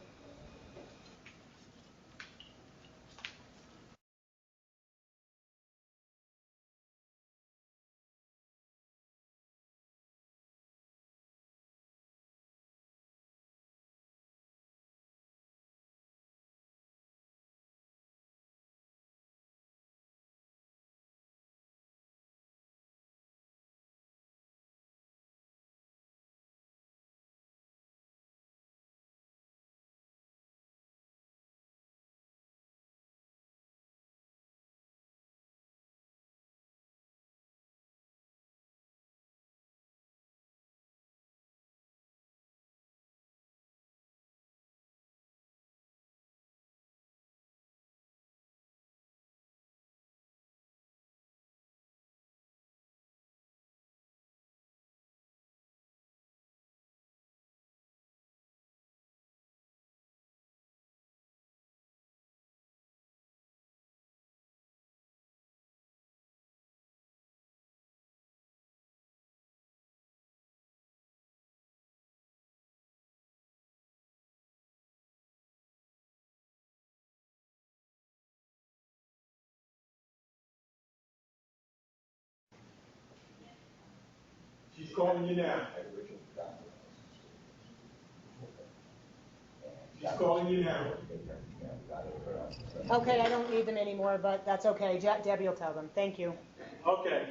She's calling you now. She's calling you now. Okay, I don't need them anymore, but that's okay. Debbie will tell them. Thank you. Okay.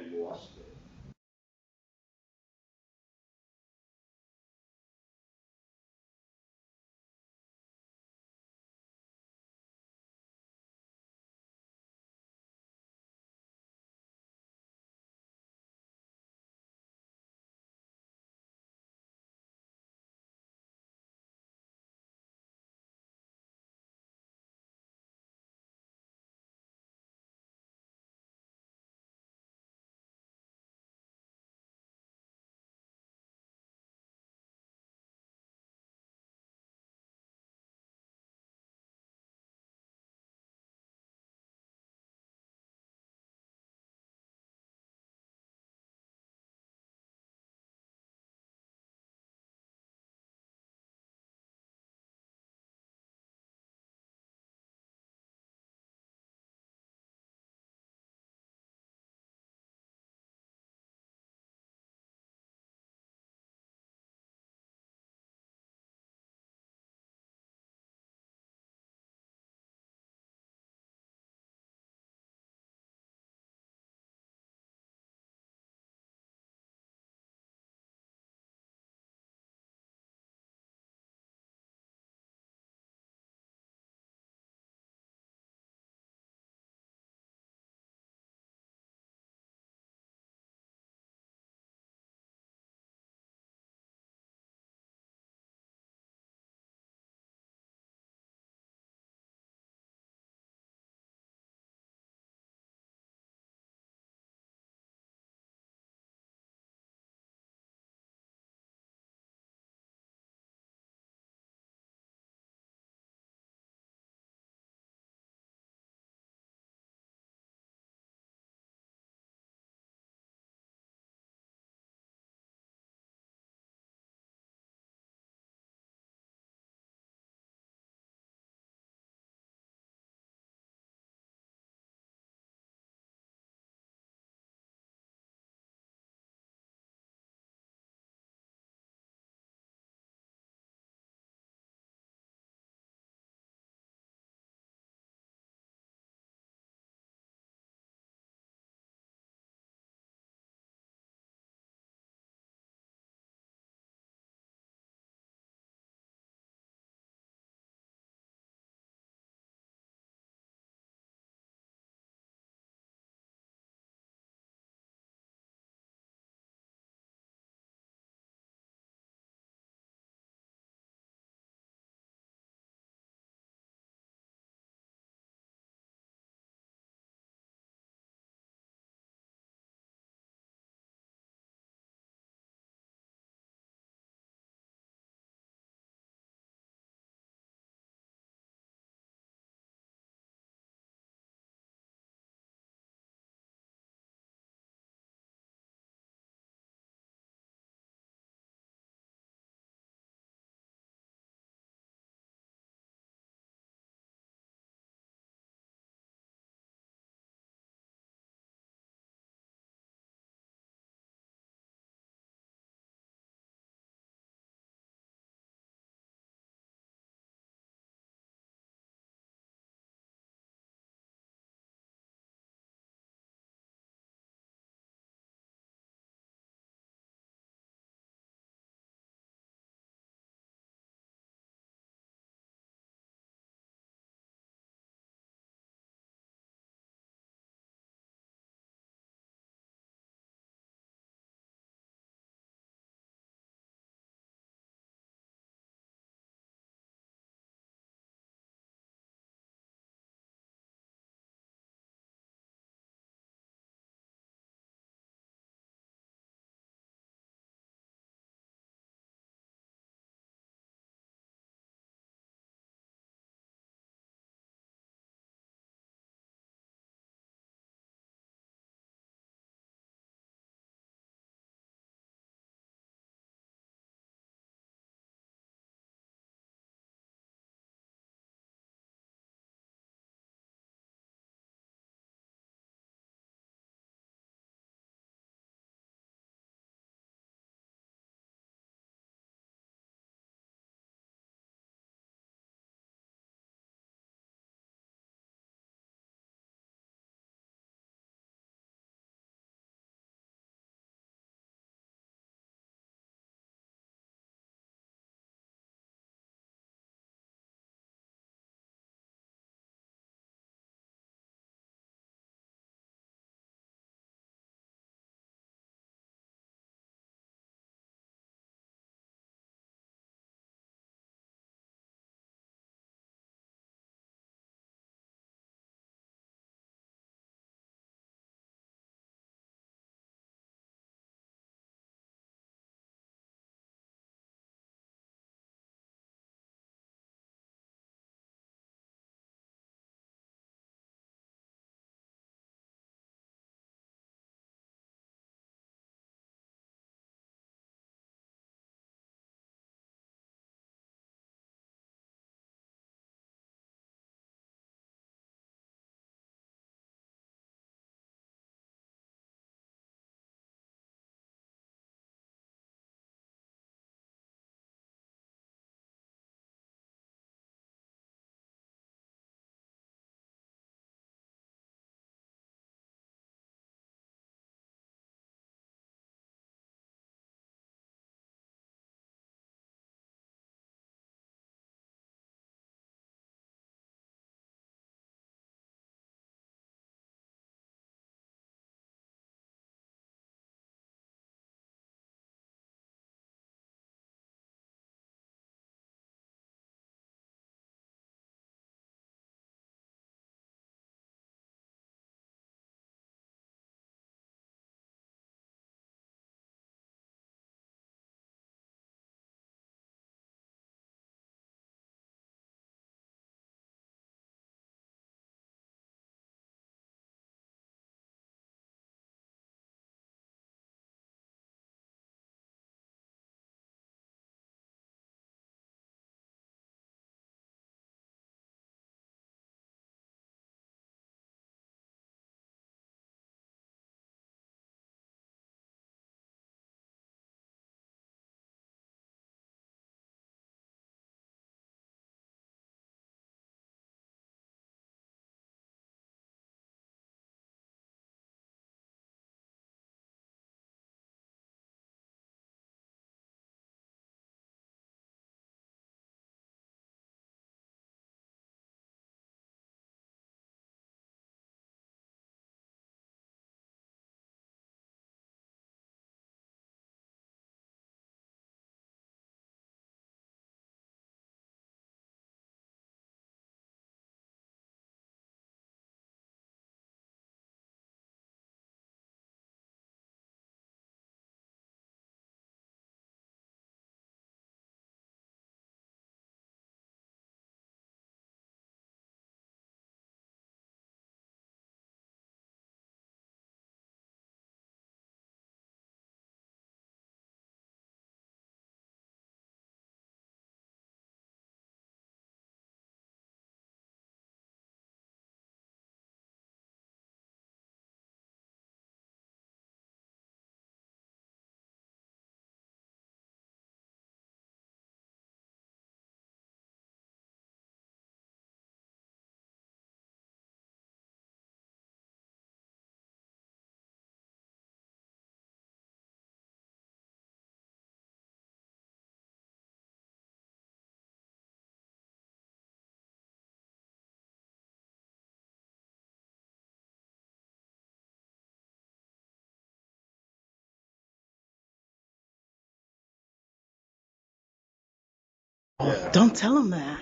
Don't tell him that.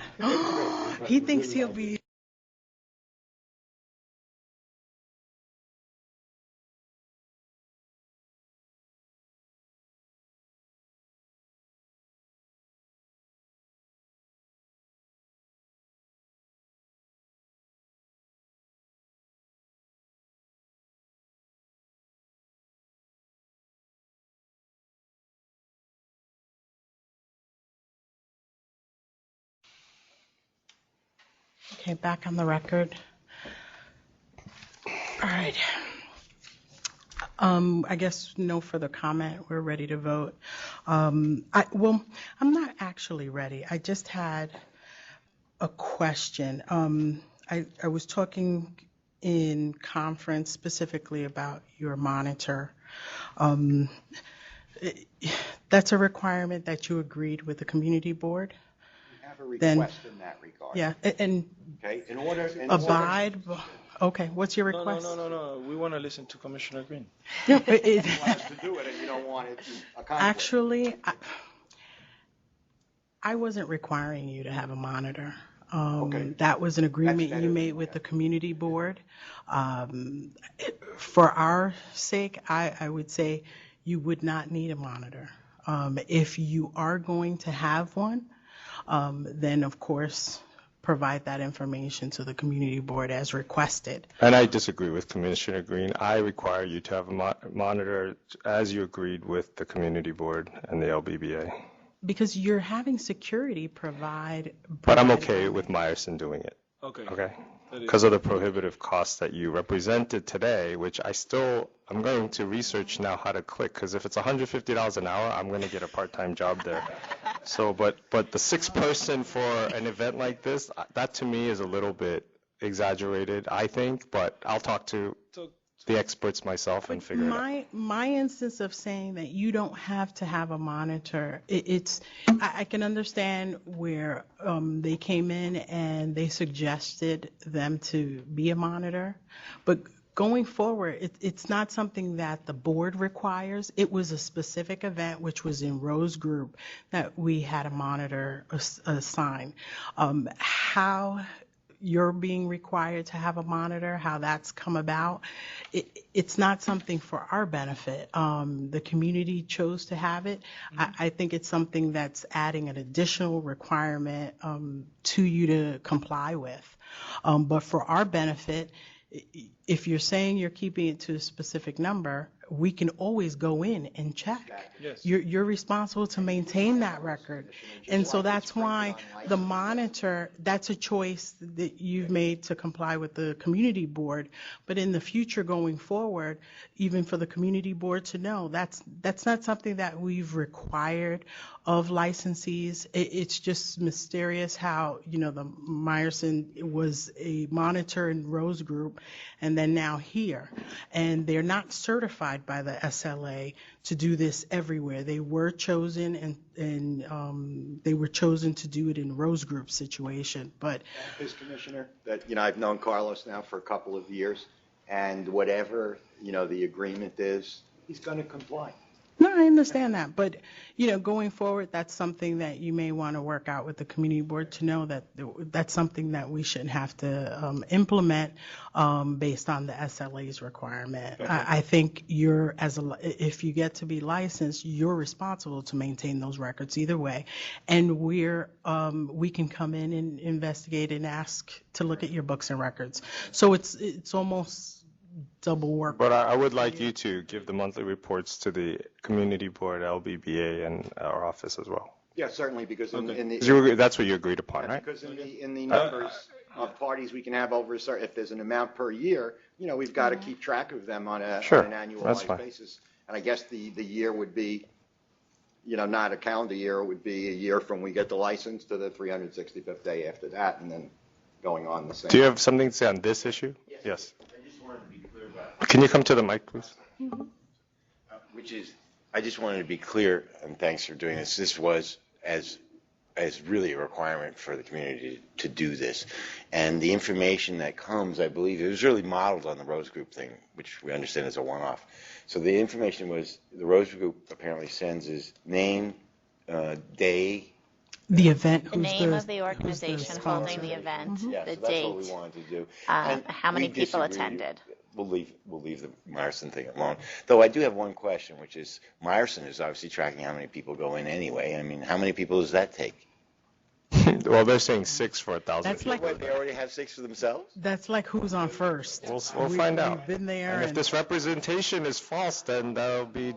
He thinks he'll be. Okay, back on the record. All right. I guess no further comment. We're ready to vote. I'm not actually ready. I just had a question. I was talking in conference specifically about your monitor. That's a requirement that you agreed with the community board? We have a Then- request in that regard. Yeah, and Okay, in order. abide. Okay, what's your request? No. We want to listen to Commissioner Green. No, You want us to do it, and you don't want it to accomplish. Actually, I wasn't requiring you to have a monitor. That was an agreement you made with the community board. For our sake, I would say you would not need a monitor. If you are going to have one, then of course provide that information to the community board as requested. And I disagree with Commissioner Green. I require you to have a monitor as you agreed with the community board and the LBBA. Because you're having security provide. But I'm okay with Meyerson doing it. Okay. Okay? Because of the prohibitive costs that you represented today, which I'm going to research now how to click, because if it's $150 an hour, I'm going to get a part-time job there. So, but the 6th person for an event like this, that to me is a little bit exaggerated, I think, but I'll talk to the experts myself and figure it out. My instance of saying that you don't have to have a monitor, I can understand where they came in and they suggested them to be a monitor, but going forward, it's not something that the board requires. It was a specific event, which was in Rose Group, that we had a monitor assigned. How you're being required to have a monitor, how that's come about, it's not something for our benefit. The community chose to have it. I think it's something that's adding an additional requirement to you to comply with. But for our benefit, if you're saying you're keeping it to a specific number, we can always go in and check. Yes. You're responsible to maintain that record. And so that's why the monitor, that's a choice that you've made to comply with the community board. But in the future going forward, even for the community board to know, that's not something that we've required of licensees. It's just mysterious how, the Meyerson was a monitor in Rose Group and then now here. And they're not certified by the SLA to do this everywhere. They were chosen and they were chosen to do it in Rose Group situation. But This Commissioner, that, I've known Carlos now for a couple of years, and whatever, the agreement is, he's going to comply. no, I understand that. But, going forward, that's something that you may want to work out with the community board to know that that's something that we shouldn't have to implement based on the SLA's requirement. Okay. I think if you get to be licensed, you're responsible to maintain those records either way. And we can come in and investigate and ask to look at your books and records. So it's almost double work. But I would like you to give the monthly reports to the community board, LBBA, and our office as well. Yeah, certainly, because in the... 'Cause that's what you agreed upon, right? Because in the numbers of parties we can have over a certain, if there's an amount per year, we've got to keep track of them on an Sure, that's annualized fine. basis. And I guess the year would be, not a calendar year, it would be a year from we get the license to the 365th day after that, and then going on the same. Do you have something to say on this issue? Yes. I just wanted to be clear about. Can you come to the mic, please? I just wanted to be clear, and thanks for doing this. This was as really a requirement for the community to do this. And the information that comes, I believe, it was really modeled on the Rose Group thing, which we understand is a one-off. So the information was, the Rose Group apparently sends is name, day, The event, The who's name the- of the who's organization holding the event, Yeah, the so that's what we date, wanted to do. how many we people disagree. attended. We'll leave the Myerson thing alone. Though I do have one question, which is Myerson is obviously tracking how many people go in anyway. I mean, how many people does that take? Well, they're saying 6 for 1,000 That's people. like- What, they already have 6 for themselves? That's like who's on first. We'll We- find out. We've been there. And if this representation is false, then that'll be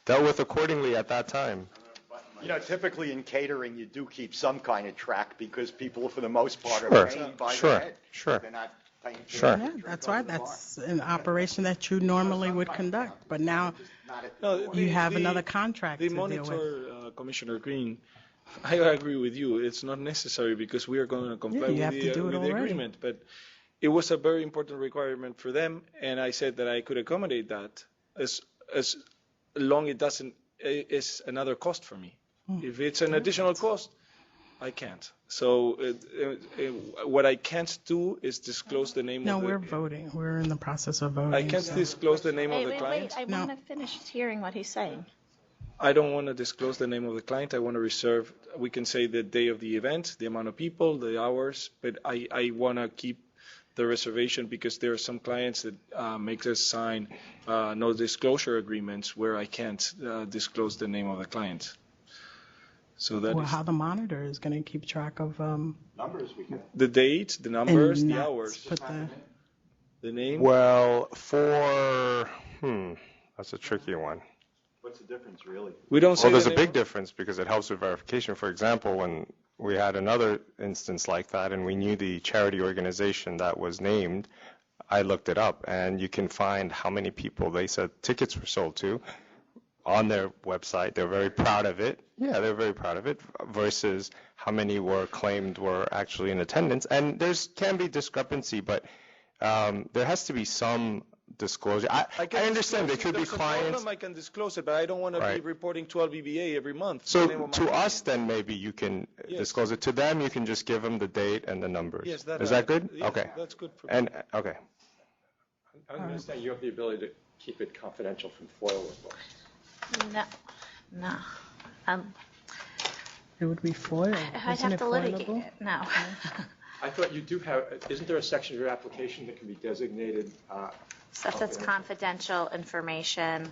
dealt with accordingly at that time. You know, typically in catering, you do keep some kind of track because people, for the most part, Sure, are paying by sure, their head. sure. They're not paying for Sure. the Yeah, drink that's over why the bar. that's an operation that you normally would conduct, but now No, you have another contract They to deal with. monitor, Commissioner Green. I agree with you. It's not necessary because we are going to comply you with, have to do it with the already. agreement. But it was a very important requirement for them, and I said that I could accommodate that as long it doesn't is another cost for me. If it's an additional cost, I can't. So what I can't do is disclose the name No, of the... we're voting. We're in the process of voting. I can't so- disclose the name of the Wait, client. I want to finish hearing what he's saying. I don't want to disclose the name of the client. I want to reserve, we can say the day of the event, the amount of people, the hours, but I want to keep the reservation because there are some clients that make us sign no disclosure agreements where I can't disclose the name of the client. So that Well, is how the monitor is going to keep track of Numbers we can. the date, the numbers, and the not hours, put the name. Well, that's a tricky one. What's the difference, really? We don't say Well, there's the a name big difference because it helps with verification. For example, when we had another instance like that and we knew the charity organization that was named, I looked it up and you can find how many people they said tickets were sold to on their website. They're very proud of it. Yeah, they're very proud of it versus how many were claimed were actually in attendance. And can be discrepancy, but there has to be some disclosure. I understand there could be There's a clients. problem, I can disclose it, but I don't want to be Right. reporting 12 EBA every month. So the name of my to client. us, then maybe you can Yes. disclose it. To them, you can just give them the date and the numbers. Yes, Is that good? yes, Okay. that's good for And okay. I understand you have the ability to keep it confidential from FOIL requests. No. It would be FOIL. I'd Isn't have it to litigate FOILable? it. No. I thought you do have, isn't there a section of your application that can be designated? Stuff that's confidential information.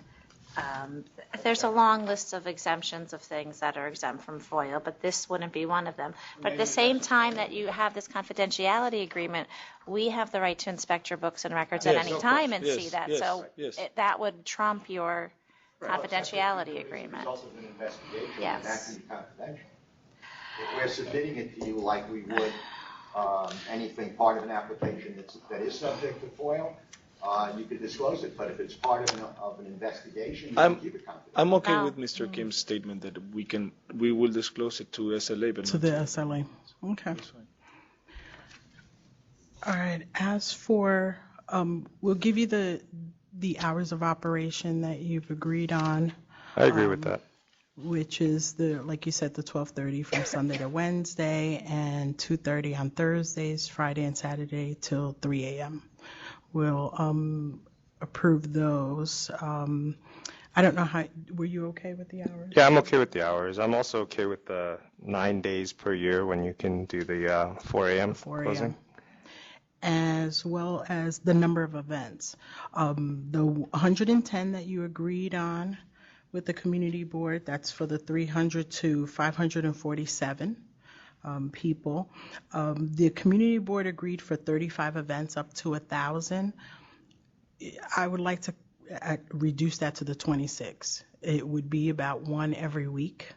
There's a long list of exemptions of things that are exempt from FOIL, but this wouldn't be one of them. But at the same time that you have this confidentiality agreement, we have the right to inspect your books and records at Yes, any of time course. and Yes, see that. yes, So yes. that would trump your confidentiality agreement. Result of an investigation, Yes. that can be confidential. If we're submitting it to you like we would anything part of an application that is subject to FOIL, you could disclose it. But if it's part of an investigation, you can keep it confidential. I'm okay with Mr. Kim's statement that we will disclose it to SLA, but To not the SLA. Okay. All right. As for, we'll give you the hours of operation that you've agreed on. I agree with that. Which is like you said, the 12:30 from Sunday to Wednesday and 2:30 on Thursdays, Friday and Saturday till 3 a.m. We'll approve those. I don't know were you okay with the hours? Yeah, I'm okay with the hours. I'm also okay with the 9 days per year when you can do the 4 a.m. 4 closing. a.m. As well as the number of events. The 110 that you agreed on with the community board, that's for the 300 to 547 people. The community board agreed for 35 events up to 1,000. I would like to reduce that to the 26. It would be about one every week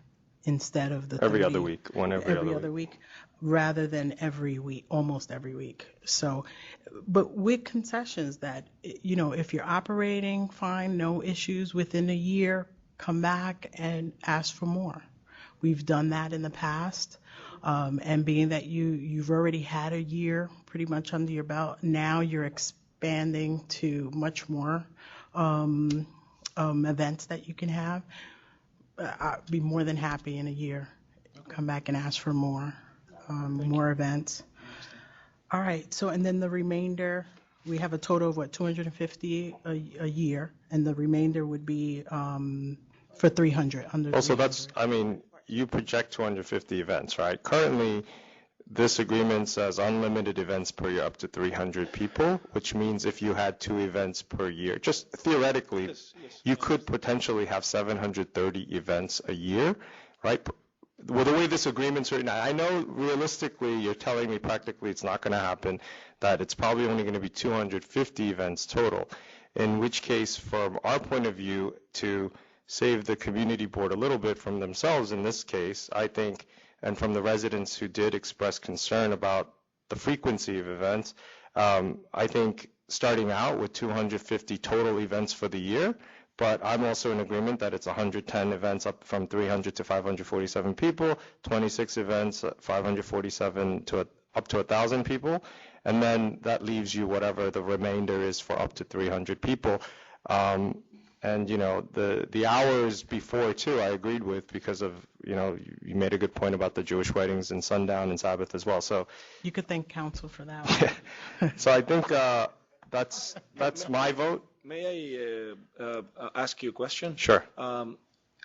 instead of the Every 30, other week, one every other week, rather than every week, almost every week. So, but with concessions that, if you're operating fine, no issues within a year, come back and ask for more. We've done that in the past. And being that you've already had a year pretty much under your belt, now you're expanding to much more events that you can have. I'd be more than happy in a year. Come back and ask for more events. All right. So, and then the remainder, we have a total of 250 a year, and the remainder would be for 300 under. Also, 300. you project 250 events, right? Currently, this agreement says unlimited events per year up to 300 people, which means if you had 2 events per year, just theoretically, you could potentially have 730 events a year, right? Well, the way this agreement's written, I know realistically you're telling me practically it's not going to happen, that it's probably only going to be 250 events total, in which case, from our point of view, to save the community board a little bit from themselves in this case, I think, and from the residents who did express concern about the frequency of events, I think starting out with 250 total events for the year, but I'm also in agreement that it's 110 events up from 300 to 547 people, 26 events, 547 to up to 1,000 people, and then that leaves you whatever the remainder is for up to 300 people. And, you know, the hours before, too, I agreed with because of, you know, you made a good point about the Jewish weddings and sundown and Sabbath as well. So You could thank council for that one. so I think that's my vote. May I ask you a question? Sure.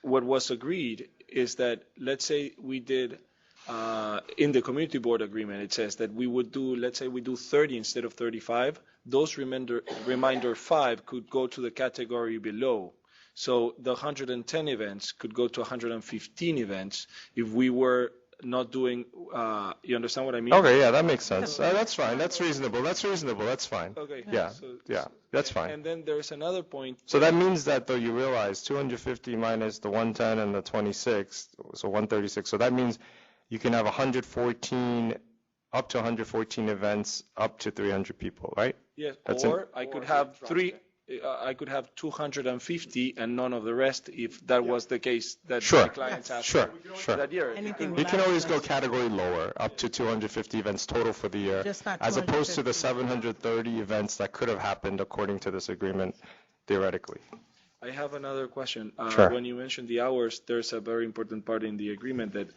What was agreed is that, let's say we did, in the community board agreement, it says that we would do, let's say we do 30 instead of 35. Those remainder 5 could go to the category below. So the 110 events could go to 115 events if we were not doing, you understand what I mean? Okay, yeah, that makes sense. That's fine. That's reasonable. That's fine. Okay. Yeah, that's fine. And then there's another point. So that means that, though, you realize 250 minus the 110 and the 26, so 136. So that means you can have 114, up to 114 events, up to 300 people, right? Yes, That's or I could have I could have 250 and none of the rest if that was the case that Sure. my clients asked Sure. for that year. You can always go category lower, up to 250 events total for the year, Just not as opposed to the 250. 730 events that could have happened according to this agreement, theoretically. I have another question. Sure. When you mentioned the hours, there's a very important part in the agreement that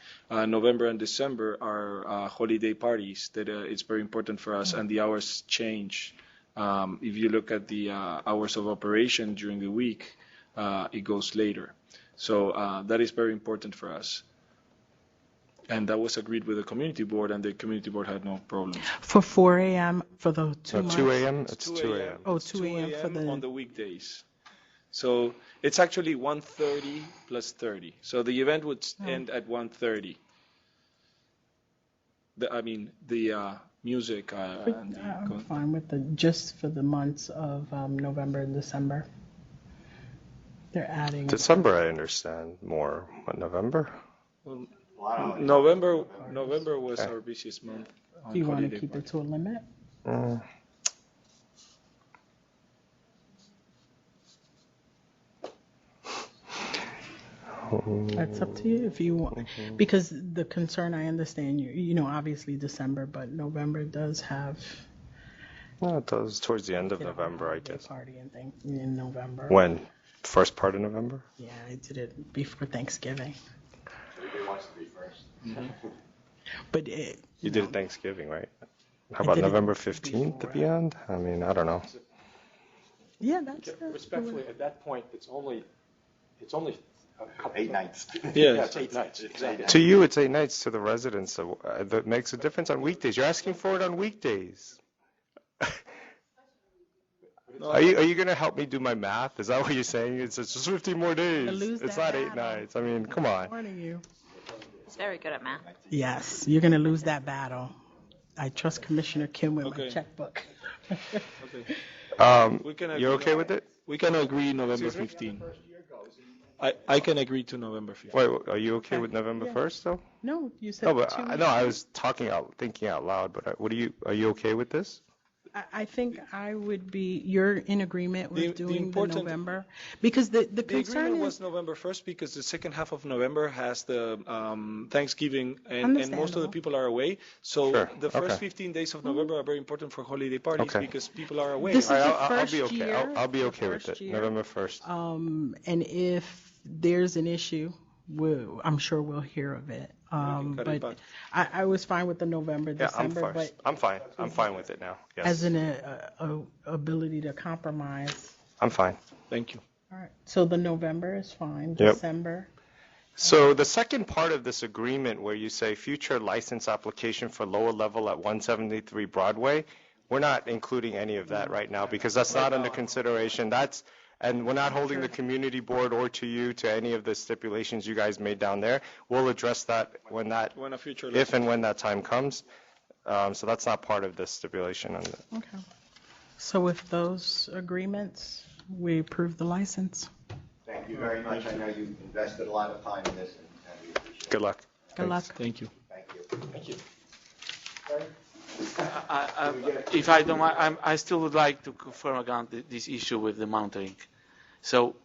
November and December are holiday parties, that it's very important for us, and the hours change. If you look at the hours of operation during the week, it goes later. So that is very important for us. And that was agreed with the community board, and the community board had no problems. For 4 a.m. for the 2 No, months? 2 a.m. It's 2 a.m. Oh, 2 a.m. for the... on the weekdays. So it's actually 1:30 plus 30. So the event would end at 1:30. The music. I'm fine with just for the months of November and December. They're adding. December, I understand more. What, November? Well, November was our busiest month. Do you want to keep it to a limit? That's up to you if you want, because the concern, I understand, you know, obviously December, but November does have. Well, it does towards the end of November, I guess. Party and thing in November. When? First part of November? Yeah, I did it before Thanksgiving. Everybody wants to be first. But you did it Thanksgiving, right? How about November 15th at the end? I mean, I don't know. Yeah, that's respectfully, at that point, it's only a couple 8 nights. Yeah, it's 8 nights. Exactly. To you, it's 8 nights. To the residents, so that makes a difference on weekdays. You're asking for it on weekdays. Are you going to help me do my math? Is that what you're saying? It's just 50 more days. It's not 8 nights. I mean, come on. He's very good at math. Yes, you're going to lose that battle. I trust Commissioner Kim with my checkbook. You're okay with it? We can agree November 15. I can agree to November 15. Wait, are you okay with November 1st though? No, you said No, but 2 no, I was thinking out loud. But are you okay with this? I think I would be. You're in agreement with doing the November, because the concern agreement is was November 1st because the second half of November has the Thanksgiving and most of the people are away. So Sure, the first okay. 15 days of November are very important for holiday parties Okay. because people are away. This is the I'll first be okay. year. I'll be okay with it. year. November 1st. And if there's an issue, I'm sure we'll hear of it. But I was fine with the November, Yeah, December, but I'm fine. I'm fine with it now. Yes. as an ability to compromise. I'm fine. Thank you. All right. So the November is fine. Yep. December. So the second part of this agreement where you say future license application for lower level at 173 Broadway, we're not including any of that right now because that's not under consideration. And we're not holding the community board or to you to any of the stipulations you guys made down there. We'll address that if and when that time comes. So that's not part of this stipulation. Okay. So with those agreements, we approve the license. Thank you very much. I know you invested a lot of time in this, and we appreciate it. Good luck. Good luck. Thank you. Thank you. Thank you. If I don't mind, I still would like to confirm again this issue with the monitoring. So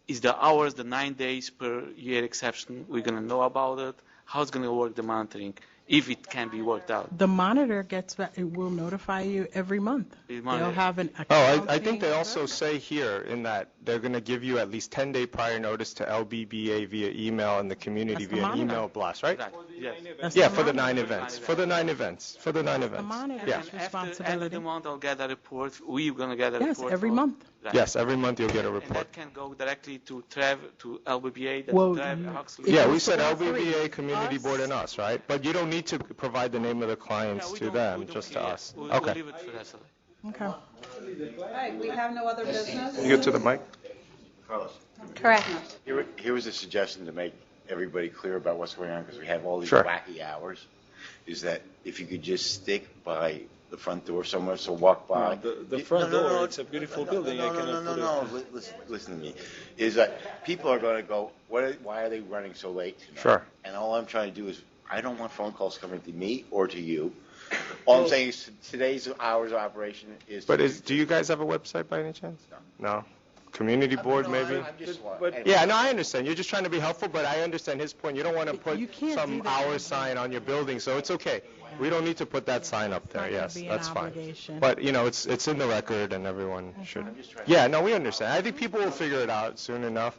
is the hours, the 9 days per year exception, we're going to know about it? How it's going to work, the monitoring, if it can be worked out? The monitor it will notify you every month. They'll have an I think they also say here in that they're going to give you at least 10-day prior notice to LBBA via email and the community via an email blast, right? Yes. Yeah, for the 9 events. For the 9 events. The monitor's Yeah. responsibility. After the month, I'll get a report. We're going to get a report. Yes, every month. Right. Yes, every month you'll get a And report. that can go directly to LBBA, Well, Huxley? Yeah, we said LBBA, community board, and us, right? But you don't need to provide the name of the clients to them, just to us. We'll Okay. leave it for that. Okay. All right, we have no other business. Can you get to the mic? Carlos, Correct. here was a suggestion to make everybody clear about what's going on, because we have all these Sure. wacky hours, is that if you could just stick by the front door somewhere, so walk by. The front door, it's a beautiful building. I cannot put it. Listen to me. Is that people are going to go, why are they running so late tonight? Sure. And all I'm trying to do is, I don't want phone calls coming to me or to you. All I'm saying is today's hours of operation is. But do you guys have a website by any chance? No. Community board, maybe? I'm just Yeah, no, I understand. You're just trying to be helpful, but I understand his point. You don't want to put some hour sign on your building, so it's okay. We don't need to put that sign up there. Yes, that's fine. But, you know, it's in the record and everyone should. Yeah, no, we understand. I think people will figure it out soon enough.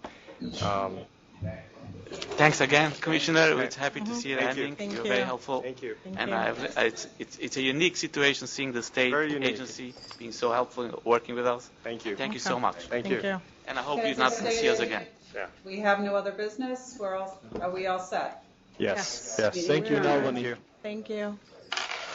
Thanks again, Commissioner. We're happy to see it Thank you. ending. Thank You're you. very helpful. Thank you. Thank And you. it's a unique situation seeing the state agency being so helpful in working with us. Thank you. Thank you so much. Thank you. And I hope Okay, you're not so going to see us again. We have no other business. Are we all set? Yes. Yes. Thank you, Meeting adjourned. Albany. Thank you.